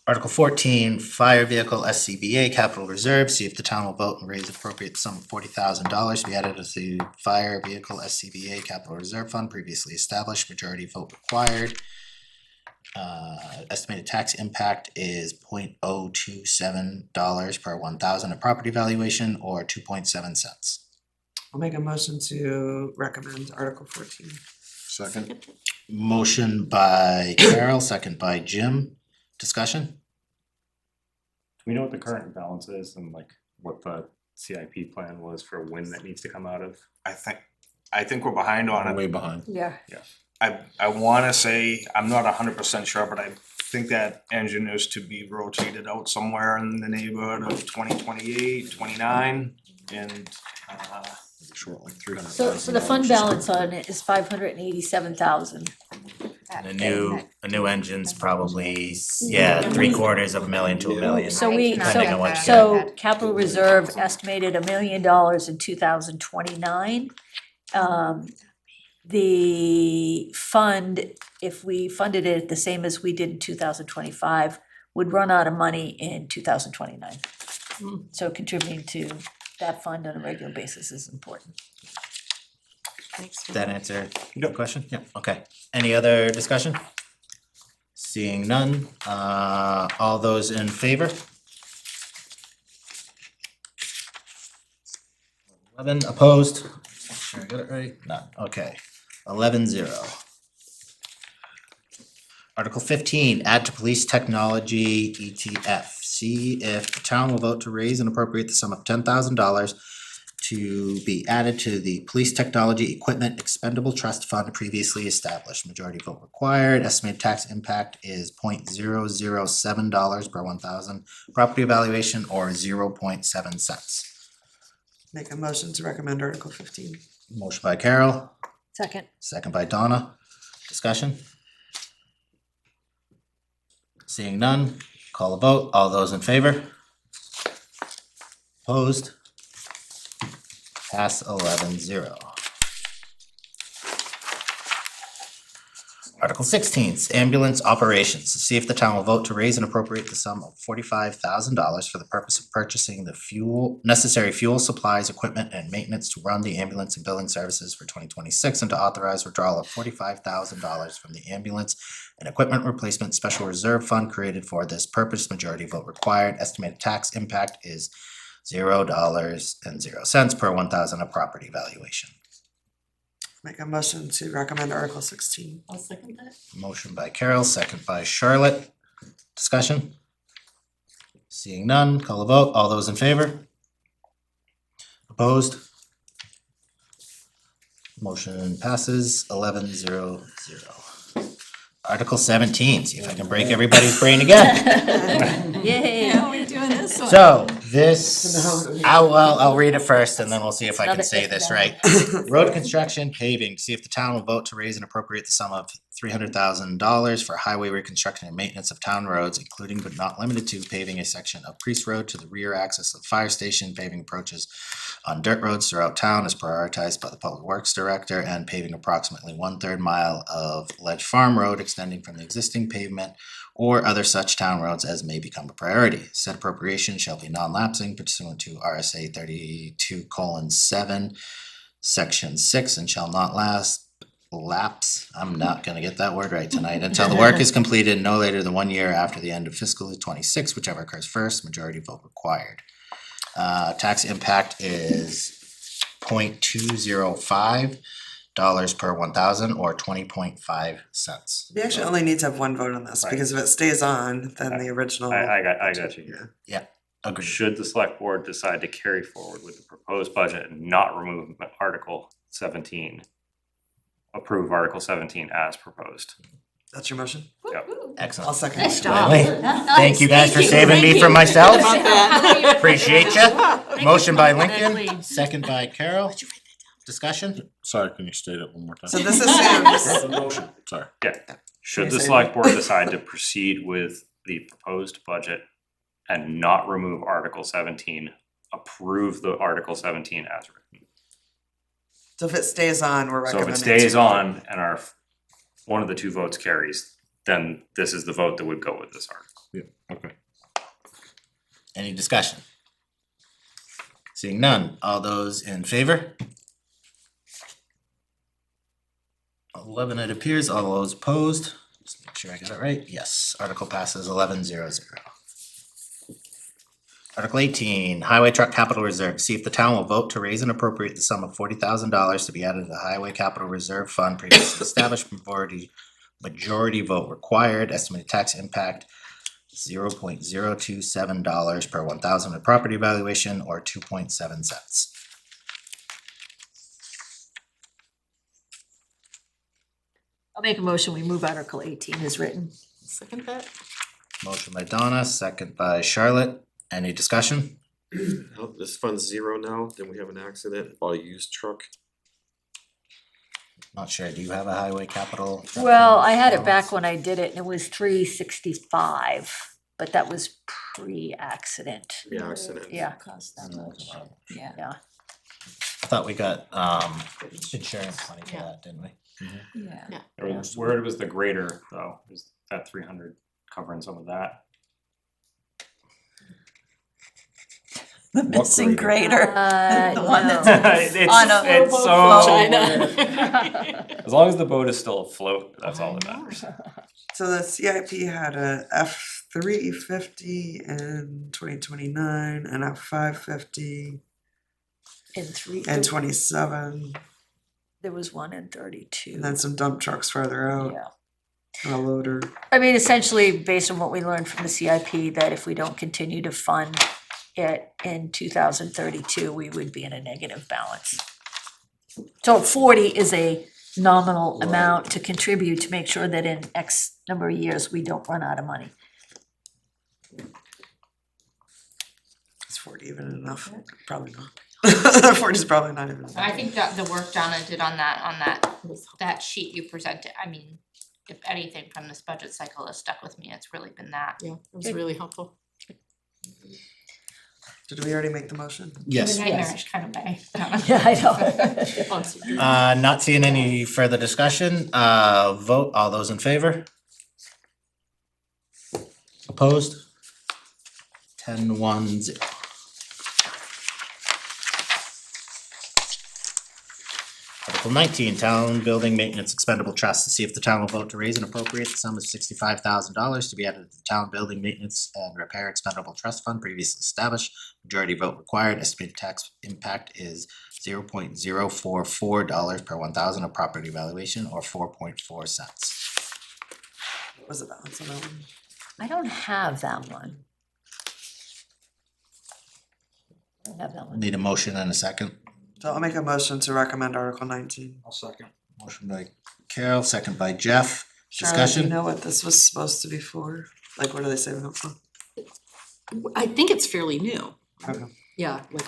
Article 14, Fire Vehicle SCBA Capital Reserve, see if the town will vote and raise appropriate sum of $40,000 to be added to the Fire Vehicle SCBA Capital Reserve Fund previously established, majority vote required. Estimated tax impact is $0.027 per 1,000 of property valuation, or 2.7 cents. I'll make a motion to recommend Article 14. Second. Motion by Carol, second by Jim. Discussion? Do we know what the current balance is and like what the CIP plan was for when that needs to come out of? I think we're behind on it. Way behind. Yeah. I wanna say, I'm not 100% sure, but I think that engine is to be rotated out somewhere in the neighborhood of 2028, 29, and Short, like $300,000. So the fund balance on it is $587,000. And a new engine's probably, yeah, $750,000 to $1 million. So we, Depending on what you so capital reserve estimated $1 million in 2029. The fund, if we funded it the same as we did in 2025, would run out of money in 2029. So contributing to that fund on a regular basis is important. Thanks. Did that answer your question? Yeah, okay. Any other discussion? Seeing none, all those in favor? 11 opposed? Make sure I got it right? None, okay. 11-0. Article 15, add to police technology ETF. See if the town will vote to raise and appropriate the sum of $10,000 to be added to the Police Technology Equipment Expendable Trust Fund previously established. Majority vote required. Estimated tax impact is $0.007 per 1,000. Property evaluation or 0.7 cents. Make a motion to recommend Article 15. Motion by Carol, Second. second by Donna. Discussion? Seeing none, call a vote. All those in favor? Opposed? Pass 11-0. Article 16, ambulance operations. See if the town will vote to raise and appropriate the sum of $45,000 for the purpose of purchasing the necessary fuel, supplies, equipment, and maintenance to run the ambulance and billing services for 2026, and to authorize withdrawal of $45,000 from the ambulance and equipment replacement special reserve fund created for this purpose. Majority vote required. Estimated tax impact is $0.00 per 1,000 of property valuation. Make a motion to recommend Article 16. I'll second that. Motion by Carol, second by Charlotte. Discussion? Seeing none, call a vote. All those in favor? Opposed? Motion passes 11-0-0. Article 17, see if I can break everybody's brain again. Yay. How are we doing this one? So this, I'll read it first and then we'll see if I can Another say if this then. right. Road construction paving, see if the town will vote to raise and appropriate the sum of $300,000 for highway reconstruction and maintenance of town roads, including but not limited to paving a section of Priest Road to the rear access of the fire station, paving approaches on dirt roads throughout town as prioritized by the Public Works Director, and paving approximately 1/3 mile of Ledge Farm Road extending from the existing pavement or other such town roads as may become a priority. Said appropriation shall be non-lapsing pursuant to RSA 32:7, section 6, and shall not lapse, I'm not gonna get that word right tonight, until the work is completed no later than 1 year after the end of fiscal year 26, whichever occurs first. Majority vote required. Tax impact is $0.205 per 1,000 or 20.5 cents. We actually only need to have one vote on this, because if it stays on, then the original. I got you. Agreed. Should the select board decide to carry forward with the proposed budget and not remove Article 17, approve Article 17 as proposed? That's your motion? Excellent. I'll second. Nice it. job. Thank you guys for saving me from myself. Appreciate ya. Motion by Lincoln, Lead. second by Carol. Discussion? Sorry, can you state it one more time? So this assumes, The motion, sorry. Should you the say select board decide to proceed with the proposed budget and not remove Article 17, approve the Article 17 as written? so if it stays on, we're So recommending. if it stays to- on and one of the two votes carries, then this is the vote that would go with this article. Okay. Any discussion? Seeing none, all those in favor? 11 it appears, all those opposed, just make sure I got it right, yes, article passes 11-0-0. Article 18, Highway Truck Capital Reserve, see if the town will vote to raise and appropriate the sum of $40,000 to be added to the Highway Capital Reserve Fund previously established. Majority vote required. Estimated tax impact $0.027 per 1,000 of property valuation or 2.7 cents. I'll make a motion, we move Article 18 as written. Second that. Motion by Donna, second by Charlotte. Any discussion? Oh, this fund's zero now, then we have an accident, bought a used truck. Not sure, do you have a highway capital? Well, I had it back when I did it and it was $365, but that was pre-accident. The accident. Yeah, Cost that much, yeah. yeah. I thought we got insurance money for that, didn't we? Yeah. Where was the greater though? Is that 300 covering some of that? The missing grader. The one no. that's It's, on a it's float. so, as long as the boat is still afloat, that's all that matters. So the CIP had a F-350 in 2029 and a 550 In three, and 27, there was one in 32. and then some dump trucks farther out, Yeah. and a loader. I mean, essentially, based on what we learned from the CIP, that if we don't continue to fund it in 2032, we would be in a negative balance. So 40 is a nominal amount to contribute to make sure that in X number of years, we don't run out of money. Is 40 even enough? Probably not. 40 is probably not even enough. I think that the work Donna did on that sheet you presented, I mean, if anything from this budget cycle has stuck with me, it's really been that. Yeah, it was really helpful. Did we already make the motion? Yes. In a nightmarish kind of way. Yeah, I know. Not seeing any further discussion, vote, all those in favor? Opposed? 10-1-0. Article 19, Town Building Maintenance Expendable Trust, to see if the town will vote to raise and appropriate the sum of $65,000 to be added to the Town Building Maintenance and Repair Expendable Trust Fund previously established. Majority vote required, estimated tax impact is $0.044 per 1,000 of property valuation, or 4.4 cents. What was the balance on that one? I don't have that one. I don't have that one. Need a motion and a second. So I'll make a motion to recommend Article 19. I'll second. Motion by Carol, second by Jeff. Charlotte, do you Discussion? know what this was supposed to be for? Like, what are they saving up for? I think it's fairly new. Okay. Yeah, like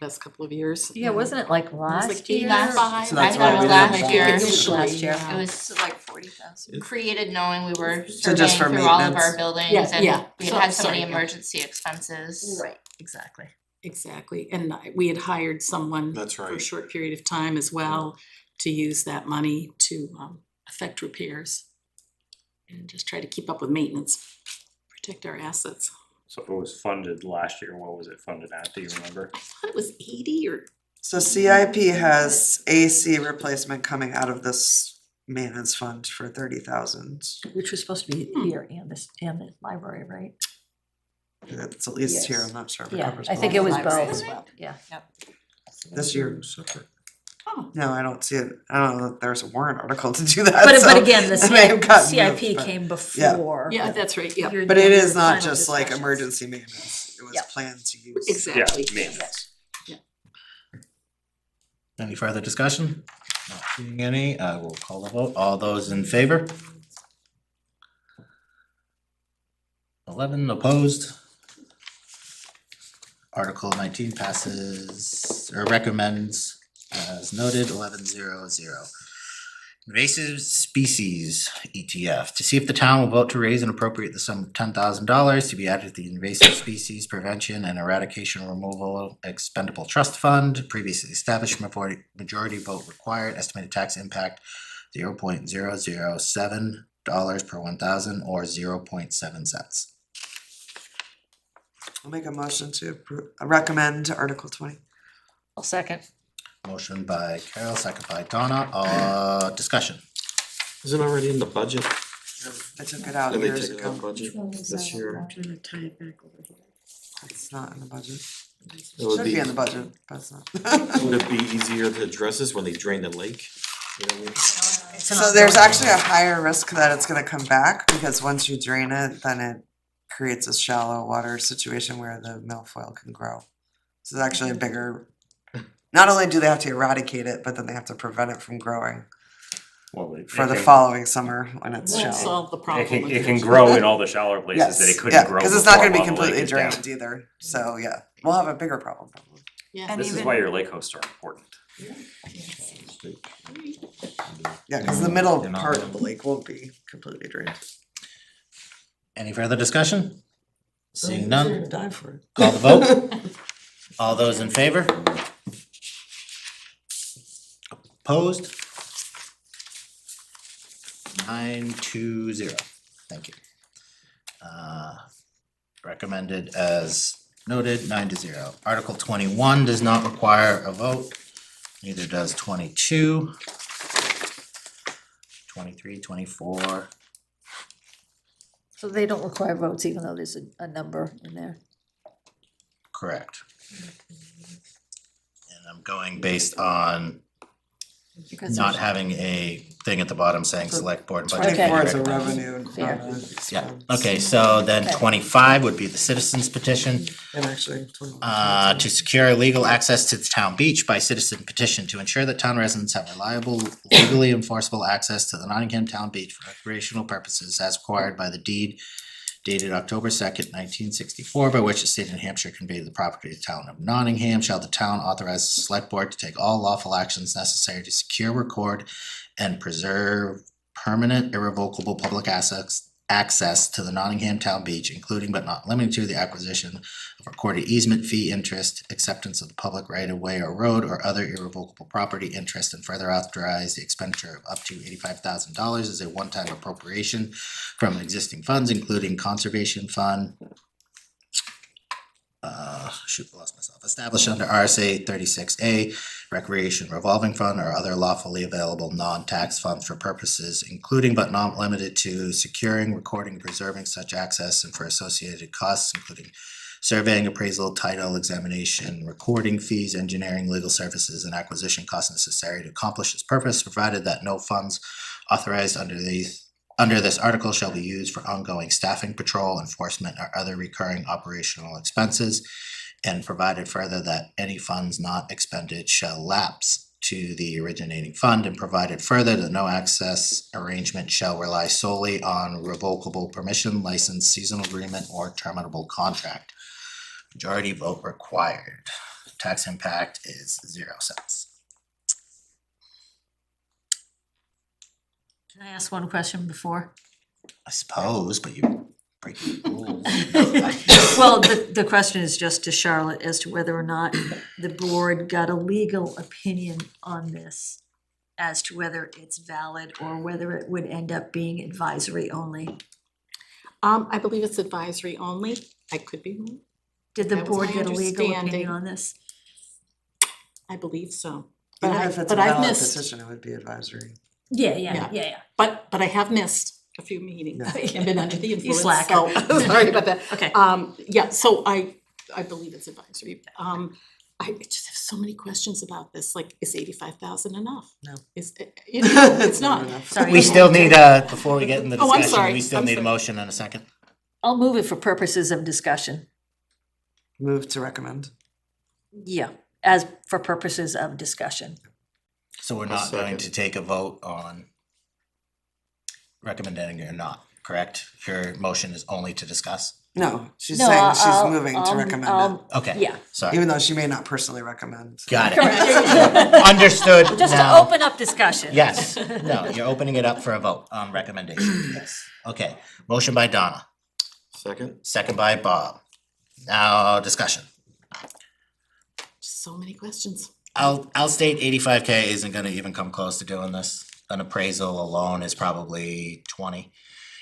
last couple of years. Yeah, wasn't it like last like year? Last, So I that's thought why it we was last didn't year. buy it. Initially, last year. It was So like 40,000. created knowing we were So surveying just for through all of maintenance. our buildings Yeah, and yeah. we had So- had so many sorry, yeah. emergency expenses. Right, exactly. Exactly, and we had hired someone That's for a right. short period of time as well to use that money to effect repairs and just try to keep up with maintenance, protect our assets. So if it was funded last year, what was it funded at, do you remember? I thought it was 80 or So CIP has AC replacement coming out of this maintenance fund for 30,000. Which was supposed to be here and this, and the library, right? It's at least here, Yes. I'm not sure if it Yeah, covers I think both. it was Library both, as well. yeah. This year. Oh. No, I don't see it. I don't know that there's a warrant article to do that. But so again, the it may have gotten CIP moved, but- came before. yeah, that's right, yeah, your- But it your is not final just like discussions. emergency maintenance. It was Yep. planned to use. exactly. Yeah, maintenance. Any further discussion? Not seeing any, I will call the vote. All those in favor? 11 opposed. Article 19 passes or recommends as noted 11-0-0. Invasive species ETF, to see if the town will vote to raise and appropriate the sum of $10,000 to be added to the invasive species prevention and eradication removal expendable trust fund, previously established, majority vote required, estimated tax impact $0.007 per 1,000 or 0.7 cents. I'll make a motion to recommend Article 20. I'll second. Motion by Carol, second by Donna, discussion. Is it already in the budget? I took it out Did they years take it out of ago. budget this year? Trying to tie it back over here. It's not in the budget. It It would should be in the budget, but it's not. Would it be easier to address this when they drain the lake? You know what I mean? So there's actually a higher risk that it's gonna come back, because once you drain it, then it creates a shallow water situation where the milfoil can grow. So it's actually a bigger, not only do they have to eradicate it, but then they have to prevent it from growing Well, for the following summer when it's Won't shallow. solve the problem. It can grow in all the shallower places that it Yes, couldn't yeah, grow cause it's not before gonna be while the lake completely is down. drained either, so yeah, we'll have a bigger problem probably. Yeah. And This is even- why your lake hosts are important. Yeah, cause the middle part of the lake won't be completely drained. Any further discussion? Seeing none, Die for it. call the vote. All those in favor? Opposed? 9-0. Thank you. Recommended as Noted, 9-0. Article 21 does not require a vote, neither does 22. 23, 24. So they don't require votes even though there's a number in there. Correct. And I'm going based on Because not there's- having a thing at the bottom saying select board budget. Okay. Twenty-four is a committee revenue, Fair. not a Yeah, expense. okay, so then Okay. 25 would be the citizens petition. And actually, 21. To secure legal access to the town beach by citizen petition to ensure that town residents have reliable, legally enforceable access to the Nottingham Town Beach for recreational purposes as required by the deed dated October 2nd, 1964, by which the state of New Hampshire conveyed the property to the town of Nottingham. Shall the town authorize the select board to take all lawful actions necessary to secure, record, and preserve permanent irrevocable public access to the Nottingham Town Beach, including but not limited to the acquisition of recorded easement, fee interest, acceptance of the public right of way or road or other irrevocable property interest, and further authorize the expenditure of up to $85,000 as a one-time appropriation from existing funds, including conservation fund. Lost myself. Established under RSA 36A, recreation revolving fund or other lawfully available non-tax funds for purposes including but not limited to securing, recording, preserving such access and for associated costs, including surveying, appraisal, title, examination, recording fees, engineering, legal services, and acquisition costs necessary to accomplish this purpose, provided that no funds authorized under this article shall be used for ongoing staffing, patrol, enforcement, or other recurring operational expenses. And provided further that any funds not expended shall lapse to the originating fund, and provided further that no access arrangement shall rely solely on revocable permission, license, seasonal agreement, or terminable contract. Majority vote required. Tax impact is 0 cents. Can I ask one question before? I suppose, but you break the rules. Well, the question is just to Charlotte as to whether or not the board got a legal opinion on this as to whether it's valid or whether it would end up being advisory only. I believe it's advisory only. I could be wrong. Did the That was board my get a legal opinion understanding. on this? I believe so. Even But if it's a but I've valid missed, petition, it would be advisory. Yeah. but I have missed a few meetings. I've been under the You influence, slacker. so sorry about that. Okay. Yeah, so I believe it's advisory. I just have so many questions about this, like, is 85,000 enough? No. It's not. enough. Sorry. We still need before we get in the Oh, I'm discussion, sorry, we still I'm need a sorry. motion and a second. I'll move it for purposes of discussion. Move to recommend. Yeah, as for purposes of discussion. So we're I'll not going second. to take a vote on recommending or not, correct? Your motion is only to discuss? No, she's No, saying she's I'll- moving to I'll- recommend I'll- Okay. Yeah. Sorry, even though she may not personally recommend. got it. Correct. Understood Just to now. open up discussion. Yes, no, you're opening it up for a vote on recommendation, yes. Okay, motion by Donna, Second? second by Bob. Now, discussion. So many questions. I'll state 85K isn't gonna even come close to doing this. An appraisal alone is probably 20.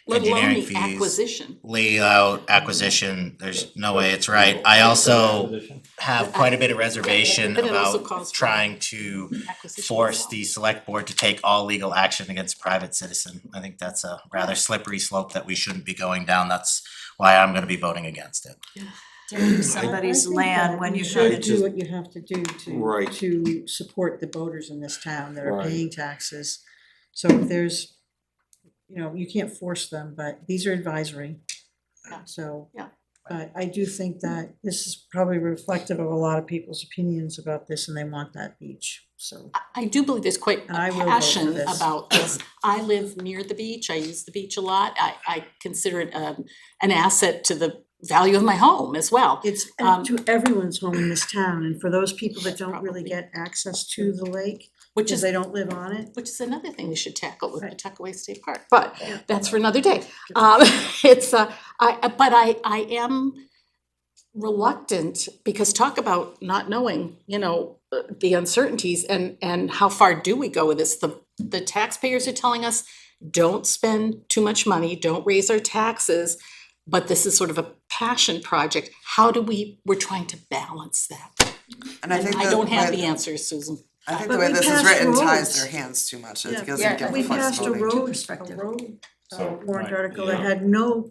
Let alone Engineering the fees, acquisition. layout, acquisition, there's no way it's right. I also have quite a bit of reservation But it also about calls for trying to Acquisition as force well. the select board to take all legal action against a private citizen. I think that's a rather slippery slope that we shouldn't be going down. That's why I'm gonna be voting against it. Somebody's I think land that when you should should. do what you have to do Right. to support the voters in this town that are Right. paying taxes. So if there's, you can't force them, but these are advisory. Yeah. So. Yeah. But I do think that this is probably reflective of a lot of people's opinions about this and they want that beach, so. I do believe there's quite And I a will vote for passion this. about this. I live near the beach, I use the beach a lot, I consider it an asset to the value of my home as well. It's Um, to everyone's home in this town, and for those people that don't really Probably. get access to the lake, Which because is, they don't live on it. which is another thing we should tackle with Right. Pawtuckaway State Park, but Yeah. that's for another day. It's, but I am reluctant, because talk about not knowing, the uncertainties and how far do we go with this? The taxpayers are telling us, don't spend too much money, don't raise our taxes. but this is sort of a passion project. How do we're trying to balance that. And I think I that don't have way- the answers, Susan. I think But the way we this is passed written ties roads. their hands too much, Yeah, it gives yeah, them get We passed a flexibility. road, perspective. warrant my- article that yeah. had no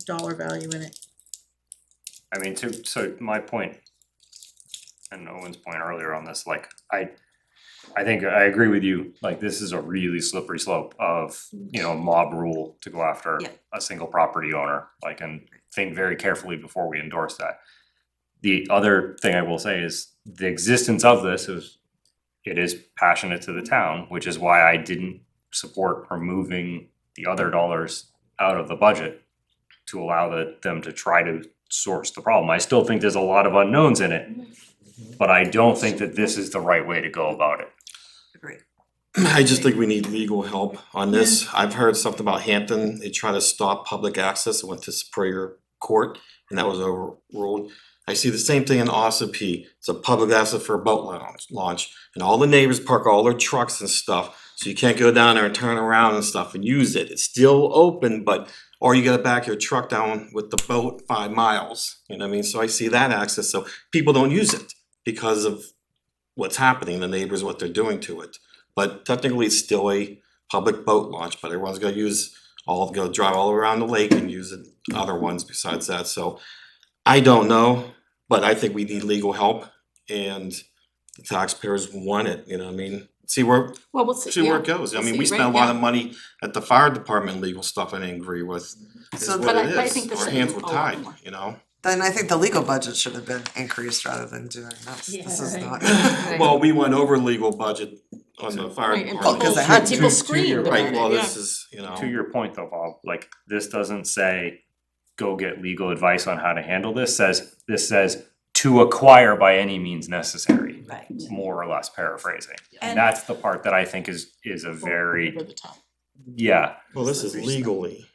dollar value in it. I mean, so my point, and Owen's point earlier on this, like, I think I agree with you, like, this is a really slippery slope of, you know, mob rule to go after Yeah. a single property owner, like, and think very carefully before we endorse that. The other thing I will say is the existence of this it is passionate to the town, which is why I didn't support removing the other dollars out of the budget to allow them to try to source the problem. I still think there's a lot of unknowns in it, but I don't think that this is the right way to go about it. Agreed. I just think we need legal help on this. I've heard something about Hampton, they try to stop public access, it went to Superior Court, and that was overruled. I see the same thing in Ossipee, it's a public access for a boat launch, and all the neighbors park all their trucks and stuff, so you can't go down there and turn around and stuff and use it, it's still open, but or you gotta back your truck down with the boat 5 miles, you know what I mean, so I see that access, so people don't use it because of what's happening, the neighbors, what they're doing to it. But technically, it's still a public boat launch, but everyone's gonna go drive all around the lake and use it, other ones besides that, so I don't know, but I think we need legal help and the taxpayers want it, you know what I mean? See where Well, we'll see. see where it Yeah. goes, I We'll mean, see, we right, spend a lot yeah. of money at the fire department, legal stuff I didn't agree with, is So- what But it I is, think this our is hands were a lot tied, more. you know? Then I think the legal budget should have been increased rather than doing this. This is Yeah, not. right. Well, we went over legal budget on the fire Right, and department. because people, they had to. people To screamed your about Right, it, well, yeah. this is, you know. To your point though, Bob, like, this doesn't say, go get legal advice on how to handle this, this says to acquire by any means necessary, Right. more or less paraphrasing. And- And that's the part that I think is a very, Over the top. yeah, Well, this is legally.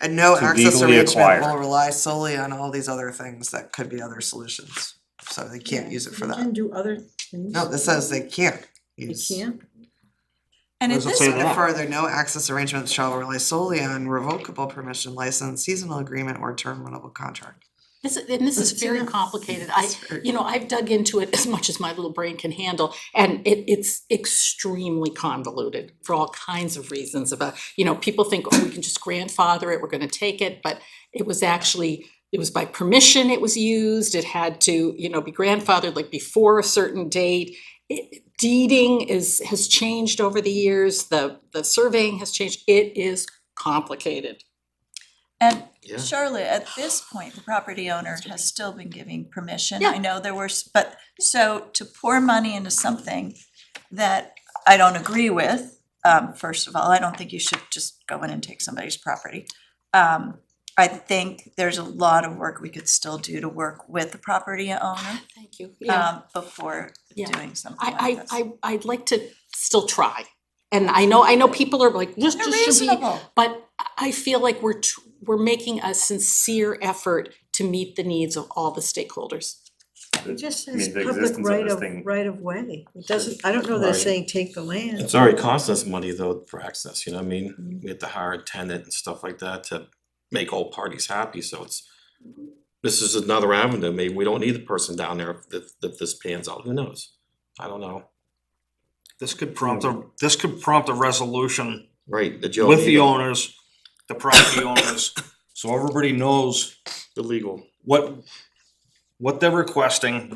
And no To access legally arrangement acquire. will rely solely on all these other things that could be other solutions. So they can't use it for You can that. do other things. No, this says they can't You use. can't. And Where it does it this say and that? further, no access arrangements shall rely solely on revocable permission, license, seasonal agreement, or terminable contract. This is very complicated. I've dug into it as much as my little brain can handle, and it's extremely convoluted for all kinds of reasons about, people think, oh, we can just grandfather it, we're gonna take it, but it was by permission it was used, it had to, be grandfathered like before a certain date. Deeding has changed over the years, the surveying has changed, it is complicated. And Yeah. Charlotte, at this point, the property owner has still been giving permission. Yeah. I know there were, but so to pour money into something that I don't agree with, first of all, I don't think you should just go in and take somebody's property. I think there's a lot of work we could still do to work with the property owner, Thank you. Yeah. before Yeah. doing something like this. I'd like to still try. And I know people are like, just They're should be, reasonable. but I feel like we're making a sincere effort to meet the needs of all the stakeholders. It just I mean, says the public existence of this thing- right of way. It doesn't, I don't know that it's Right. saying take the land. It's already costing us money though for access, you know what I mean? We have to hire a tenant and stuff like that to make all parties happy, so this is another avenue, maybe we don't need the person down there if this pans out, who knows? I don't know, This could prompt a resolution right, the Joe. with the Egan, owners, the property owners, so everybody knows the legal, what they're requesting.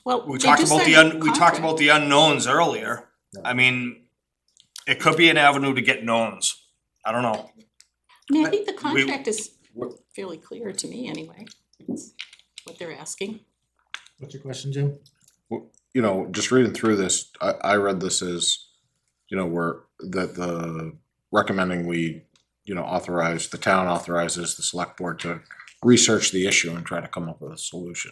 Well, We they talked do about say we talked contract. about the unknowns earlier. I mean, it could be an avenue to get knowns. I don't know. I mean, I think the we- contract is fairly clear to me anyway, what they're asking. What's your question, Jim? Just reading through this, I read this as, the recommending we, the town authorizes the select board to research the issue and try to come up with a solution.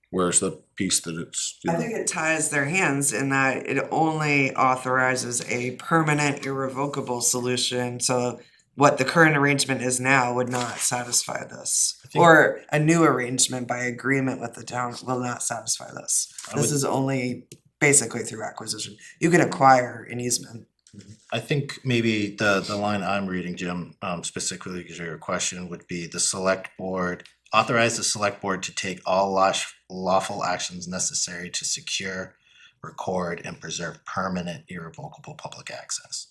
Where's the piece that it's, I think it ties their hands in that it only authorizes a permanent irrevocable solution, so what the current arrangement is now would not satisfy this. think- Or a new arrangement by agreement with the town will not satisfy this. I This would- is only basically through acquisition. You can acquire an easement. I think maybe the line I'm reading, Jim, specifically because your question would be the select board, authorize the select board to take all lawful actions necessary to secure, record, and preserve permanent irrevocable public access.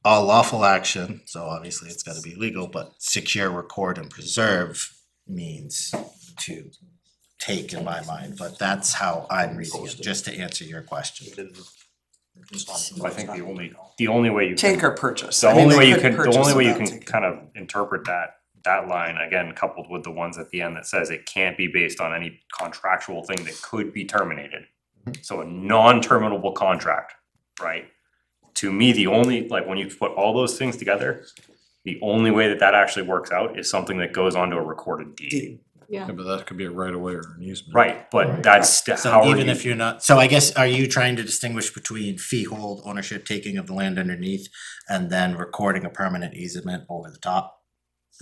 All lawful action, so obviously it's gotta be legal, but secure, record, and preserve means to take in my mind, but that's how I'm reading it, just to answer your question. I think the only way you can. Take or purchase. The I mean, only they way you could can, the purchase only way you without can taking. kind of interpret that line, again, coupled with the ones at the end that says it can't be based on any contractual thing that could be terminated. So a non-terminable contract, right? To me, the only, like, when you put all those things together, the only way that actually works out is something that goes onto a recorded deed. Yeah, but that could be a right of way or an easement. Right, but that's how So are even you- if you're not, so I guess, are you trying to distinguish between freehold ownership, taking of the land underneath, and then recording a permanent easement over the top?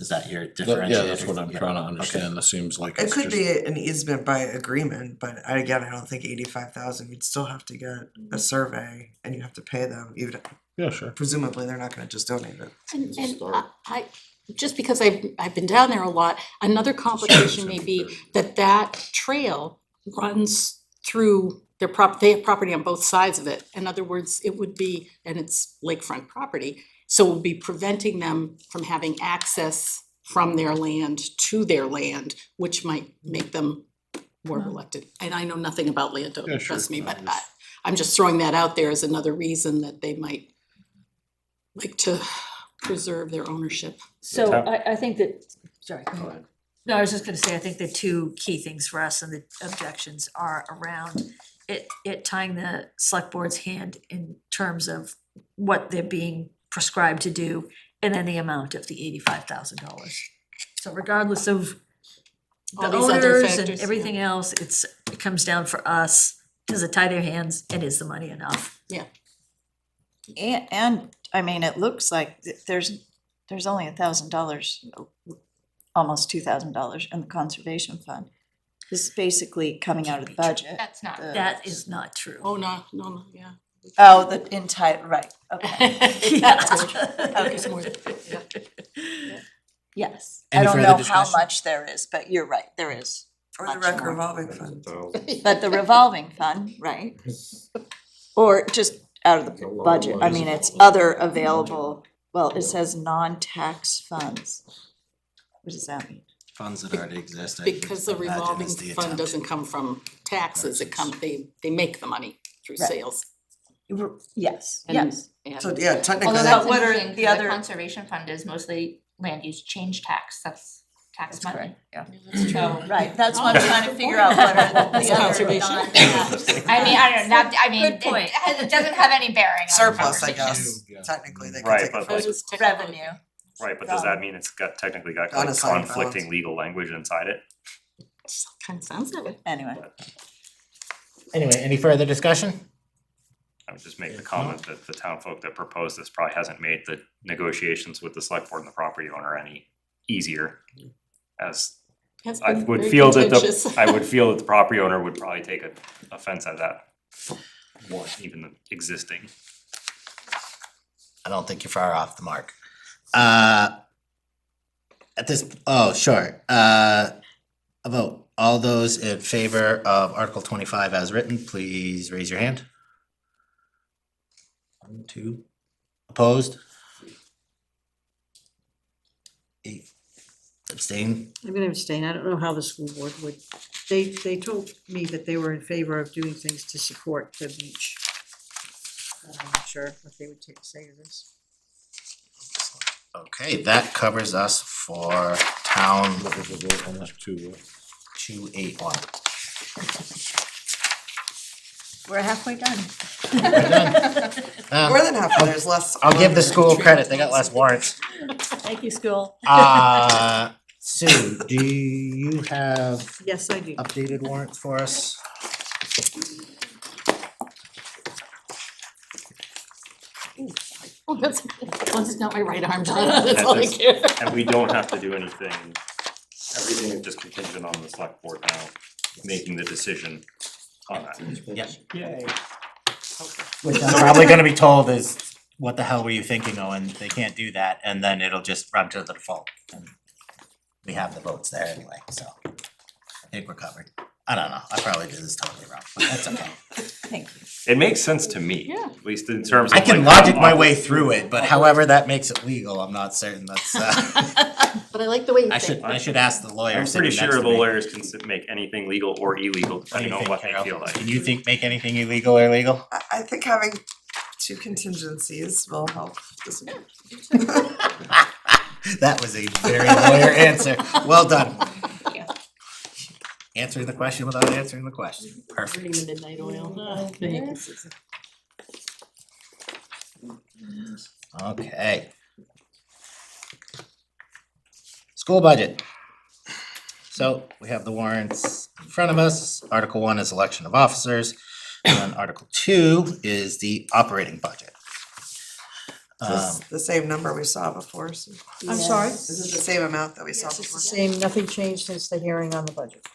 Is that your differentiator? Yeah, that's what I'm Yeah. trying to understand, this seems like It it's could just. be an easement by agreement, but I don't think 85,000, you'd still have to get a survey and you have to pay them, even Yeah, sure. presumably they're not gonna just donate it. And I, just because I've been down there a lot, another complication may be that trail runs through their they have property on both sides of it. In other words, it would be, and it's lakefront property, so it would be preventing them from having access from their land to their land, which might make them more reluctant. And I know nothing about land, Yeah, don't sure. trust me, but I'm just throwing that out there as another reason that they might like to preserve their ownership. So town- I think that, sorry. No, I was just gonna say, I think the two key things for us and the objections are around it tying the select board's hand in terms of what they're being prescribed to do, and then the amount of the $85,000. So regardless of the All these other owners and factors, yeah. everything else, it comes down for us, does it tie their hands, and is the money enough? And, I mean, it looks like there's only $1,000, almost $2,000 in the conservation fund. This is basically coming out of the budget. That's not. That is not true. Oh, no, yeah. Oh, the entire, right, okay. It's more- yeah. Yes, Any I don't further know how discussion? much there is, but you're right, there is. Or the Much rec more. revolving fund. But the revolving fund, right? Or just out of the budget, I mean, it's other available, well, it says non-tax funds. What does that mean? Funds that already exist. I Because the imagine revolving is the fund attempt. doesn't come from taxes, they make the money through Right. sales. Yes, And- yes. and- So, yeah, technically, Although that- that's what are interesting, the 'cause other- conservation fund is mostly land use change tax, that's tax money. Yeah. So, Right, that's what I'm trying to figure out, what are the That's other conservation. non-tax. I mean, I don't know, not, I mean, Good it point. it doesn't have any bearing on the surplus, I conversation. guess, technically, they could Right, take it but from. like- Those technically- Revenue. Right, but does that mean it's got technically got like Unassigned conflicting balance. legal language inside it? Kind of sounds that way. Anyway, Anyway, any further discussion? I would just make the comment that the town folk that proposed this probably hasn't made the negotiations with the select board and the property owner any easier. As Has I been would very feel that contentious. I would feel that the property owner would probably take offense at that. More even the existing. I don't think you're far off the mark. At this, sure, a vote. All those in favor of Article 25 as written, please raise your hand. 1, 2, opposed? 8, abstain? I'm gonna abstain, I don't know how the school board would, they told me that they were in favor of doing things to support the beach. I'm not sure what they would take to say to this. Okay, that covers us for town What was the vote on that too? 281. We're halfway done. More than half, there's less. I'll give the school credit, they got less warrants. Thank you, school. Sue, do you have Yes, I do. updated warrants for us? Oh, that's, as long as it's not my right arm, Donna, that's all I care. And we don't have to do anything, everything is just contingent on the select board now making the decision on that. Yep. Yay. Okay. Which I'm probably gonna be told is, what the hell were you thinking, Owen? They can't do that, and then it'll just run to the default. And we have the votes there anyway, so I think we're covered. I don't know, I probably did this totally wrong, but that's okay. Thank you. It makes sense to me, Yeah. at least in terms of I can like, logic my way through it, but however that makes it legal, I'm not certain that's, But I like the way you I think. should ask the lawyer I'm sitting pretty next sure to the me. lawyers can make anything legal or illegal, What do depending you on think, what they Carol? feel like. Can you think, make anything illegal or legal? I think having two contingencies will help this. That was a very lawyer answer. Well done. Yeah. Answering the question without answering the question. Perfect. Reading the midnight oil. Okay. School budget. So we have the warrants in front of us. Article 1 is election of officers. And then Article 2 is the operating budget. Is this the same number we saw before? So I'm sorry? is it the same amount that we saw Yes, it's before? the same, nothing changed since the hearing on the budget.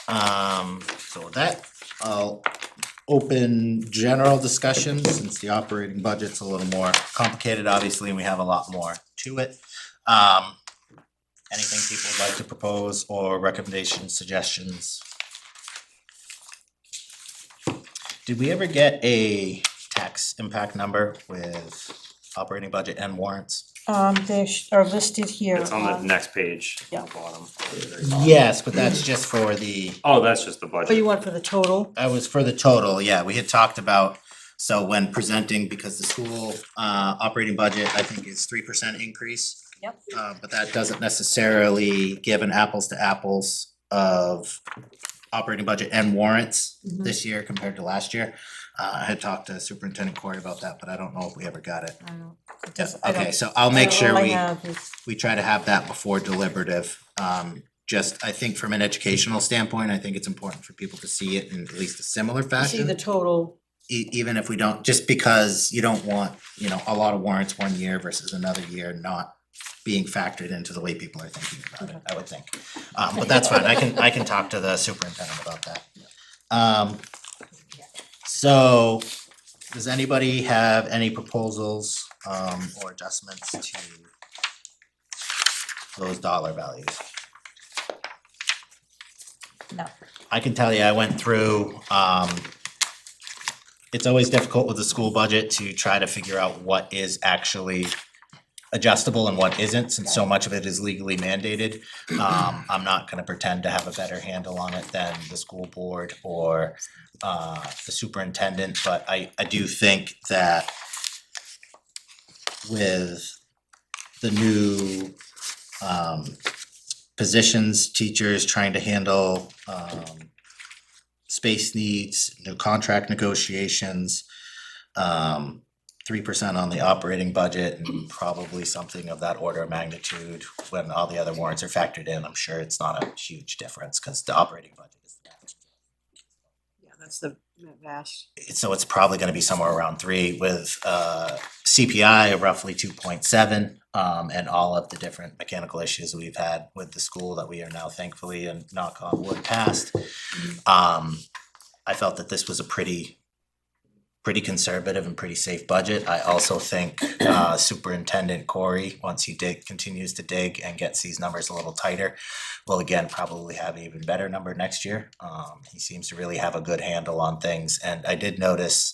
So with that, I'll open general discussion since the operating budget's a little more complicated, obviously, and we have a lot more to it. Anything people would like to propose or recommendations, suggestions? Did we ever get a tax impact number with operating budget and warrants? They are listed here. It's on the next page, Yeah. at the bottom. Yes, but that's just for the, Oh, that's just the Oh, you budget. want for the total? that was for the total, yeah, we had talked about, so when presenting, because the school operating budget, I think is 3% increase. Yep. But that doesn't necessarily give an apples to apples of operating budget and warrants this year compared to last year. I had talked to Superintendent Corey about that, but I don't know if we ever got it. I don't know. It Yeah, doesn't- I don't- okay, so I'll make sure all I we have is- we try to have that before deliberative. Just, I think from an educational standpoint, I think it's important for people to see it in at least a similar See fashion. the total, Even if we don't, just because you don't want, you know, a lot of warrants one year versus another year not being factored into the way people are thinking about it, I would think. But that's fine, I can talk to the superintendent about that. So, does anybody have any proposals or adjustments to those dollar values? No. I can tell you, I went through, it's always difficult with the school budget to try to figure out what is actually adjustable and what isn't, since so much of it is legally mandated. I'm not gonna pretend to have a better handle on it than the school board or the superintendent, but I do think that with the new positions, teachers trying to handle space needs, new contract negotiations, 3% on the operating budget and probably something of that order of magnitude when all the other warrants are factored in. I'm sure it's not a huge difference because the operating budget is the vast. yeah, that's the vast. So it's probably gonna be somewhere around 3 with CPI of roughly 2.7 and all of the different mechanical issues we've had with the school that we are now thankfully, and knock on wood, past. I felt that this was a pretty conservative and pretty safe budget. I also think Superintendent Corey, once he continues to dig and gets these numbers a little tighter, will again probably have an even better number next year. He seems to really have a good handle on things, and I did notice,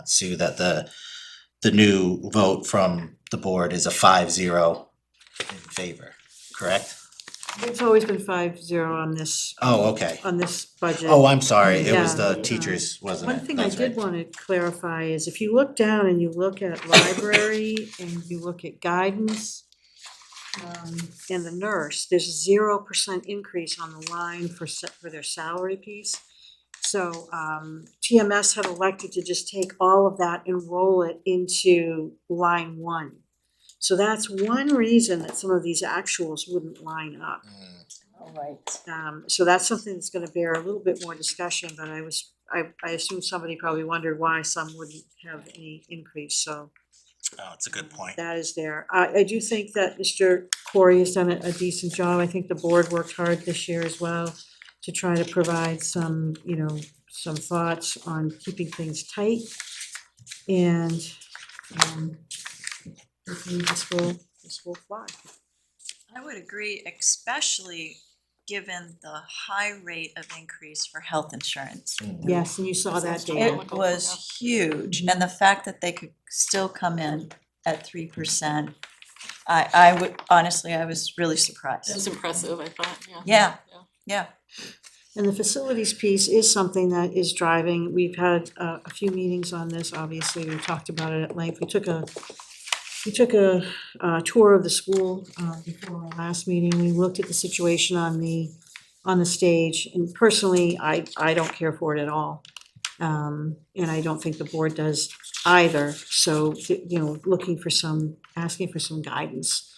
Sue, that the new vote from the board is a 5-0 in favor, correct? It's always been 5-0 on this, Oh, okay. on this budget. Oh, I'm sorry, it was Yeah. the teachers, wasn't it? One thing I That's did right. wanna clarify is if you look down and you look at library and you look at guidance and the nurse, there's a 0% increase on the line for their salary piece. So TMS had elected to just take all of that and roll it into line 1. So that's one reason that some of these actuals wouldn't line up. All right. So that's something that's gonna bear a little bit more discussion, but I assume somebody probably wondered why some wouldn't have any increase, so Oh, it's a good point. that is there. I do think that Mr. Corey has done a decent job. I think the board worked hard this year as well to try to provide some, some thoughts on keeping things tight. And, hopefully this will fly. I would agree, especially given the high rate of increase for health insurance. Yes, and you saw that data. It was huge, and the fact that they could still come in at 3%, I would, honestly, I was really surprised. That's impressive, I thought, yeah. Yeah. Yeah. And the facilities piece is something that is driving, we've had a few meetings on this, obviously, we talked about it at length. We took a tour of the school before our last meeting. We looked at the situation on the stage, and personally, I don't care for it at all. And I don't think the board does either, so, you know, asking for some guidance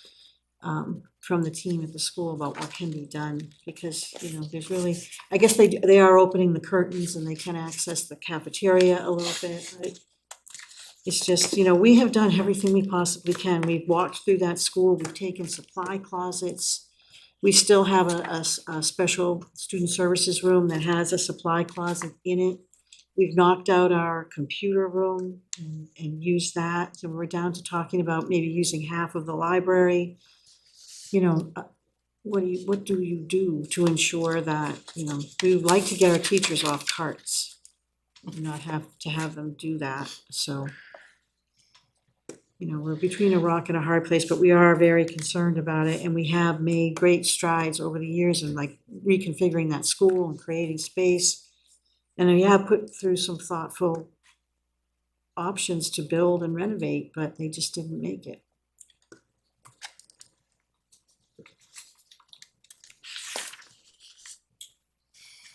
from the team at the school about what can be done, because, you know, there's really, I guess they are opening the curtains and they can access the cafeteria a little bit, but it's just, you know, we have done everything we possibly can. We've walked through that school, we've taken supply closets. We still have a special student services room that has a supply closet in it. We've knocked out our computer room and used that, so we're down to talking about maybe using half of the library. You know, what do you do to ensure that, you know, we would like to get our teachers off carts, and not have to have them do that, so. You know, we're between a rock and a hard place, but we are very concerned about it, and we have made great strides over the years in like reconfiguring that school and creating space. And we have put through some thoughtful options to build and renovate, but they just didn't make it.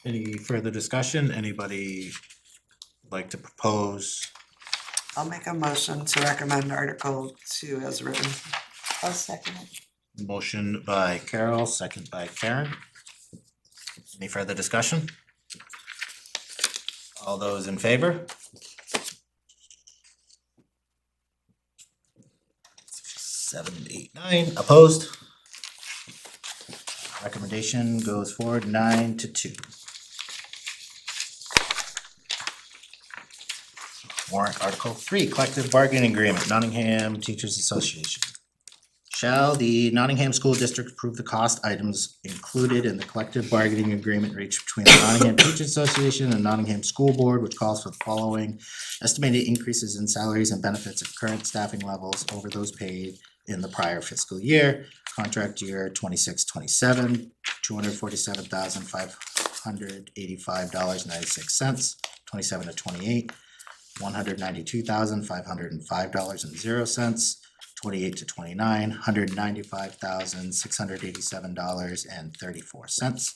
Any further discussion? Anybody like to propose? I'll make a motion to recommend Article 2 as written. I'll second it. Motion by Carol, second by Karen. Any further discussion? All those in favor? 7, 8, 9, opposed? Recommendation goes forward 9-2. Warrant Article 3, Collective Bargaining Agreement, Nottingham Teachers Association. Shall the Nottingham School District approve the cost items included in the collective bargaining agreement reached between the Nottingham Teachers Association and Nottingham School Board, which calls for the following estimated increases in salaries and benefits at current staffing levels over those paid in the prior fiscal year, contract year 26-27, $247,585.96, 27-28, $192,505.00, 28-29, $195,687.34.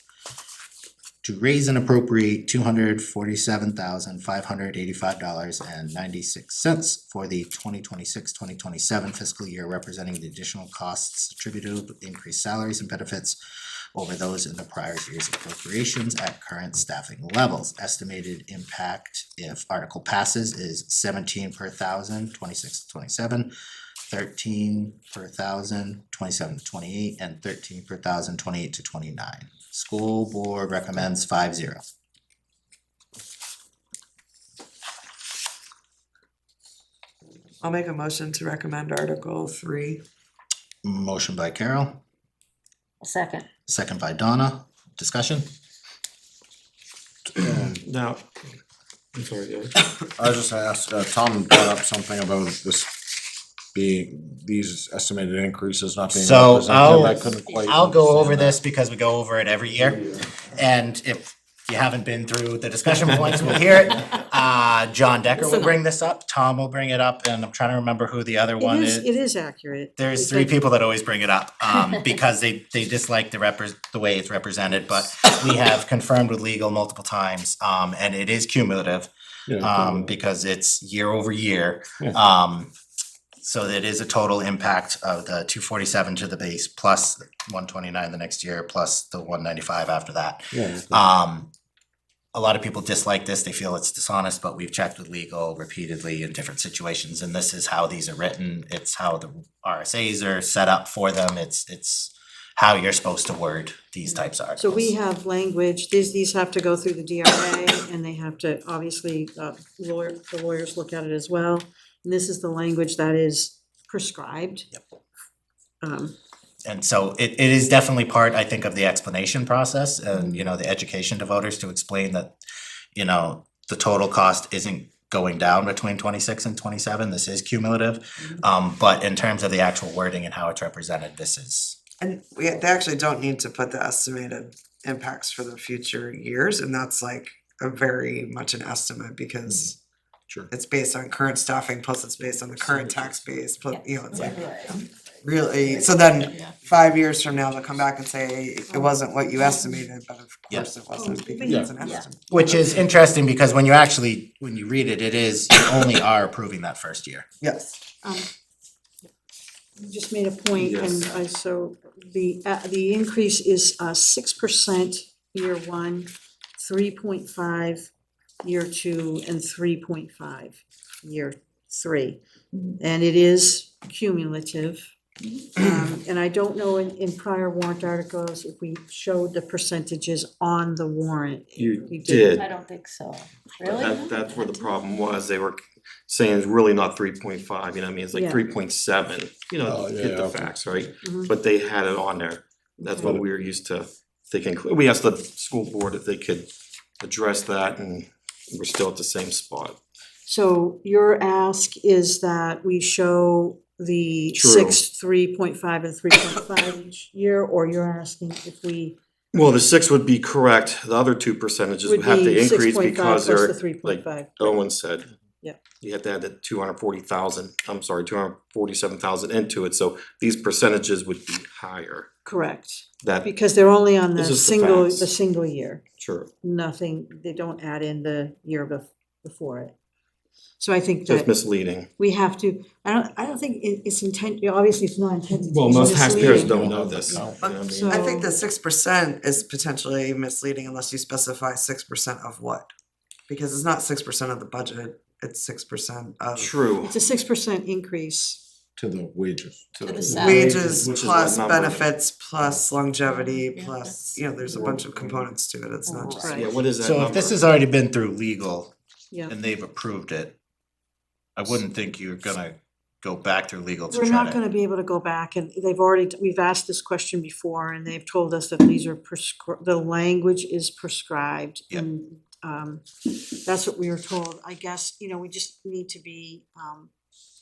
To raise and appropriate $247,585.96 for the 2026-2027 fiscal year, representing the additional costs attributed with increased salaries and benefits over those in the prior year's appropriations at current staffing levels. Estimated impact if article passes is 17 per thousand, 26-27, 13 per thousand, 27-28, and 13 per thousand, 28-29. School board recommends 5-0. I'll make a motion to recommend Article 3. Motion by Carol, Second. second by Donna. Discussion? Now, I'm sorry, Dave. I was just asked, Tom brought up something about this being, these estimated increases not being So representative. I couldn't quite I'll go over understand this because we go over it every year. And if you haven't been through the discussion points, we'll hear it. John Decker will bring this up, Tom will bring it up, and I'm trying to remember who the other one is. It is accurate. There's It's three like- people that always bring it up, because they dislike the way it's represented, but we have confirmed with legal multiple times, and it is cumulative. that. Yeah, Because it's year over year. Yeah. So that is a total impact of the 247 to the base plus 129 the next year, plus the 195 after that. yeah, A lot of people dislike this, they feel it's dishonest, but we've checked with legal repeatedly in different situations, and this is how these are written. It's how the RSAs are set up for them, it's how you're supposed to word these types of articles. So we have language, these have to go through the DRA and they have to, obviously, the lawyers look at it as well. And this is the language that is prescribed. Yep. Um, And so it is definitely part, I think, of the explanation process and, you know, the education to voters to explain that, you know, the total cost isn't going down between 26 and 27. This is cumulative. But in terms of the actual wording and how it's represented, this is, And they actually don't need to put the estimated impacts for the future years, and that's like a very much an estimate because Sure. it's based on current staffing, plus it's based on the current tax base, plus, you know, it's like really, so then 5 years from now, they'll come back and say, it wasn't what you estimated, but of course it wasn't, because it's an estimate. which is interesting because when you read it, it is, you only are approving that first year. Yes. You just made a point, and Yes. so the increase is 6% year one, 3.5 year two, and 3.5 year three. And it is cumulative. And I don't know in prior warrant articles if we showed the percentages on the warrant. You We did. I don't think so. But Really? that's where the problem was, they were saying it's really not 3.5, you know what I mean, it's like Yeah. 3.7, you know, Oh, hit yeah, the okay. facts, right? Mhm. But they had it on there, that's what we were used to thinking, we asked the school board if they could address that, and we're still at the same spot. So your ask is that we show the True. 6, 3.5, and 3.5 each year, or you're asking if we Well, the 6 would be correct, the other 2 percentages would would have to be increase 6.5 because plus they're, the 3.5? Owen said. Yep. You have to add the 240,000, I'm sorry, 247,000 into it, so these percentages would be higher, Correct, that, because they're only on the This is the single, facts. the single year, sure, nothing, they don't add in the year before it. So I think just that misleading. we have to, I don't think it's obviously it's not intended to be Well, most taxpayers misleading. don't know this, you know what I mean? So- I think the 6% is potentially misleading unless you specify 6% of what? Because it's not 6% of the budget, it's 6% of True. It's a 6% increase. To the wages. To the the salary. wages Which is plus what number? benefits plus longevity Yeah, plus, that's- you know, there's a bunch of components to it, it's not just. Right. Yeah, what is that So if number? this has already been through legal Yeah. and they've approved it, I wouldn't think you're gonna go back through legal to We're try not to. gonna be able to go back, and we've asked this question before, and they've told us that these are the language is prescribed. Yep. And that's what we were told. I guess, you know, we just need to be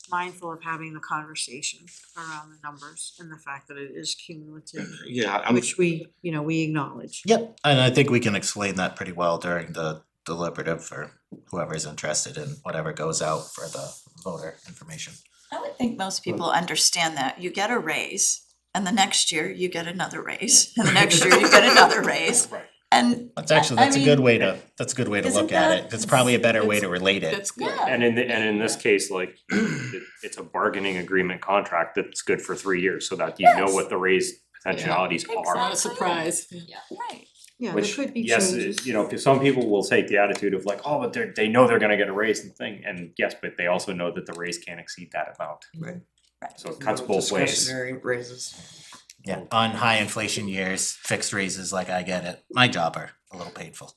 mindful of having the conversation around the numbers and the fact that it is cumulative, Yeah, I'm, which we acknowledge. Yep, and I think we can explain that pretty well during the deliberative for whoever's interested in whatever goes out for the voter information. I would think most people understand that. You get a raise, and the next year you get another raise, and the next year you get another raise. Right. And That's actually, I that's a good mean, way to, that's a good way to isn't look at that- it. It's probably a better way to relate it. That's good. yeah, And in this case, like, it's a bargaining agreement contract that's good for 3 years, so that you know Yes. what the raise potentialities It's are. not a surprise. right. Yeah, there Which, could be yes, changes. you know, 'cause some people will take the attitude of like, oh, but they know they're gonna get a raise and thing, and yes, but they also know that the raise can't exceed that amount. Right. Right. So it cuts both ways. Discretionary raises. Yeah, on high inflation years, fixed raises like I get at my job are a little painful.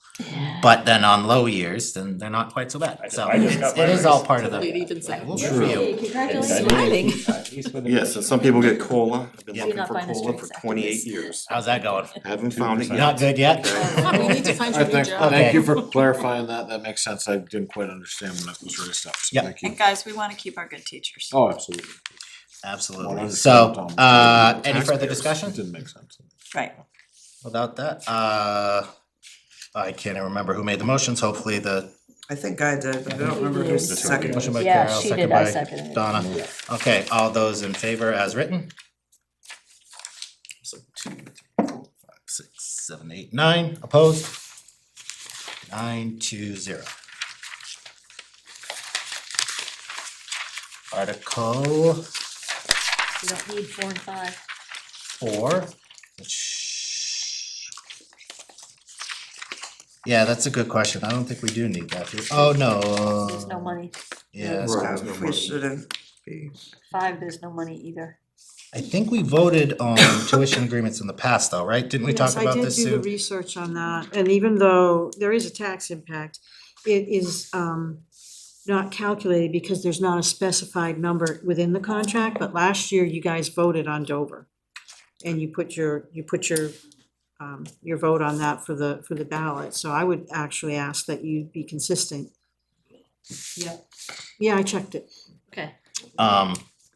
But then on low years, then they're not quite so bad. So I just got it my is all raise. part of the. It evens out. Well, good for you. Congratulations. yes, and some people get COLA, I've been Yeah. looking You're for not finding COLA for strings 28 after this. years. How's that going? Haven't found it yet. Not good yet? Okay. We need to find you I a new think, job. thank you for clarifying that, that makes sense, I didn't quite understand when it was raised up, so Yep. thank you. And guys, we wanna keep our good teachers. Oh, absolutely. Absolutely. 100%, So, Tom. any further Taxpayers. discussion? It didn't make sense. Right. Without that, I can't remember who made the motions. Hopefully the I think I did, but I don't remember who's That's second. motion by Yeah, Carol, she second did, I by seconded it. Donna. Okay, all those in favor as written? So 2, 3, 4, 5, 6, 7, 8, 9, opposed? 9 to 0. Article You don't need 4 and 5. 4, which. Yeah, that's a good question. I don't think we do need that. Oh, no. There's no money. Yeah, Right. So we shouldn't be. 5, there's no money either. I think we voted on tuition agreements in the past though, right? Didn't we talk about this, Yes, I did do the Sue? research on that, and even though there is a tax impact, it is not calculated because there's not a specified number within the contract, but last year you guys voted on Dover. And you put your vote on that for the ballot, so I would actually ask that you be consistent. Yeah, I checked it. Okay.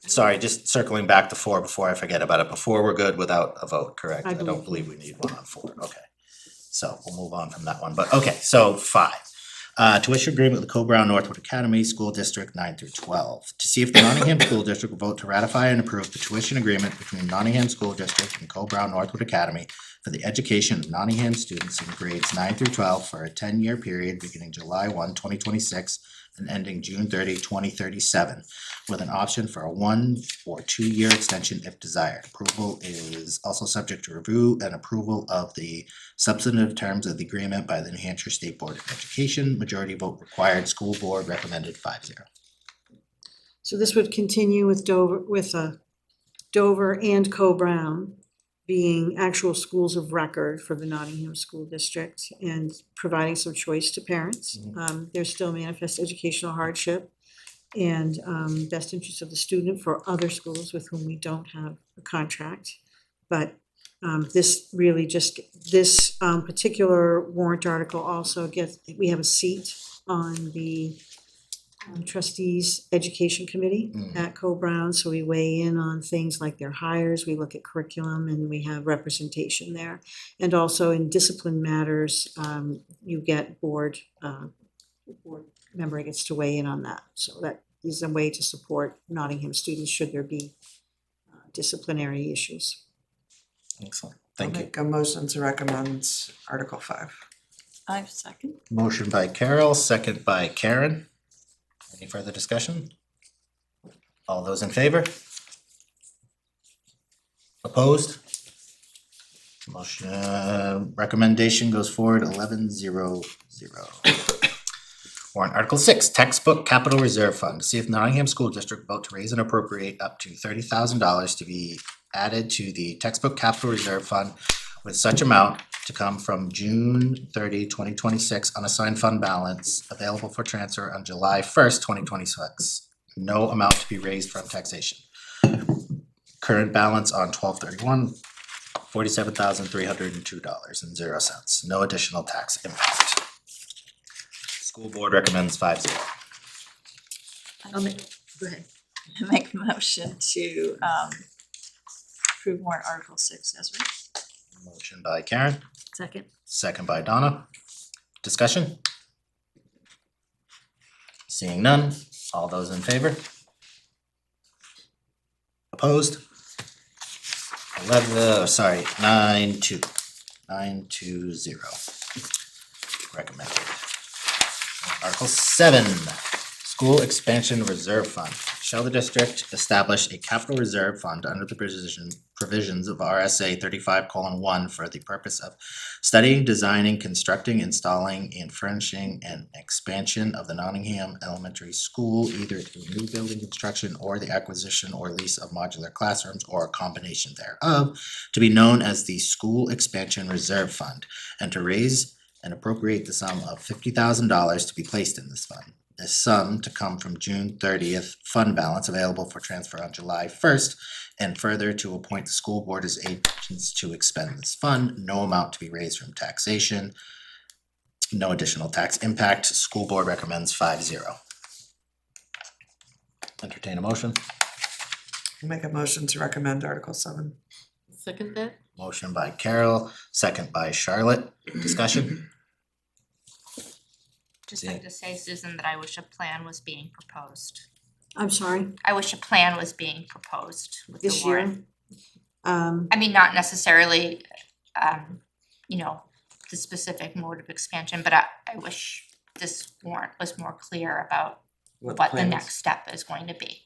Sorry, just circling back to 4 before I forget about it. Before, we're good without a vote, correct? I I don't believe believe we need one on 4, okay. So we'll move on from that one, but okay, so 5. Tuition agreement with the Co-Brown Northwood Academy School District 9 through 12. To see if the Nottingham School District will vote to ratify and approve the tuition agreement between Nottingham School District and Co-Brown Northwood Academy for the education of Nottingham students in grades 9 through 12 for a 10-year period beginning July 1, 2026 and ending June 30, 2037, with an option for a 1 or 2-year extension if desired. Approval is also subject to review and approval of the substantive terms of the agreement by the New Hampshire State Board of Education. Majority vote required. School board recommended 5-0. So this would continue with Dover and Co-Brown being actual schools of record for the Nottingham School District and providing some choice to parents. There's still manifest educational hardship and best interest of the student for other schools with whom we don't have a contract. But this really just, this particular warrant article also gets, we have a seat on the trustees education committee at Co-Brown, so we weigh in on things like their hires, we look at curriculum, and we have representation there. And also in discipline matters, you get board member gets to weigh in on that. So that is a way to support Nottingham students should there be disciplinary issues. Excellent, I'll thank you. make a motion to recommend Article 5. I second. Motion by Carol, second by Karen. Any further discussion? All those in favor? Opposed? Motion, recommendation goes forward 11-0-0. Warrant Article 6, Textbook Capital Reserve Fund, to see if Nottingham School District vote to raise and appropriate up to $30,000 to be added to the Textbook Capital Reserve Fund, with such amount to come from June 30, 2026 unassigned fund balance available for transfer on July 1st, 2026. No amount to be raised from taxation. Current balance on 12/31, $47,302.00. No additional tax impact. School board recommends 5-0. I'll make, go ahead. Make a motion to approve warrant Article 6 as written. Motion by Karen, Second. second by Donna. Discussion? Seeing none, all those in favor? Opposed? 9-2. 9-0. Recommended. Article 7, School Expansion Reserve Fund. Shall the district establish a capital reserve fund under the provisions of RSA 35:1 for the purpose of studying, designing, constructing, installing, and furnishing an expansion of the Nottingham Elementary School, either through new building construction or the acquisition or lease of modular classrooms or a combination thereof, to be known as the School Expansion Reserve Fund, and to raise and appropriate the sum of $50,000 to be placed in this fund. This sum to come from June 30th fund balance available for transfer on July 1st, and further to appoint the school board as agents to expend this fund. No amount to be raised from taxation. No additional tax impact. School board recommends 5-0. Entertain a motion. Make a motion to recommend Article 7. Second that? Motion by Carol, second by Charlotte. Discussion? Just like to say, Susan, that I wish a plan was being proposed. I'm sorry, I wish a plan was being proposed with the this year? warrant. I mean, not necessarily, you know, the specific mode of expansion, but I wish this warrant was more clear about what the plan is. next step is going to be.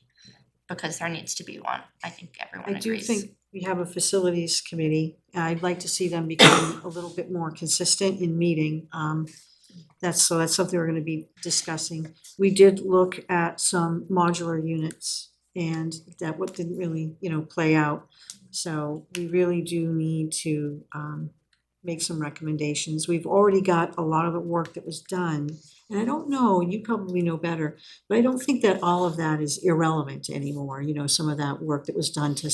Because there needs to be one, I think everyone I do agrees. think we have a facilities committee, and I'd like to see them become a little bit more consistent in meeting. That's something we're gonna be discussing. We did look at some modular units And that what didn't really, play out. So we really do need to make some recommendations. We've already got a lot of the work that was done. And I don't know, you probably know better, but I don't think that all of that is irrelevant anymore. Some of that work that was done to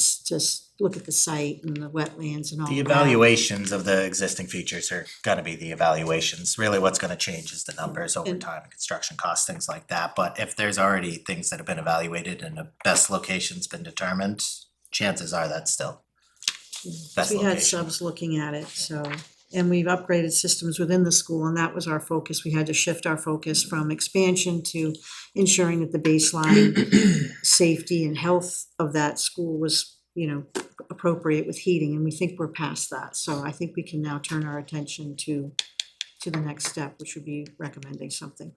look at the site and the wetlands and all The of that. evaluations of the existing features are gonna be the evaluations. Really what's gonna change is the numbers over And- time and construction costs, things like that. But if there's already things that have been evaluated and the best location's been determined, chances are that's still best We had location. subs looking at it, so, and we've upgraded systems within the school, and that was our focus. We had to shift our focus from expansion to ensuring that the baseline safety and health of that school was, appropriate with heating, and we think we're past that. So I think we can now turn our attention to the next step, which would be recommending something.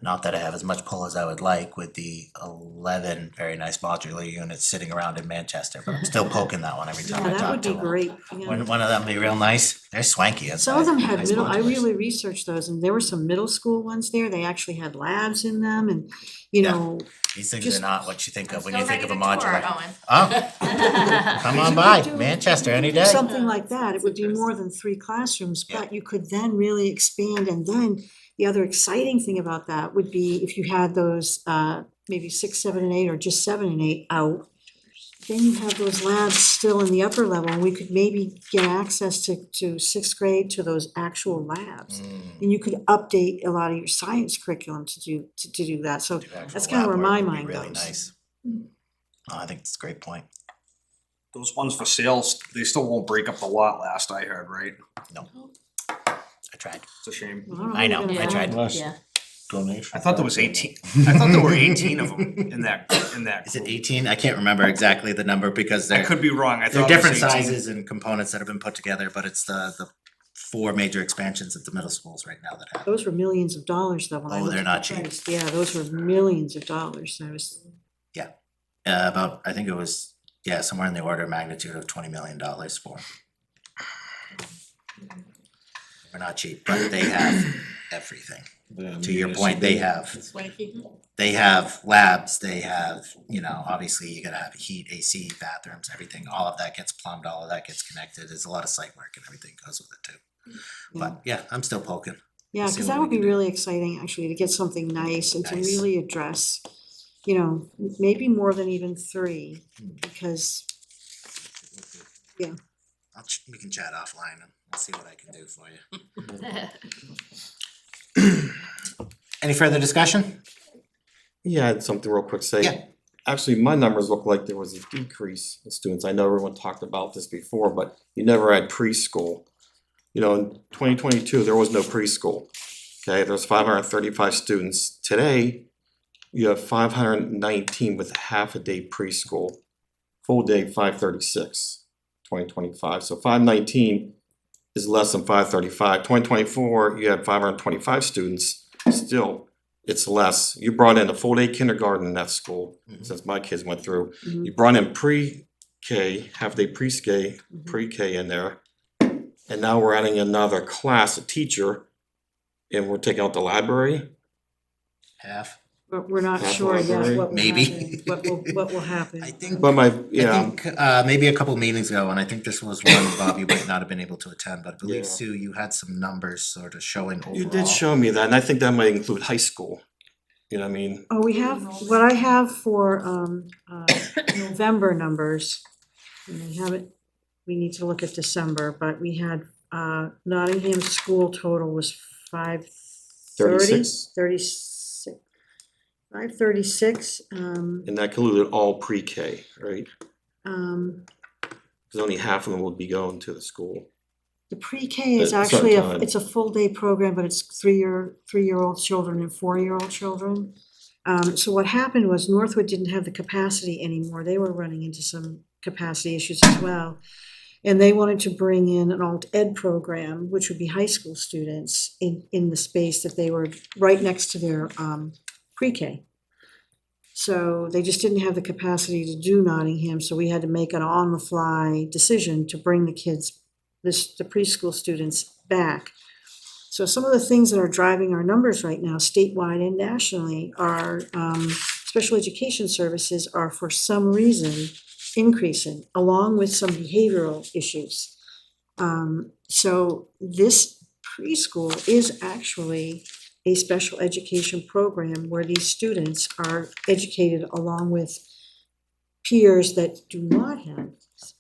Not that I have as much pull as I would like with the 11 very nice modular units sitting around in Manchester, but I'm still poking that one every time I Yeah, that talk would to be them. great. Yeah. Wouldn't one of them be real nice? They're swanky inside. Some of them had nice middle, I modulars. really researched those, and there were some middle school ones there. They actually had labs in them, and, These things just- are not what you think of when you Still think ready of a to tour, modular. Owen. Oh, come on You by, could do- Manchester any day. something like that, it would be more than 3 classrooms, Yeah. but you could then really expand, and then the other exciting thing about that would be if you had those, maybe 6, 7, and 8, or just 7 and 8 out, then you have those labs still in the upper level, and we could maybe get access to 6th grade to those actual labs. Mm, And you could update a lot of your science curriculum to do that, so the actual that's kind of where lab my work would be mind really goes. nice. Oh, I think it's a great point. Those ones for sales, they still won't break up the lot last I heard, right? I tried. It's a shame. Well, don't I know know, if you're I gonna tried. have- Nice Yeah. donation. I thought there was 18. I thought there were 18 of them in that Is it group. 18? I can't remember exactly the number because I they're could be wrong, I they're thought it was different 18. sizes and components that have been put together, but it's the 4 major expansions at the middle schools right now that have. Those were millions of dollars though, when I Oh, looked they're at not the cheap. price. Yeah, those were millions of dollars. I was, About, I think it was, somewhere in the order of magnitude of $20 million for. They're not cheap, but they have everything. To your point, they have Swanky. they have labs, they have, obviously you gotta have heat, AC, bathrooms, everything, all of that gets plumbed, all of that gets connected, there's a lot of site work and everything goes with it too. But yeah, I'm still poking. yeah, See cause what that we would be can do. really exciting actually to get something nice and to Nice. really address, maybe more than even 3, because We can chat offline and I'll see what I can do for you. Any further discussion? Yeah, I had something real quick to say. Yeah. Actually, my numbers look like there was a decrease in students. I know everyone talked about this before, but you never had preschool. In 2022, there was no preschool. Okay, there's 535 students. Today, you have 519 with half a day preschool, full day 536, 2025. So 519 is less than 535. 2024, you had 525 students. Still, it's less. You brought in a full day kindergarten in that school, Mhm. since my kids went through. Mhm. You brought in pre-K, half day pre-K in there. And now we're adding another class, a teacher, and we're taking out the library. Half? but we're not That's sure what yet I'm what will Maybe. happen, what will happen. I think, But my, I think, maybe a couple meetings ago, and I think this was one Bob, you might not have been able to attend, but I believe Yeah. Sue, you had some numbers sort of showing overall. you did show me that, and I think that might include high school. You know what I mean? Oh, we have, what I have for November numbers, and I have it, we need to look at December, but we had Nottingham school total was 530, 36. 536, And that included all pre-K, right? um, Cause only half of them would be going to the school. the pre-K is At some actually, time. it's a full day program, but it's three-year-old children and 4-year-old children. So what happened was Northwood didn't have the capacity anymore, they were running into some capacity issues as well. And they wanted to bring in an alt ed program, which would be high school students in the space that they were right next to their pre-K. So they just didn't have the capacity to do Nottingham, so we had to make an on-the-fly decision to bring the kids, the preschool students back. So some of the things that are driving our numbers right now, statewide and nationally, are special education services are for some reason increasing, along with some behavioral issues. So this preschool is actually a special education program where these students are educated along with peers that do not have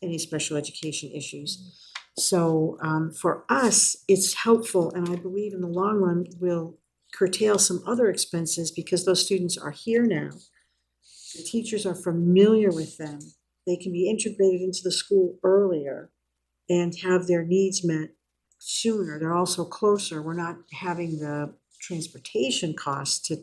any special education issues. So for us, it's helpful, and I believe in the long run will curtail some other expenses because those students are here now. The teachers are familiar with them. They can be integrated into the school earlier and have their needs met sooner. They're also closer. We're not having the transportation costs to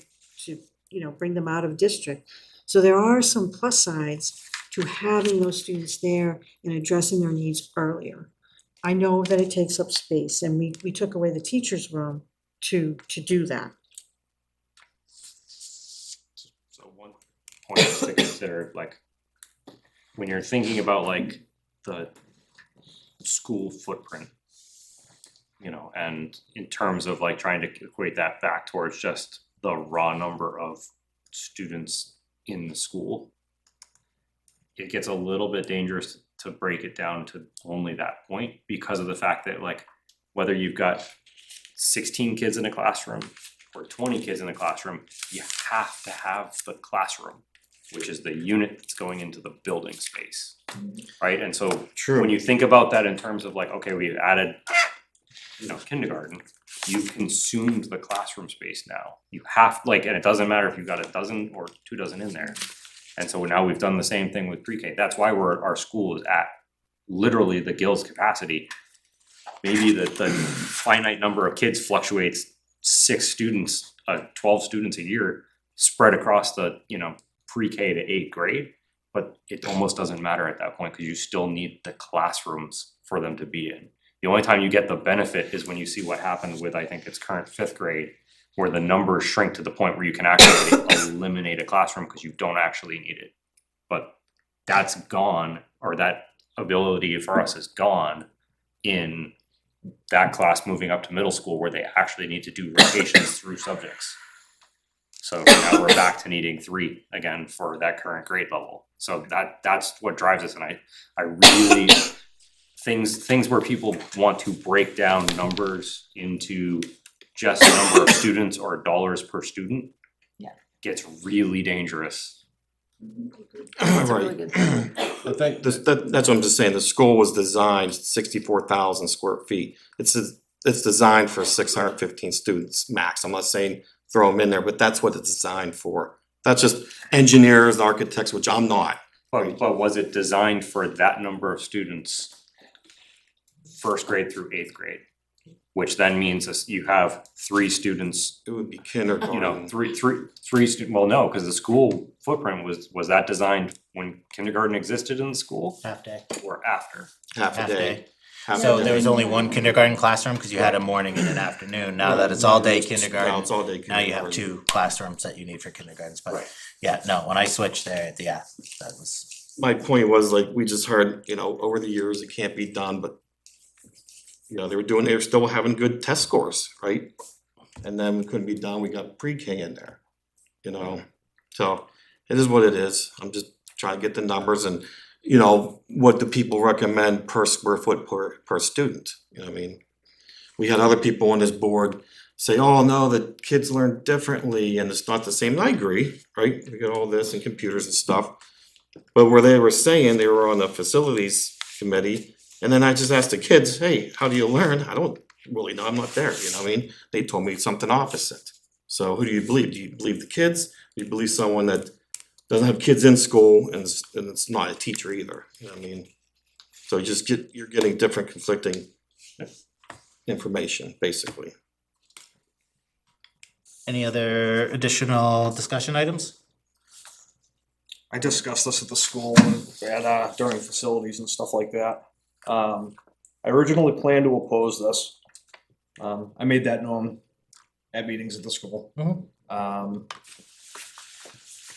bring them out of district. So there are some plus sides to having those students there and addressing their needs earlier. I know that it takes up space, and we took away the teacher's room to do that. So one point to consider, like, when you're thinking about like the school footprint, you know, and in terms of like trying to equate that back towards just the raw number of students in the school, it gets a little bit dangerous to break it down to only that point because of the fact that, like, whether you've got 16 kids in a classroom or 20 kids in a classroom, you have to have the classroom, which is the unit that's going into the building space, right? And so when you think about that in terms of like, okay, we've added, you know, kindergarten, you've consumed the classroom space now. You have, like, and it doesn't matter if you've got a dozen or 2 dozen in there. And so now we've done the same thing with pre-K. That's why our school is at literally the gills capacity. Maybe the finite number of kids fluctuates 6 students, 12 students a year spread across the, you know, pre-K to 8th grade. But it almost doesn't matter at that point because you still need the classrooms for them to be in. The only time you get the benefit is when you see what happened with, I think it's current 5th grade, where the numbers shrink to the point where you can actually eliminate a classroom because you don't actually need it. But that's gone, or that ability for us is gone in that class moving up to middle school where they actually need to do rotations through subjects. So now we're back to needing 3 again for that current grade level. So that's what drives us, and I really things where people want to break down numbers into just the number of students or dollars per student gets really dangerous. That's a really good point. I think that's what I'm just saying, the school was designed 64,000 square feet. It's designed for 615 students max. I'm not saying throw them in there, but that's what it's designed for. That's just engineers, architects, which I'm not. But was it designed for that number of students, 1st grade through 8th grade? Which then means you have 3 students. It would be kindergarten. You know, three students. Well, no, because the school footprint was that designed when kindergarten existed in the school Half day. or after? Half a day. Half So a there day. was only one kindergarten classroom because you had a morning and an afternoon. Now that it's all day Now kindergarten, it's all day now you have kindergarten. 2 classrooms that you need for kindergartens. But Right. yeah, no, when I switched there, yeah, that was. My point was, like, we just heard, you know, over the years, it can't be done, but you know, they were still having good test scores, right? And then it couldn't be done, we got pre-K in there, you know? So it is what it is. I'm just trying to get the numbers and, you know, what do people recommend per square foot per student, you know what I mean? We had other people on this board say, oh, no, the kids learn differently and it's not the same. And I agree, right? We got all this and computers and stuff. But where they were saying, they were on the facilities committee, and then I just asked the kids, hey, how do you learn? I don't really know, I'm not there, you know what I mean? They told me something opposite. So who do you believe? Do you believe the kids? Do you believe someone that doesn't have kids in school and it's not a teacher either, you know what I mean? So you're getting different conflicting information, basically. Any other additional discussion items? I discussed this at the school and during facilities and stuff like that. I originally planned to oppose this. I made that known at meetings at the school.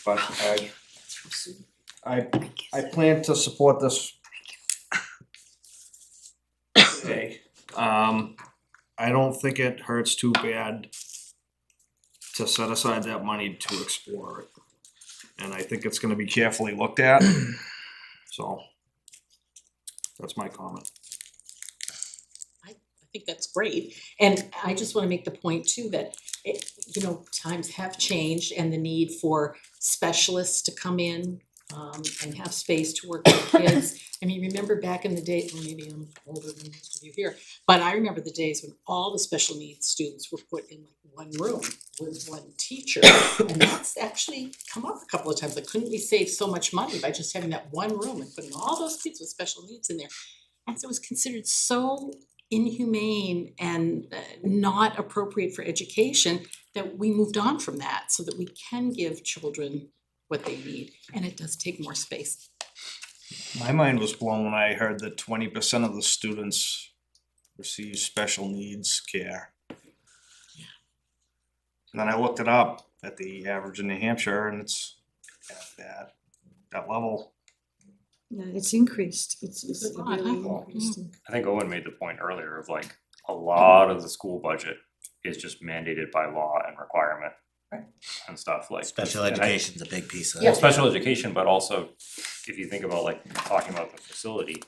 But I plan to support this today. I don't think it hurts too bad to set aside that money to explore it. And I think it's gonna be carefully looked at, so. That's my comment. I think that's great, and I just wanna make the point too that times have changed and the need for specialists to come in and have space to work with kids. I mean, remember back in the day, or maybe I'm older than most of you here, but I remember the days when all the special needs students were put in like one room with one teacher. And that's actually come up a couple of times, like couldn't we save so much money by just having that one room and putting all those kids with special needs in there? And so it was considered so inhumane and not appropriate for education that we moved on from that so that we can give children what they need, and it does take more space. My mind was blown when I heard that 20% of the students receive special needs care. And then I looked it up at the average in New Hampshire, and it's at that level. Yeah, it's increased, it's It's a lot, really huh? increased. I think Owen made the point earlier of like, a lot of the school budget is just mandated by law and requirement. Right. And stuff like. Special and I- education's a big piece of Well, that. special education, but also if you think about like talking about the facility,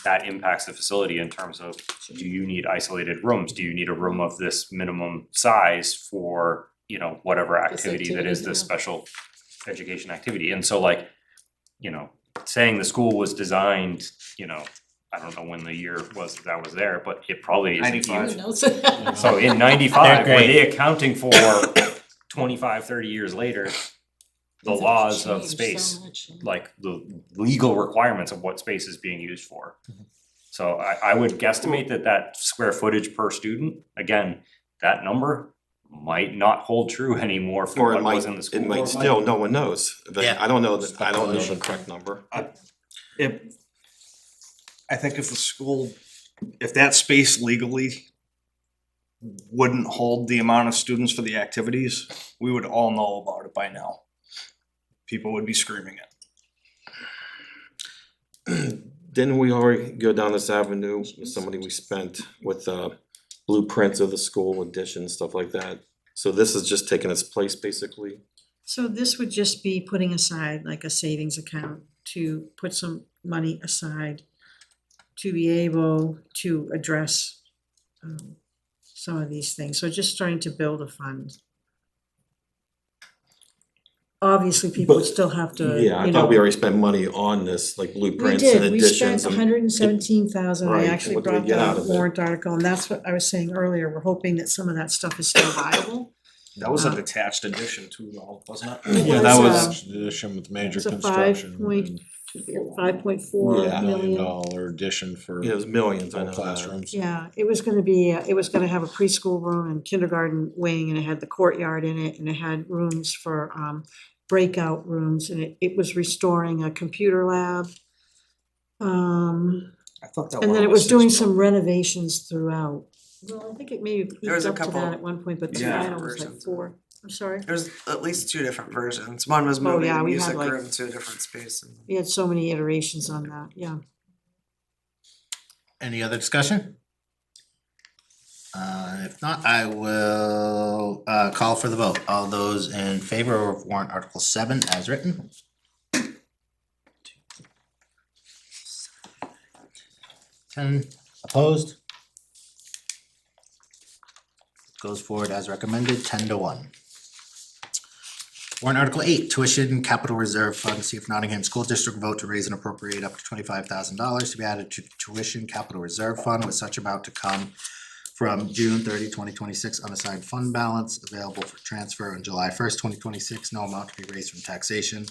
that impacts the facility in terms of, do you need isolated rooms? Do you need a room of this minimum size for, whatever activity that is activity, the yeah. special education activity? And so like, saying the school was designed, I don't know when the year was that was there, but it probably isn't even. 95. Who knows? So in 95, They're were great. they accounting for 25, 30 years later, the Things have laws of changed so space, much, yeah. like the legal requirements of what space is being used for. So I would guesstimate that square footage per student, again, that number might not hold true anymore for Or it what might, was in the school. it might still, no one knows. Yeah. I don't know the correct number. I think if that space legally wouldn't hold the amount of students for the activities, we would all know about it by now. People would be screaming it. Didn't we already go down this avenue with somebody we spent with blueprints of the school addition, stuff like that? So this is just taking its place basically? So this would just be putting aside like a savings account to put some money aside to be able to address some of these things. So just starting to build a fund. Obviously, people would But- still have to, Yeah, I thought we already spent money on this, like We blueprints and did, we spent additions. and- 117,000, I Right, actually what do we brought get that out up of it? warrant article, and that's what I was saying earlier, we're hoping that some of that stuff is still viable. That was a detached addition too, though, wasn't it? Yeah, was, that uh, was addition with major It's a construction. 5.4 Yeah, $1 million. million addition for Yeah, it was millions, I all know that. classrooms. Yeah, it was gonna be, it was gonna have a preschool room and kindergarten wing, and it had the courtyard in it, and it had rooms for breakout rooms, and it was restoring a computer lab. I thought that And one then it was doing 6 some renovations throughout. Well, I think it maybe There was eked a up to that couple at one point, but the Yeah. final was like versions. 4. I'm sorry, There's at least two different versions. One was Oh, moving yeah, the we had, music like- room to a different space. And we had so many iterations on that, yeah. Any other discussion? If not, I will call for the vote. All those in favor of warrant article 7 as written? 10 opposed? Goes forward as recommended, 10-1. Warrant article 8, tuition capital reserve fund, see if Nottingham School District vote to raise and appropriate up to $25,000 to be added to tuition capital reserve fund, with such amount to come from June 30, 2026 unassigned fund balance available for transfer on July 1st, 2026, no amount to be raised from taxation.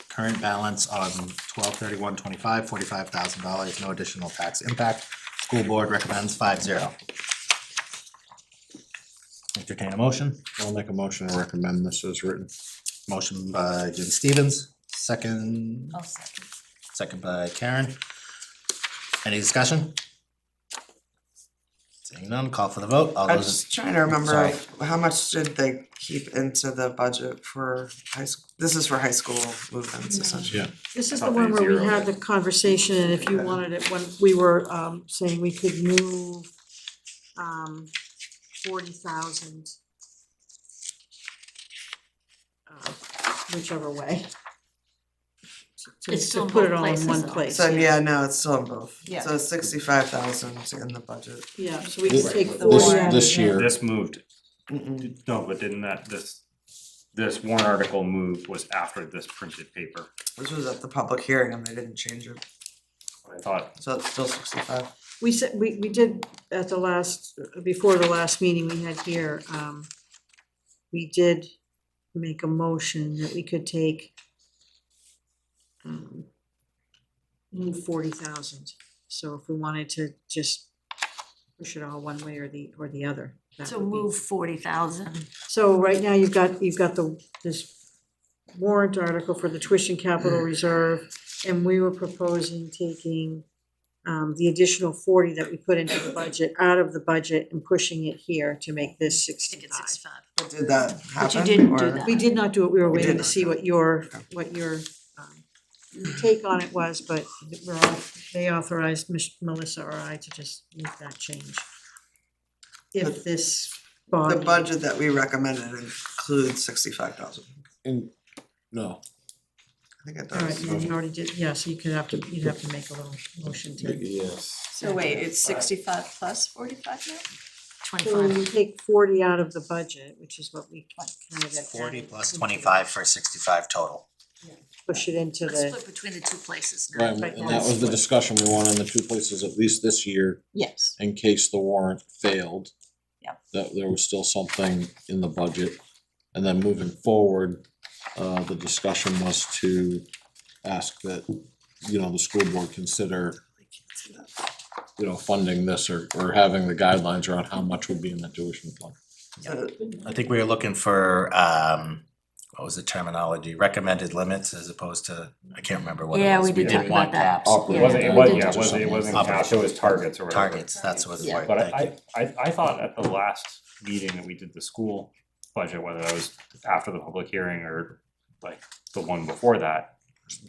Current balance on 12/31/25, $45,000, no additional tax impact. School board recommends 5-0. Entertain a motion. I'll make a motion to recommend this as written. Motion by Jim Stevens, second, I'll second. second by Karen. Any discussion? Seeing none, call for the vote. All I'm those, just trying to remember, Sorry. how much did they keep into the budget for high school? This is for high school movements essentially. Yeah. This is the Probably one where we zero. had the conversation, and if you wanted it, when we were saying we could move 40,000 whichever way. To- It's still to in put it both all in places, one though. place. So yeah, no, it's still in both. Yeah. So 65,000 in the budget. Yeah, so we can This- take the 40 warrant. out of This that. year, This moved, Mm-mm. no, but didn't this warrant article move was after this printed paper? This was at the public hearing and they didn't change it, I thought, so it's still 65. We said, we did at the last, before the last meeting we had here, we did make a motion that we could take move 40,000. So if we wanted to just push it all one way or the other, that So would be. move 40,000. So right now you've got this warrant article for the tuition capital reserve, and we were proposing taking the additional 40 that we put into the budget out of the budget and pushing it here to make this I think it's 65. 65. But did that happen? But you didn't do or- that. We did not do it, we were We waiting did to not see do what your take on it was, but they authorized Melissa or I to just make that change. If this body. The budget that we recommended includes 65,000. no, I think it All right, does. you already did, yeah, so you'd have to make a little motion to. Yes. So wait, it's 65 plus 45 now? So 25. we take 40 out of the budget, which is what we kind of. had 40 added plus into 25 for 65 total. Push it into Let's the, split between the two places now. right, Right and now that it's was the split. discussion, we wanted in the two places at least this year, Yes. in case the warrant failed. Yep. That there was still something in the budget, and then moving forward, the discussion was to ask that, you know, the school board consider, you know, funding this or having the guidelines around how much would be in the tuition fund. I think we were looking for, what was the terminology, recommended limits as opposed to, I can't remember what it was. Yeah, we did talk didn't want about that. caps. Operating it wasn't, Yeah, it we was, did yeah, talk it wasn't, it wasn't about cash, it was targets or whatever. Targets, that's what the Yeah. word, But thank you. I thought at the last meeting that we did the school budget, whether that was after the public hearing or like the one before that,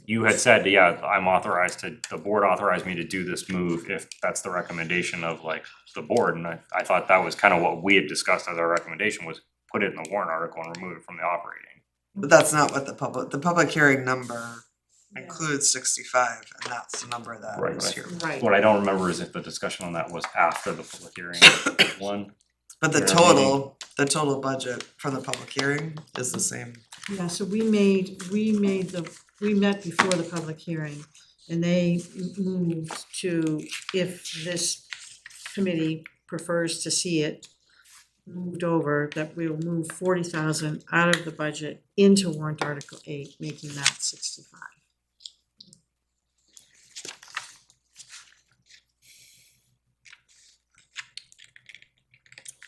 you had said, yeah, the board authorized me to do this move if that's the recommendation of like the board, and I thought that was kind of what we had discussed as our recommendation was put it in the warrant article and remove it from the operating. But that's not what the public hearing number includes 65, and that's the number that Right, was right. here. right. What I don't remember is if the discussion on that was after the public hearing one. But the Yeah, total budget for the public hearing is the same. Yeah, so we met before the public hearing, and they moved to, if this committee prefers to see it moved over, that we will move 40,000 out of the budget into warrant article 8, making that 65.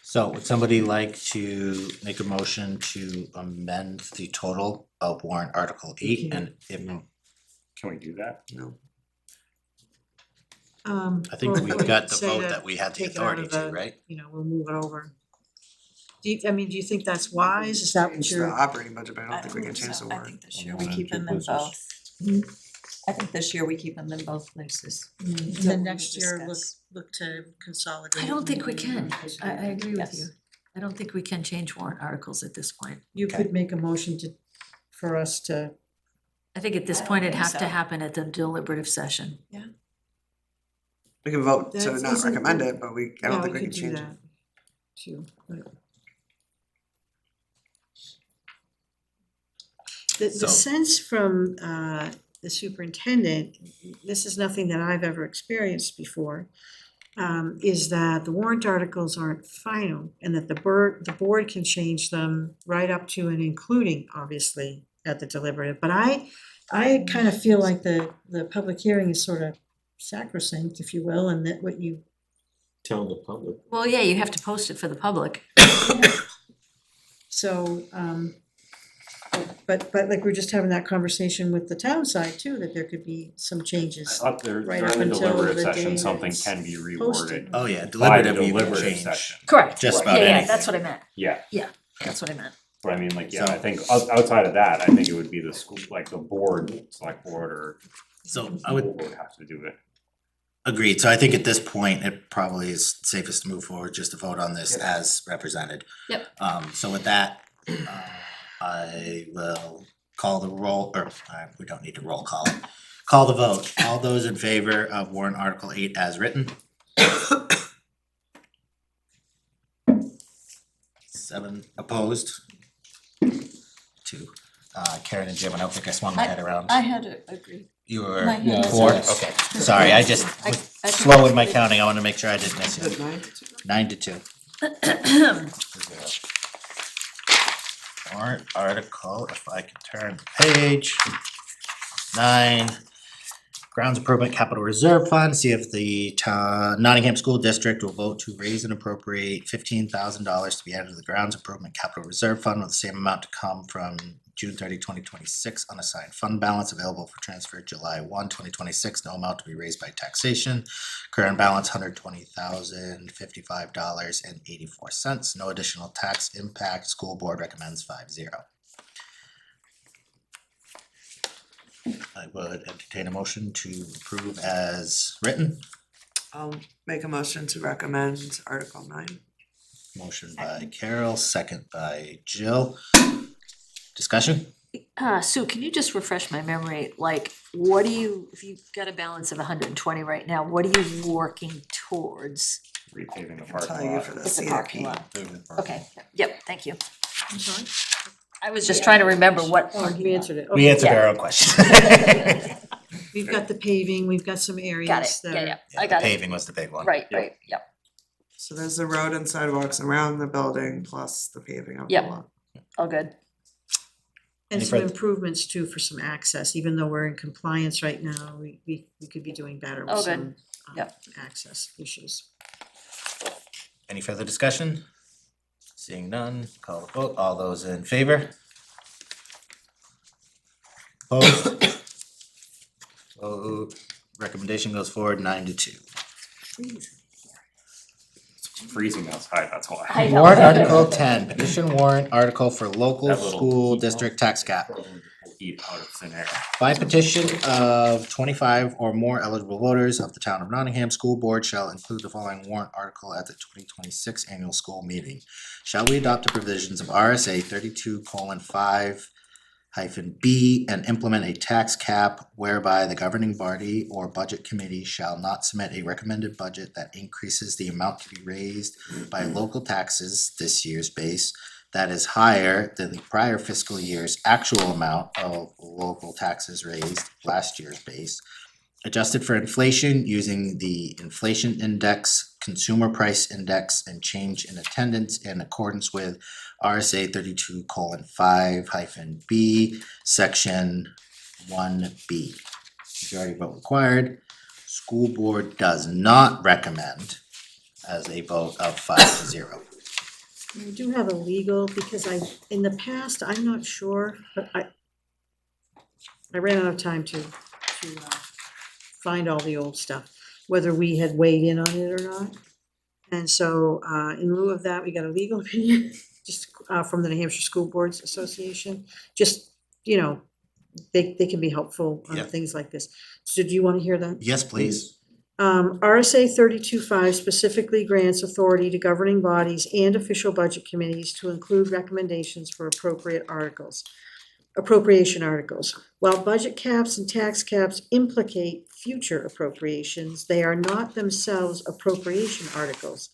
So would somebody like to make a motion to amend the total of warrant article 8 and if, Can we do that? No. I think well, we've got the say vote to that we had the take it out authority of to, the- right? You know, we'll move it over. Do you think that's wise? Is that what Change the you're? operating budget, but I don't think we can change the I warrant. think this year we One and keep two them in places. both. I think this year we keep them in both places. And What then we next year, discuss. look to consolidate. I don't think we can. I agree with Yes. you. I don't think we can change warrant articles at this point. You could make a motion for us to, I think at this I point don't it'd think have to so. happen at the deliberative session. We can vote to That's- not isn't recommend the- it, but I yeah, don't we think we could can do change it. that too. but- The So- sense from the superintendent, this is nothing that I've ever experienced before, is that the warrant articles aren't final and that the board can change them right up to and including, obviously, at the deliberative. But I kind of feel like the public hearing is sort of sacrosanct, if you will, and that what you. Tell the public. Well, yeah, you have to post it for the public. So, but like we're just having that conversation with the town side too, that there could be some I changes. thought there, Right during up the until deliberative the session, day something it's can be posted. reworded Oh, yeah, by the deliberative you can deliberative change. session. Correct. Just Yeah, about yeah, anything. that's what I meant. Yeah, That's what I meant. but I mean, like, yeah, So- I think outside of that, I think it would be the school, like the board, select board or So I school would board have to do it. agreed, so I think at this point, it probably is safest to move forward, just to vote on this Yep. as represented. Yep. So with that, I will call the roll, or we don't need to roll call it. Call the vote. All those in favor of warrant article 8 as written? 7 opposed. 2. Karen and Jim, I don't think I swung my head around. I had to agree. You were My hand was 4? yes. Okay, sorry, I just I- was I- slow in my counting. I wanna make sure I didn't miss Is it it. 9 to 2? 9 to 2. Warrant article, if I can turn the page. 9. Grounds Improvement Capital Reserve Fund, see if the Nottingham School District will vote to raise and appropriate $15,000 to be added to the Grounds Improvement Capital Reserve Fund with the same amount to come from June 30, 2026 unassigned fund balance available for transfer July 1, 2026. No amount to be raised by taxation. Current balance $120,055.84. No additional tax impact. School board recommends 5-0. I would entertain a motion to approve as written. I'll make a motion to recommend Article 9. Motion by Carol, second by Jill. Discussion? Sue, can you just refresh my memory, like, what do you, if you've got a balance of 120 right now, what are you working towards? Repaving the I'll parking tell you lot. for the It's a parking CIP. lot. Okay, yep, thank you. I'm sorry? I was just trying to remember what. Oh, we answered it. We Okay. answered our own question. We've got the paving, we've got some areas Got it, that yeah, are- yeah, Yeah, I the got it, paving was the big one. right, right, yep, So there's the road and sidewalks around the building plus the paving of the Yep. lot. all good. And Any some further- improvements too for some access, even though we're in compliance right now, we could be doing better Oh, with good. some Yep. access issues. Any further discussion? Seeing none, call the vote. All those in favor? Opposed? Vote. Recommendation goes forward 9 to 2. It's freezing outside, that's why. I know. Warrant Article 10, petition warrant article for local That little school heat district tax cap. Eat out of thin air. By petition of 25 or more eligible voters of the town of Nottingham, school board shall include the following warrant article at the 2026 annual school meeting. Shall we adopt the provisions of RSA 32:5-B and implement a tax cap whereby the governing body or budget committee shall not submit a recommended budget that increases the amount to be raised by local taxes, this year's base, that is higher than the prior fiscal year's actual amount of local taxes raised, last year's base, adjusted for inflation using the inflation index, consumer price index, and change in attendance in accordance with RSA 32:5-B, section 1B. Majority vote required. School board does not recommend as a vote of 5-0. I do have a legal, because in the past, I'm not sure, but I ran out of time to find all the old stuff, whether we had weighed in on it or not. And so, in lieu of that, we got a legal opinion, just, from the New Hampshire School Boards Association. Just, they can be helpful Yeah. on things like this. So do you wanna hear that? Yes, please. RSA 32:5 specifically grants authority to governing bodies and official budget committees to include recommendations for appropriation articles. While budget caps and tax caps implicate future appropriations, they are not themselves appropriation articles.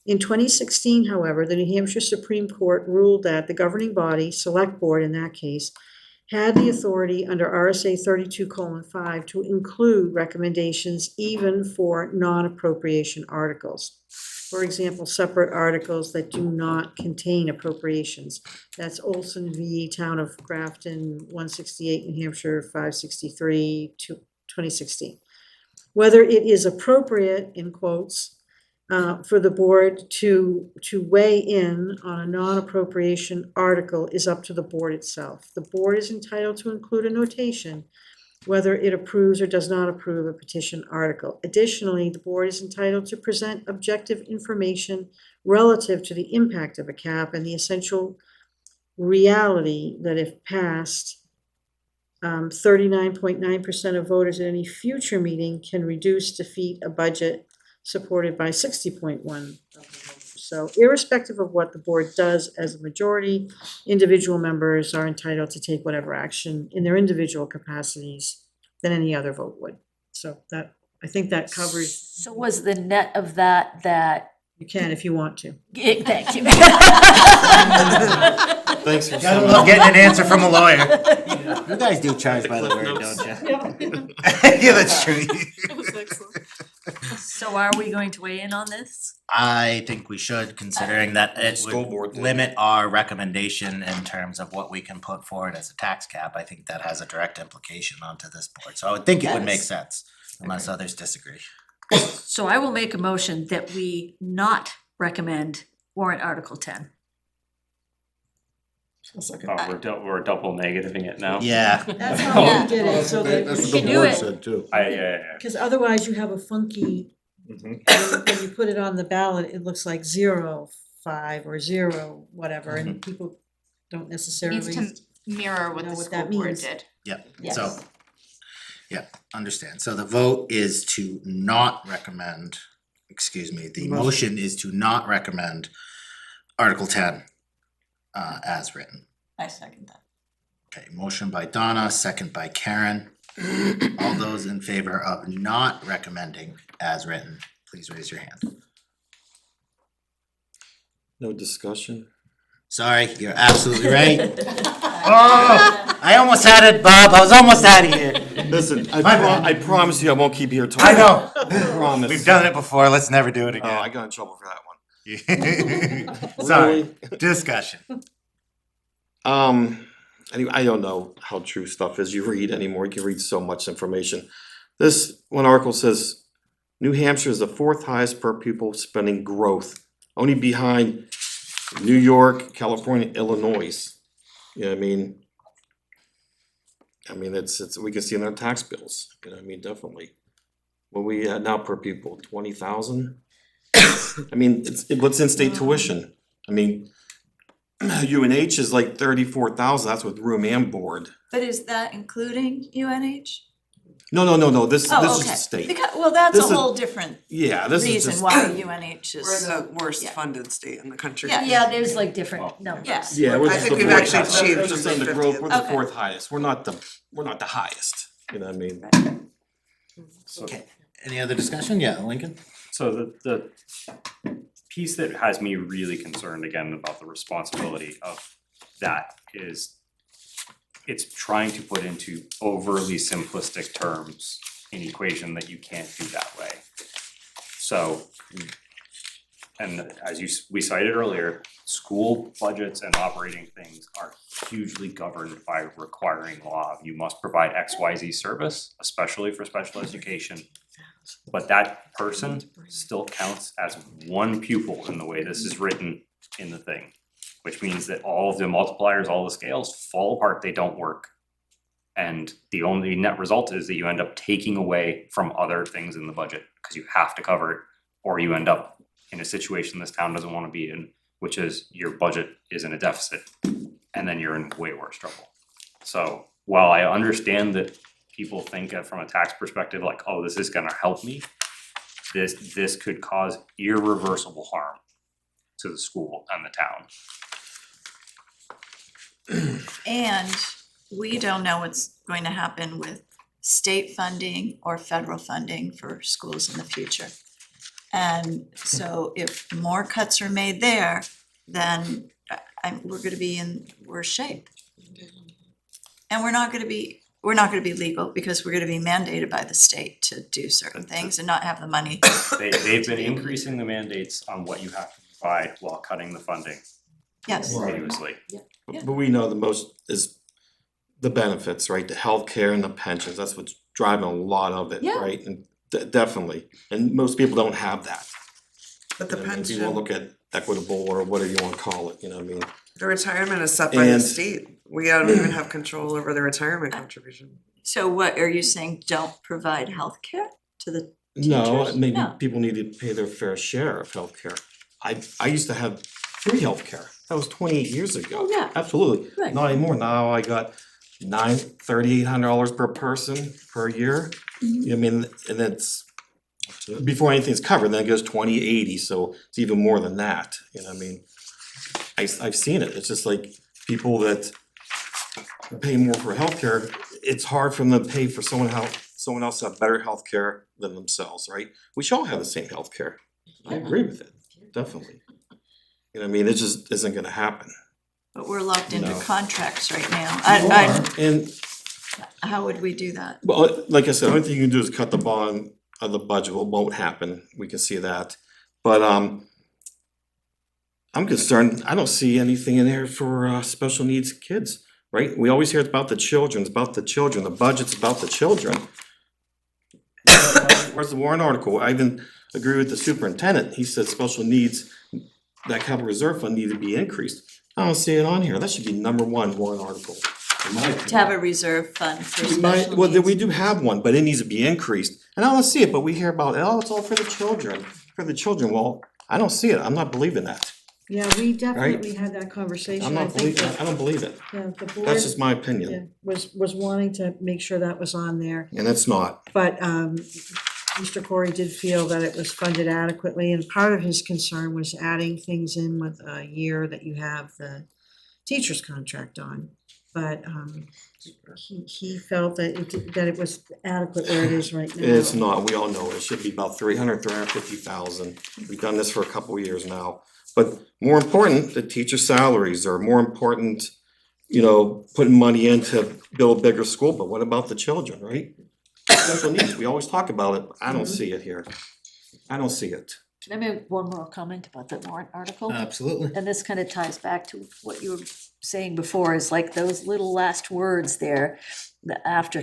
In 2016, however, the New Hampshire Supreme Court ruled that the governing body, select board in that case, had the authority under RSA 32:5 to include recommendations even for non-appropriation articles. For example, separate articles that do not contain appropriations. That's Olson v. Town of Grafton, 168, New Hampshire, 563, 2016. Whether it is appropriate, in quotes, for the board to weigh in on a non-appropriation article is up to the board itself. The board is entitled to include a notation whether it approves or does not approve a petition article. Additionally, the board is entitled to present objective information relative to the impact of a cap and the essential reality that if passed, 39.9% of voters at any future meeting can reduce, defeat a budget supported by 60.1 of the voters. So irrespective of what the board does as a majority, individual members are entitled to take whatever action in their individual capacities than any other vote would. So that, I think that covers, So was the net of that, you can if you want to. thank you. Thanks for Gotta coming. love getting an answer from a lawyer. You guys do charge by the word, don't you? Yeah, that's true. So are we going to weigh in on this? I think we should, considering that it School board would did. limit our recommendation in terms of what we can put forward as a tax cap. I think that has a direct implication onto this board, so I would think it would make Yes. sense, unless others disagree. So I will make a motion that we not recommend warrant Article 10. We're double negativing it now. Yeah, That's how we did it, so that, That's what can the do board it. said too. Yeah. because otherwise you have a funky, when you put it on the ballot, it looks like 0.5 or 0 whatever, and people don't necessarily. Needs to mirror what know the what school that board means. did. so, yeah, understand. So the vote is to not recommend, excuse me, the motion is to not recommend Article 10 as written. I second that. Okay, motion by Donna, second by Karen. All those in favor of not recommending as written, please raise your hand. No discussion? Sorry, you're absolutely right. Oh, I almost had it, Bob, I was almost out of here. Listen, My bad. I promise you I won't keep you here talking. I know, I promise. we've done it before, let's never do it Oh, I again. got in trouble for that one. Sorry, Really? discussion. I don't know how true stuff is you read anymore, you can read so much information. This one article says, New Hampshire is the 4th highest per pupil spending growth, only behind New York, California, Illinois. You know what I mean? It's, we can see in our tax bills, you know what I mean, definitely. What we at now per pupil, 20,000? I mean, what's in-state tuition? I mean, UNH is like 34,000, that's with room and board. But is that including UNH? No, this is Oh, the okay. state. Because, well, that's This a is- whole different Yeah, this is reason just. why UNH is. We're the worst Yeah. funded state in the country. Yeah. Yeah, there's like different numbers. Yes. Yeah, we're I just think the we've fourth actually highest. achieved I'm just saying the something growth, we're the 50th. Okay. 4th highest, we're not the highest, you know what I mean? Okay, any other discussion? Yeah, Lincoln? So the piece that has me really concerned again about the responsibility of that is it's trying to put into overly simplistic terms an equation that you can't do that way. So, and as we cited earlier, school budgets and operating things are hugely governed by requiring law. You must provide XYZ service, especially for special education. But that person still counts as one pupil in the way this is written in the thing. Which means that all of the multipliers, all the scales fall apart, they don't work. And the only net result is that you end up taking away from other things in the budget, because you have to cover it. Or you end up in a situation this town doesn't wanna be in, which is your budget is in a deficit, and then you're in way worse trouble. So while I understand that people think from a tax perspective, like, oh, this is gonna help me, this could cause irreversible harm to the school and the town. And we don't know what's going to happen with state funding or federal funding for schools in the future. And so if more cuts are made there, then we're gonna be in worse shape. And we're not gonna be legal because we're gonna be mandated by the state to do certain things and not have the money. They've been increasing the mandates on what you have to provide while cutting the funding Yes. continuously. But we know the most is the benefits, right, the healthcare and the pensions, that's what's driving a lot of it, Yeah. right? And definitely, and most people don't have that. But the You know, if you pension, wanna look at equitable or whatever you wanna call it, you know what I mean? the retirement is set by the And- state. We don't even have control over the retirement contribution. So what are you saying, don't provide health care to the No, teachers? maybe No. people need to pay their fair share of healthcare. I used to have free healthcare, that was 28 years ago. Oh, yeah. Absolutely, Right. not anymore, now I got $3,800 per person per year. Mm-hmm. I mean, and it's before anything's covered, then it goes 20/80, so it's even more than that, you know what I mean? I've seen it, it's just like people that pay more for healthcare, it's hard for them to pay for someone else to have better healthcare than themselves, right? We should all have the same healthcare. I agree with it, definitely. You know what I mean, it just isn't gonna happen. But we're locked into No. contracts right now. You are, and How would we do that? well, like I said, the only thing you can do is cut the bond of the budget, it won't happen, we can see that. But I'm concerned, I don't see anything in there for special needs kids, right? We always hear it's about the children, the budget's about the children. Where's the warrant article? I even agree with the superintendent, he said special needs, that capital reserve fund need to be increased. I don't see it on here, that should be number one warrant article. in my opinion. To have a reserve fund for We might, special well, needs? we do have one, but it needs to be increased, and I don't see it, but we hear about, oh, it's all for the children, well, I don't see it, I'm not believing that, Yeah, we definitely had that conversation. I'm I not think believing, I don't believe it, yeah, the board, that's just my yeah, opinion, was wanting to make sure that was on there. and it's not. But Mr. Corey did feel that it was funded adequately, and part of his concern was adding things in with a year that you have the teacher's contract on. But he felt that it was adequate where it is right now. It's not, we all know it should be about 350,000. We've done this for a couple of years now. But more important, the teacher salaries are more important, you know, putting money in to build a bigger school, but what about the children, right? Special needs, we always talk about it, but I don't see it here. I don't see it. Can I make one more comment about the warrant article? Absolutely. And this kind of ties back to what you were saying before, is like those little last words there, the after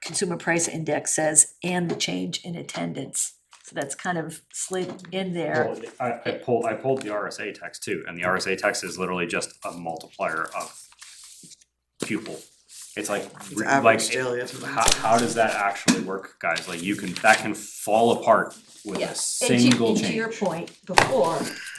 consumer price index says, and the change in attendance. So that's kind of slid in there. Well, I pulled the RSA text too, and the RSA text is literally just a multiplier of pupil. It's like, It's average daily how does that actually work, guys? Like that can fall apart with a Yes, single and change. to your point before,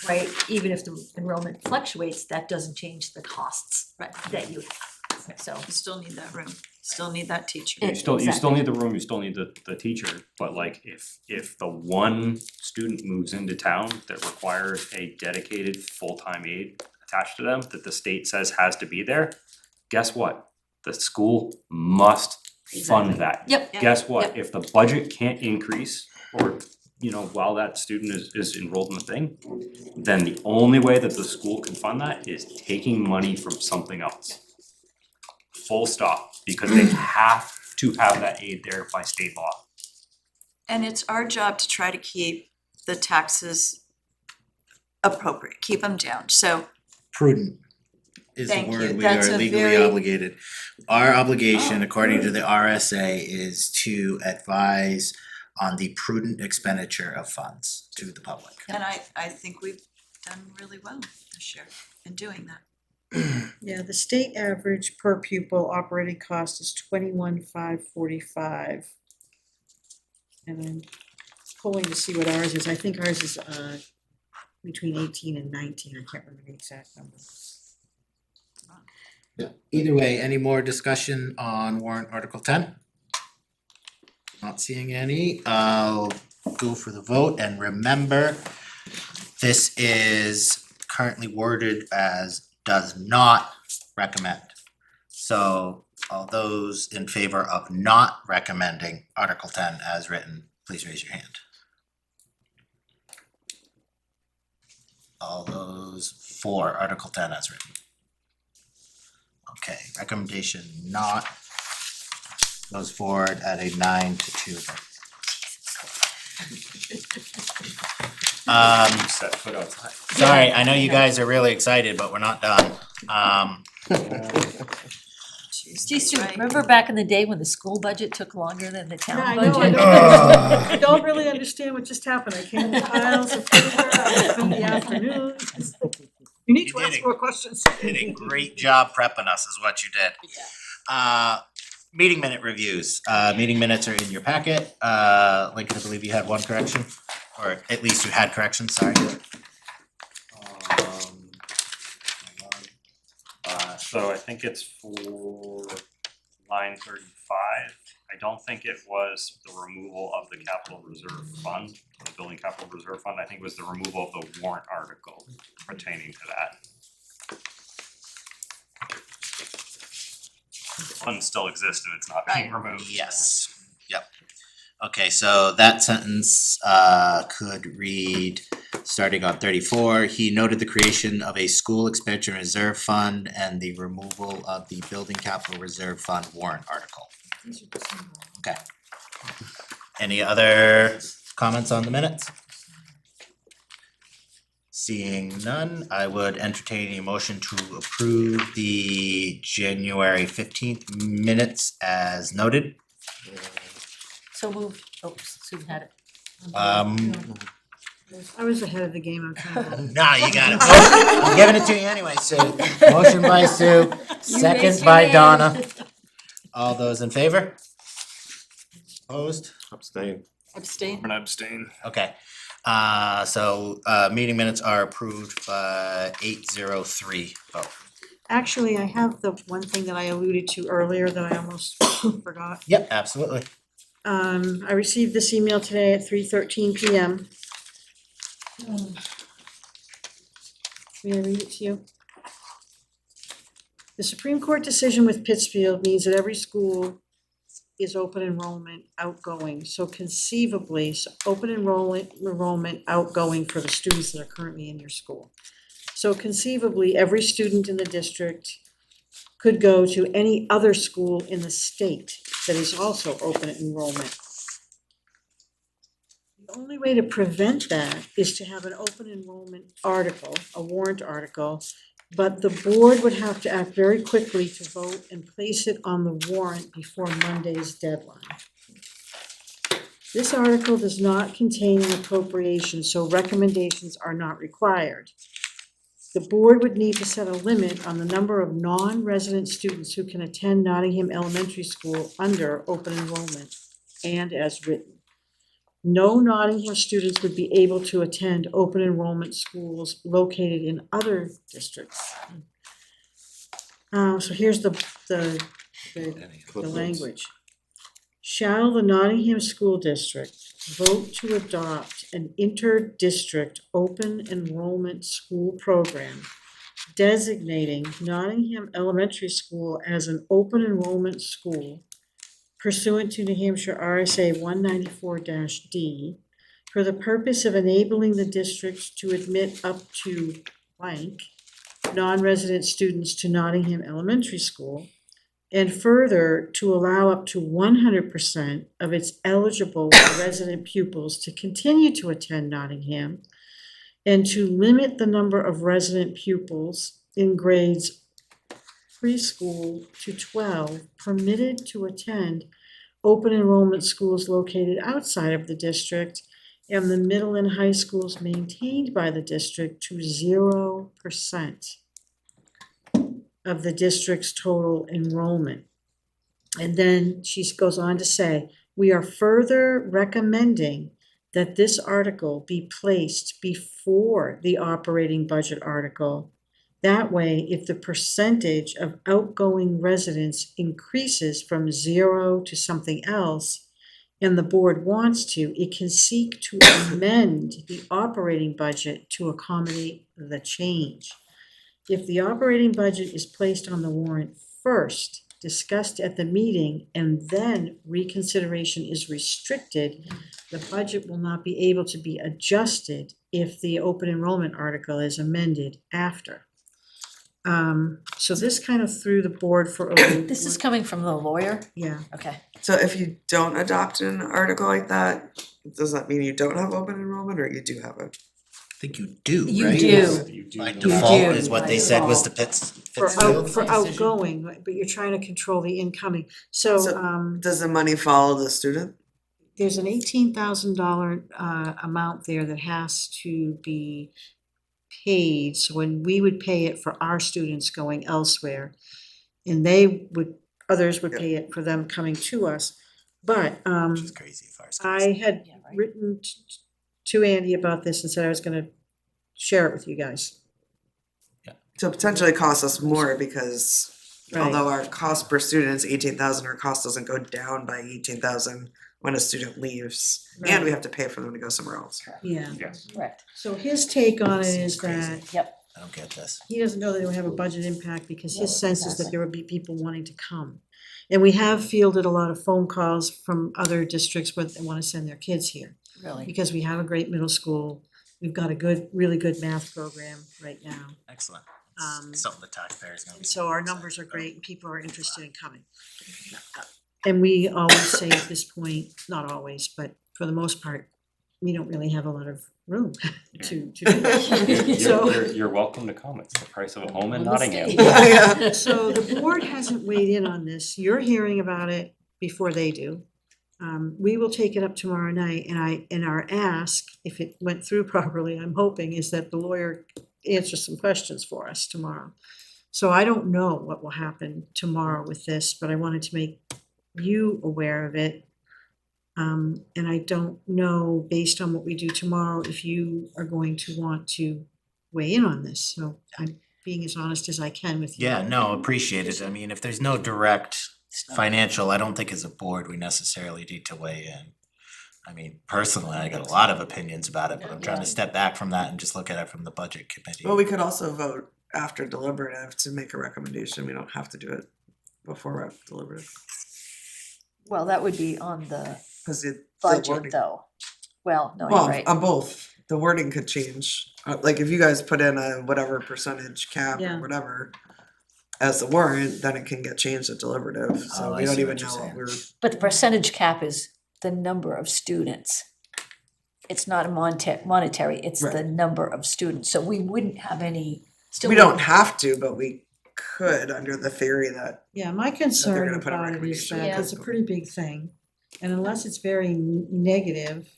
right, even if the enrollment fluctuates, that doesn't change the costs that you have, so. You still need that room, still need that teacher. You still need the room, you still need the teacher, but like if the one student moves into town that requires a dedicated full-time aide attached to them, that the state says has to be there, guess what? The school must fund that. Yep. Guess what? If the budget can't increase, or you know, while that student is enrolled in the thing, then the only way that the school can fund that is taking money from something else. Full stop, because they have to have that aid there by state law. And it's our job to try to keep the taxes appropriate, keep them down, so. Prudent is the Thank you. word we That's are a legally very- obligated. Our obligation, Oh, according to the RSA, is to advise on the prudent expenditure of funds to the public. And I think we've done really well this year in doing that. Yeah, the state average per pupil operating cost is 21,545. And I'm pulling to see what ours is. I think ours is between 18 and 19. I can't remember the exact number. Either way, any more discussion on warrant article 10? Not seeing any, I'll go for the vote, and remember, this is currently worded as does not recommend. So all those in favor of not recommending Article 10 as written, please raise your hand. All those for Article 10 as written. Okay, recommendation not goes forward at a 9-2 vote. Set foot outside. Sorry, I know you guys are really excited, but we're not done. Gee, Stu, remember back in the day when the school budget took longer than the town Yeah, I budget? know, I don't, I don't really understand what just happened. I came in piles of paper, I spent the afternoon. You need to ask more questions. Did a great job prepping us is what you did. Meeting minute reviews. Meeting minutes are in your packet. Lincoln, I believe you had one correction, or at least you had corrections, sorry. So I think it's for line 35. I don't think it was the removal of the capital reserve fund, the building capital reserve fund, I think it was the removal of the warrant article pertaining to that. The fund still exists and it's not being removed. Yes, yep. Okay, so that sentence could read, starting on 34, he noted the creation of a school expenditure reserve fund and the removal of the building capital reserve fund warrant article. Okay. Any other comments on the minutes? Seeing none, I would entertain a motion to approve the January 15th minutes as noted. So moved. Oops, Sue had it. I was ahead of the game, I'm trying to. Nah, you got it. I'm giving it to you anyway, Sue. Motion by Sue, second raised your by hand. Donna. All those in favor? Opposed? Abstain. Abstain? And abstain. Okay, so meeting minutes are approved by 803 vote. Actually, I have the one thing that I alluded to earlier that I almost forgot. Yep, absolutely. I received this email today at 3:13 PM. May I read it to you? The Supreme Court decision with Pittsfield means that every school is open enrollment outgoing. So conceivably, open enrollment outgoing for the students that are currently in your school. So conceivably, every student in the district could go to any other school in the state that is also open enrollment. The only way to prevent that is to have an open enrollment article, a warrant article, but the board would have to act very quickly to vote and place it on the warrant before Monday's deadline. This article does not contain an appropriation, so recommendations are not required. The board would need to set a limit on the number of non-resident students who can attend Nottingham Elementary School under open enrollment and as written. No Nottingham students would be able to attend open enrollment schools located in other districts. So here's the language. Shall the Nottingham School District vote to adopt an inter-district open enrollment school program designating Nottingham Elementary School as an open enrollment school pursuant to New Hampshire RSA 194-D for the purpose of enabling the district to admit up to blank non-resident students to Nottingham Elementary School, and further to allow up to 100% of its eligible resident pupils to continue to attend Nottingham, and to limit the number of resident pupils in grades preschool to 12 permitted to attend open enrollment schools located outside of the district, and the middle and high schools maintained by the district to 0% of the district's total enrollment. And then she goes on to say, we are further recommending that this article be placed before the operating budget article. That way, if the percentage of outgoing residents increases from 0 to something else, and the board wants to, it can seek to amend the operating budget to accommodate the change. If the operating budget is placed on the warrant first, discussed at the meeting, and then reconsideration is restricted, the budget will not be able to be adjusted if the open enrollment article is amended after. So this kind of threw the board for a loop. This is coming from the lawyer? Yeah, Okay. So if you don't adopt an article like that, does that mean you don't have open enrollment or you do have it? I think you do, right? You do. By You default do, is what by they said was the default. Pittsfield. for outgoing, but you're trying to control the incoming. So, So- Does the money follow the student? there's an $18,000 amount there that has to be paid. So when we would pay it for our students going elsewhere, and others would pay it for them coming to us. But Which is crazy as far as. I had Yeah, right. written to Andy about this and said I was gonna share it with you guys. So potentially cost us more because Right. Although our cost per student is 18,000, our cost doesn't go down by 18,000 when a student leaves. And we have to pay for them to go somewhere else. Yeah, Yes. Correct. so his take on it Seems is crazy. that I don't get this. he doesn't know that it will have a budget impact because his sense is that there would be people wanting to come. And we have fielded a lot of phone calls from other districts where they wanna send their kids here. Really. Because we have a great middle school, we've got a good, really good math program right now. Excellent. Um, Something the taxpayers gonna be. So our numbers are great and people are interested in coming. And we always say at this point, not always, but for the most part, we don't really have a lot of room to do that. So- You're welcome to come, it's the price of a home in On the Nottingham. stage. Yeah. So the board hasn't weighed in on this, you're hearing about it before they do. We will take it up tomorrow night, and our ask, if it went through properly, I'm hoping, is that the lawyer answers some questions for us tomorrow. So I don't know what will happen tomorrow with this, but I wanted to make you aware of it. And I don't know, based on what we do tomorrow, if you are going to want to weigh in on this, so I'm being as honest as I can with you. Yeah, no, appreciate it. I mean, if there's no direct financial, I don't think as a board we necessarily need to weigh in. I mean, personally, I got a lot of opinions about it, but I'm trying to step back from that and just look at it from the budget committee. Well, we could also vote after deliberative to make a recommendation. We don't have to do it before deliberative. Well, that would be on the Cause the budget wording. though. Well, no, you're Well, right. on both, the wording could change. Like if you guys put in a whatever percentage cap Yeah. or whatever as the warrant, then it can get changed at deliberative. Oh, So I we don't see even what know you're what we're. But the percentage cap is the number of students. It's not a monetary, it's the Right. number of students, so we wouldn't have any, still. We don't have to, but we could under the theory that Yeah, my they're concern gonna put a about it is recommendation. that Yeah. it's a pretty big thing. And unless it's very negative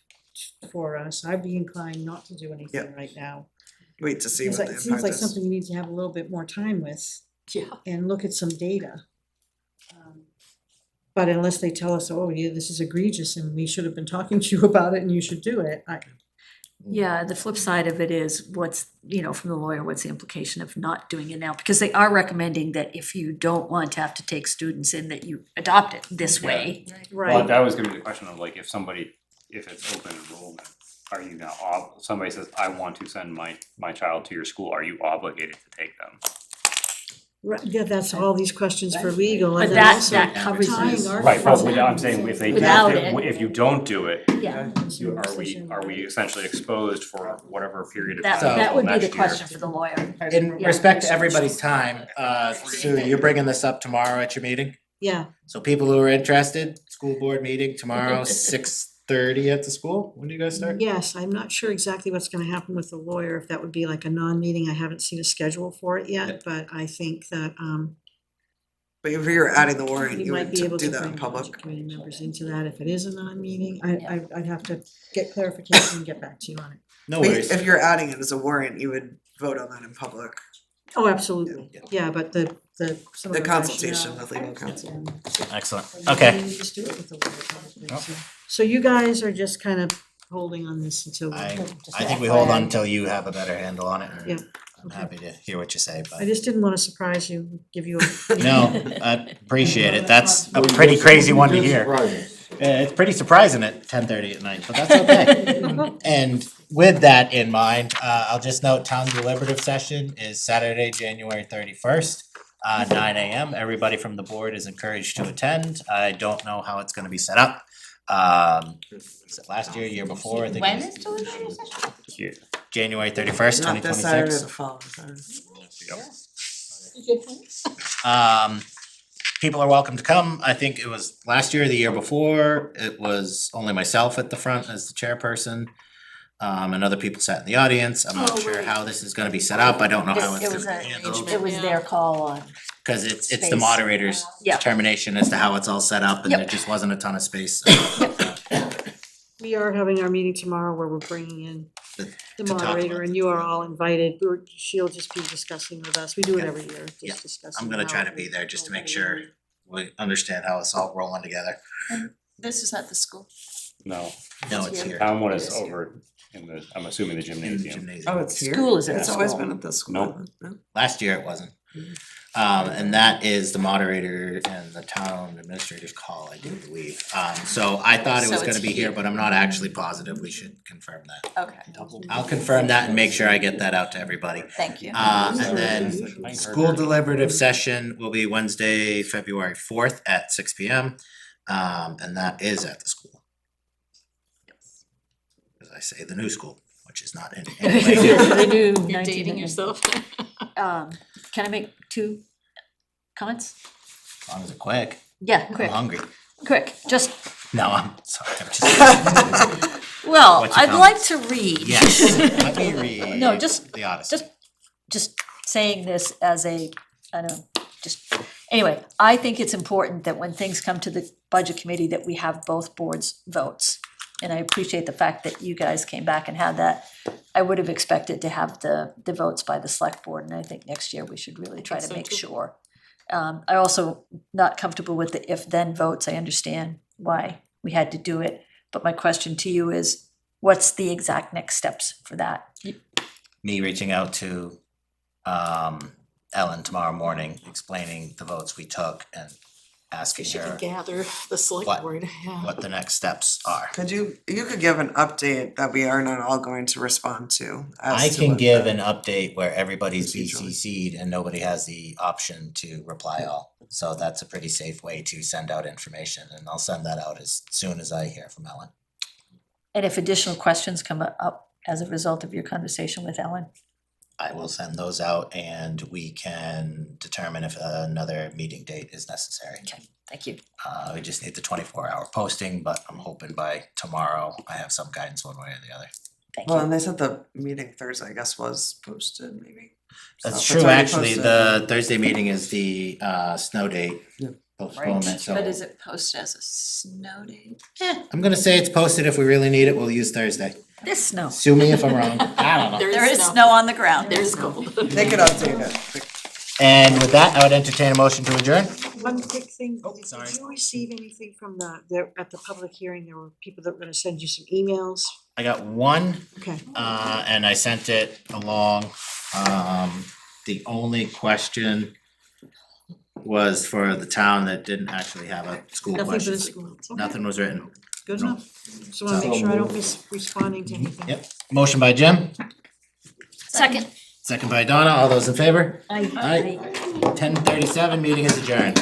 for us, I'd be inclined not to do anything Yeah. right now. wait to see It's what like, the it seems impact like is. something you need to have a little bit more time with Yeah. and look at some data. But unless they tell us, oh, yeah, this is egregious and we should have been talking to you about it and you should do it, Yeah, the flip side of it is what's, from the lawyer, what's the implication of not doing it now? Because they are recommending that if you don't want to have to take students in, that you adopt it this way. Well, right? that was gonna be the question of like, if it's open enrollment, are you now somebody says, I want to send my child to your school, are you obligated to take them? Right, yeah, that's all these questions for legal But and then that- also that covers tying us. our Right, but funds I'm saying if they, Without it. if you don't do it, Yeah, are we essentially exposed for whatever period of that, time that would until be the next year? question for the lawyer. In Yeah. respect to everybody's time, Sue, you're bringing this up tomorrow at your meeting? Yeah, So people who are interested, school board meeting tomorrow, 6:30 at the school? When do you guys start? yes, I'm not sure exactly what's gonna happen with the lawyer, if that would be like a non-meeting, I haven't seen a schedule for it yet, but I think that, But if you're adding the warrant, we you might would be able do to that in bring public. budget committee members into that if it is a non-meeting, I'd have to get clarification and get back to you on it. No But worries. if you're adding it as a warrant, you would vote on that in public. Oh, absolutely, yeah, but some of The the consultation rationale with legal counsel. and- Excellent. and Okay. maybe just do it with the lawyer probably, Yep. so you guys are just kind of holding on this until. I Just I think we hold on FYI. until you have a better handle on it. Yeah. I'm happy to hear what you say, I but just didn't wanna surprise you, give you a. no, I appreciate it. That's a pretty crazy one to hear. It's pretty surprising at 10:30 at night, but that's okay. And with that in mind, I'll just note town deliberative session is Saturday, January 31st, 9 AM. Everybody from the board is encouraged to attend. I don't know how it's gonna be set up. Was it last year before? I think it When was is deliberative session? Here. January 31st, Not this Saturday, 2026. the following Saturday. People are welcome to come. I think it was last year or the year before, it was only myself at the front as the chairperson. And other people sat in the audience. I'm not sure how this is gonna be set up. I don't know how It it's was gonna be handled. it was their call on, Cause it's the Space. moderator's Yeah. determination as to how it's all set up and there Yep. just wasn't a ton of space. We are having our meeting tomorrow where we're bringing in To the talk moderator about and you are all invited. She'll just be discussing with us. We do it every year, Yeah. just discussing. I'm gonna try how to be we- there just to make sure we understand how it's all rolling together. This is at the school. No, No, it's here. town one is over in the, I'm assuming the gymnasium. Oh, it's here? School is at It's the always school. been at the school. Nope. No? Last year it wasn't. And that is the moderator and the town administrator's call, I do believe. So I thought it So was it's gonna be here, but I'm not actually positive, we should confirm that. Okay, I'll confirm that and make sure I get that out to everybody. thank you. And then school deliberative session will be Wednesday, February 4th at 6 p.m. And that is at the school. As I say, the new school, which is not in any way new. The new You're 19 dating and- yourself. Can I make 2 comments? As long as it's quick, Yeah, I'm quick, hungry. quick, just, No, I'm sorry, I'm just. well, What's your I'd like to read. Yes, let me read. No, just- The Odyssey. just saying this as a, I don't know, just, anyway, I think it's important that when things come to the budget committee, that we have both boards' votes. And I appreciate the fact that you guys came back and had that. I would have expected to have the votes by the select board, and I think next year we should really try to so make too. sure. I also not comfortable with the if-then votes. I understand why we had to do it, but my question to you is, what's the exact next steps for that? Me reaching out to Ellen tomorrow morning, explaining the votes we took and asking She can her gather the select What? board, yeah. what the next steps are. Could you could give an update that we are not all going to respond to as I to can what give the- an update where everybody's Procedurally. BCC'd and nobody has the option to reply all. So that's a pretty safe way to send out information, and I'll send that out as soon as I hear from Ellen. And if additional questions come up as a result of your conversation with Ellen, I will send those out and we can determine if another meeting date is necessary. thank you. We just need the 24-hour posting, but I'm hoping by tomorrow I have some guidance one way or the other. Thank Well, you. and they said the meeting Thursday, I guess, was posted maybe. That's So if it's true, already actually, posted- the Thursday meeting is the snow date Yeah. postponement, so. But is it posted as a snow date? I'm gonna say it's posted, if we really need it, we'll use Thursday. This snow. Sue me if I'm wrong, I don't know. There is snow on the ground. There's gold. They could update it. And with that, I would entertain a motion to adjourn. One quick thing, Oh, did sorry. you receive anything from at the public hearing, there were people that were gonna send you some emails? I got one, Okay. and I sent it along. The only question was for the town that didn't actually have a school Nothing for question. the school. Okay, Nothing was written. good no. enough. Just wanna make sure I don't miss responding to anything. Yep. Motion by Jim, Second. second by Donna, all those in favor? Aye. Aye. 10:37, meeting is adjourned.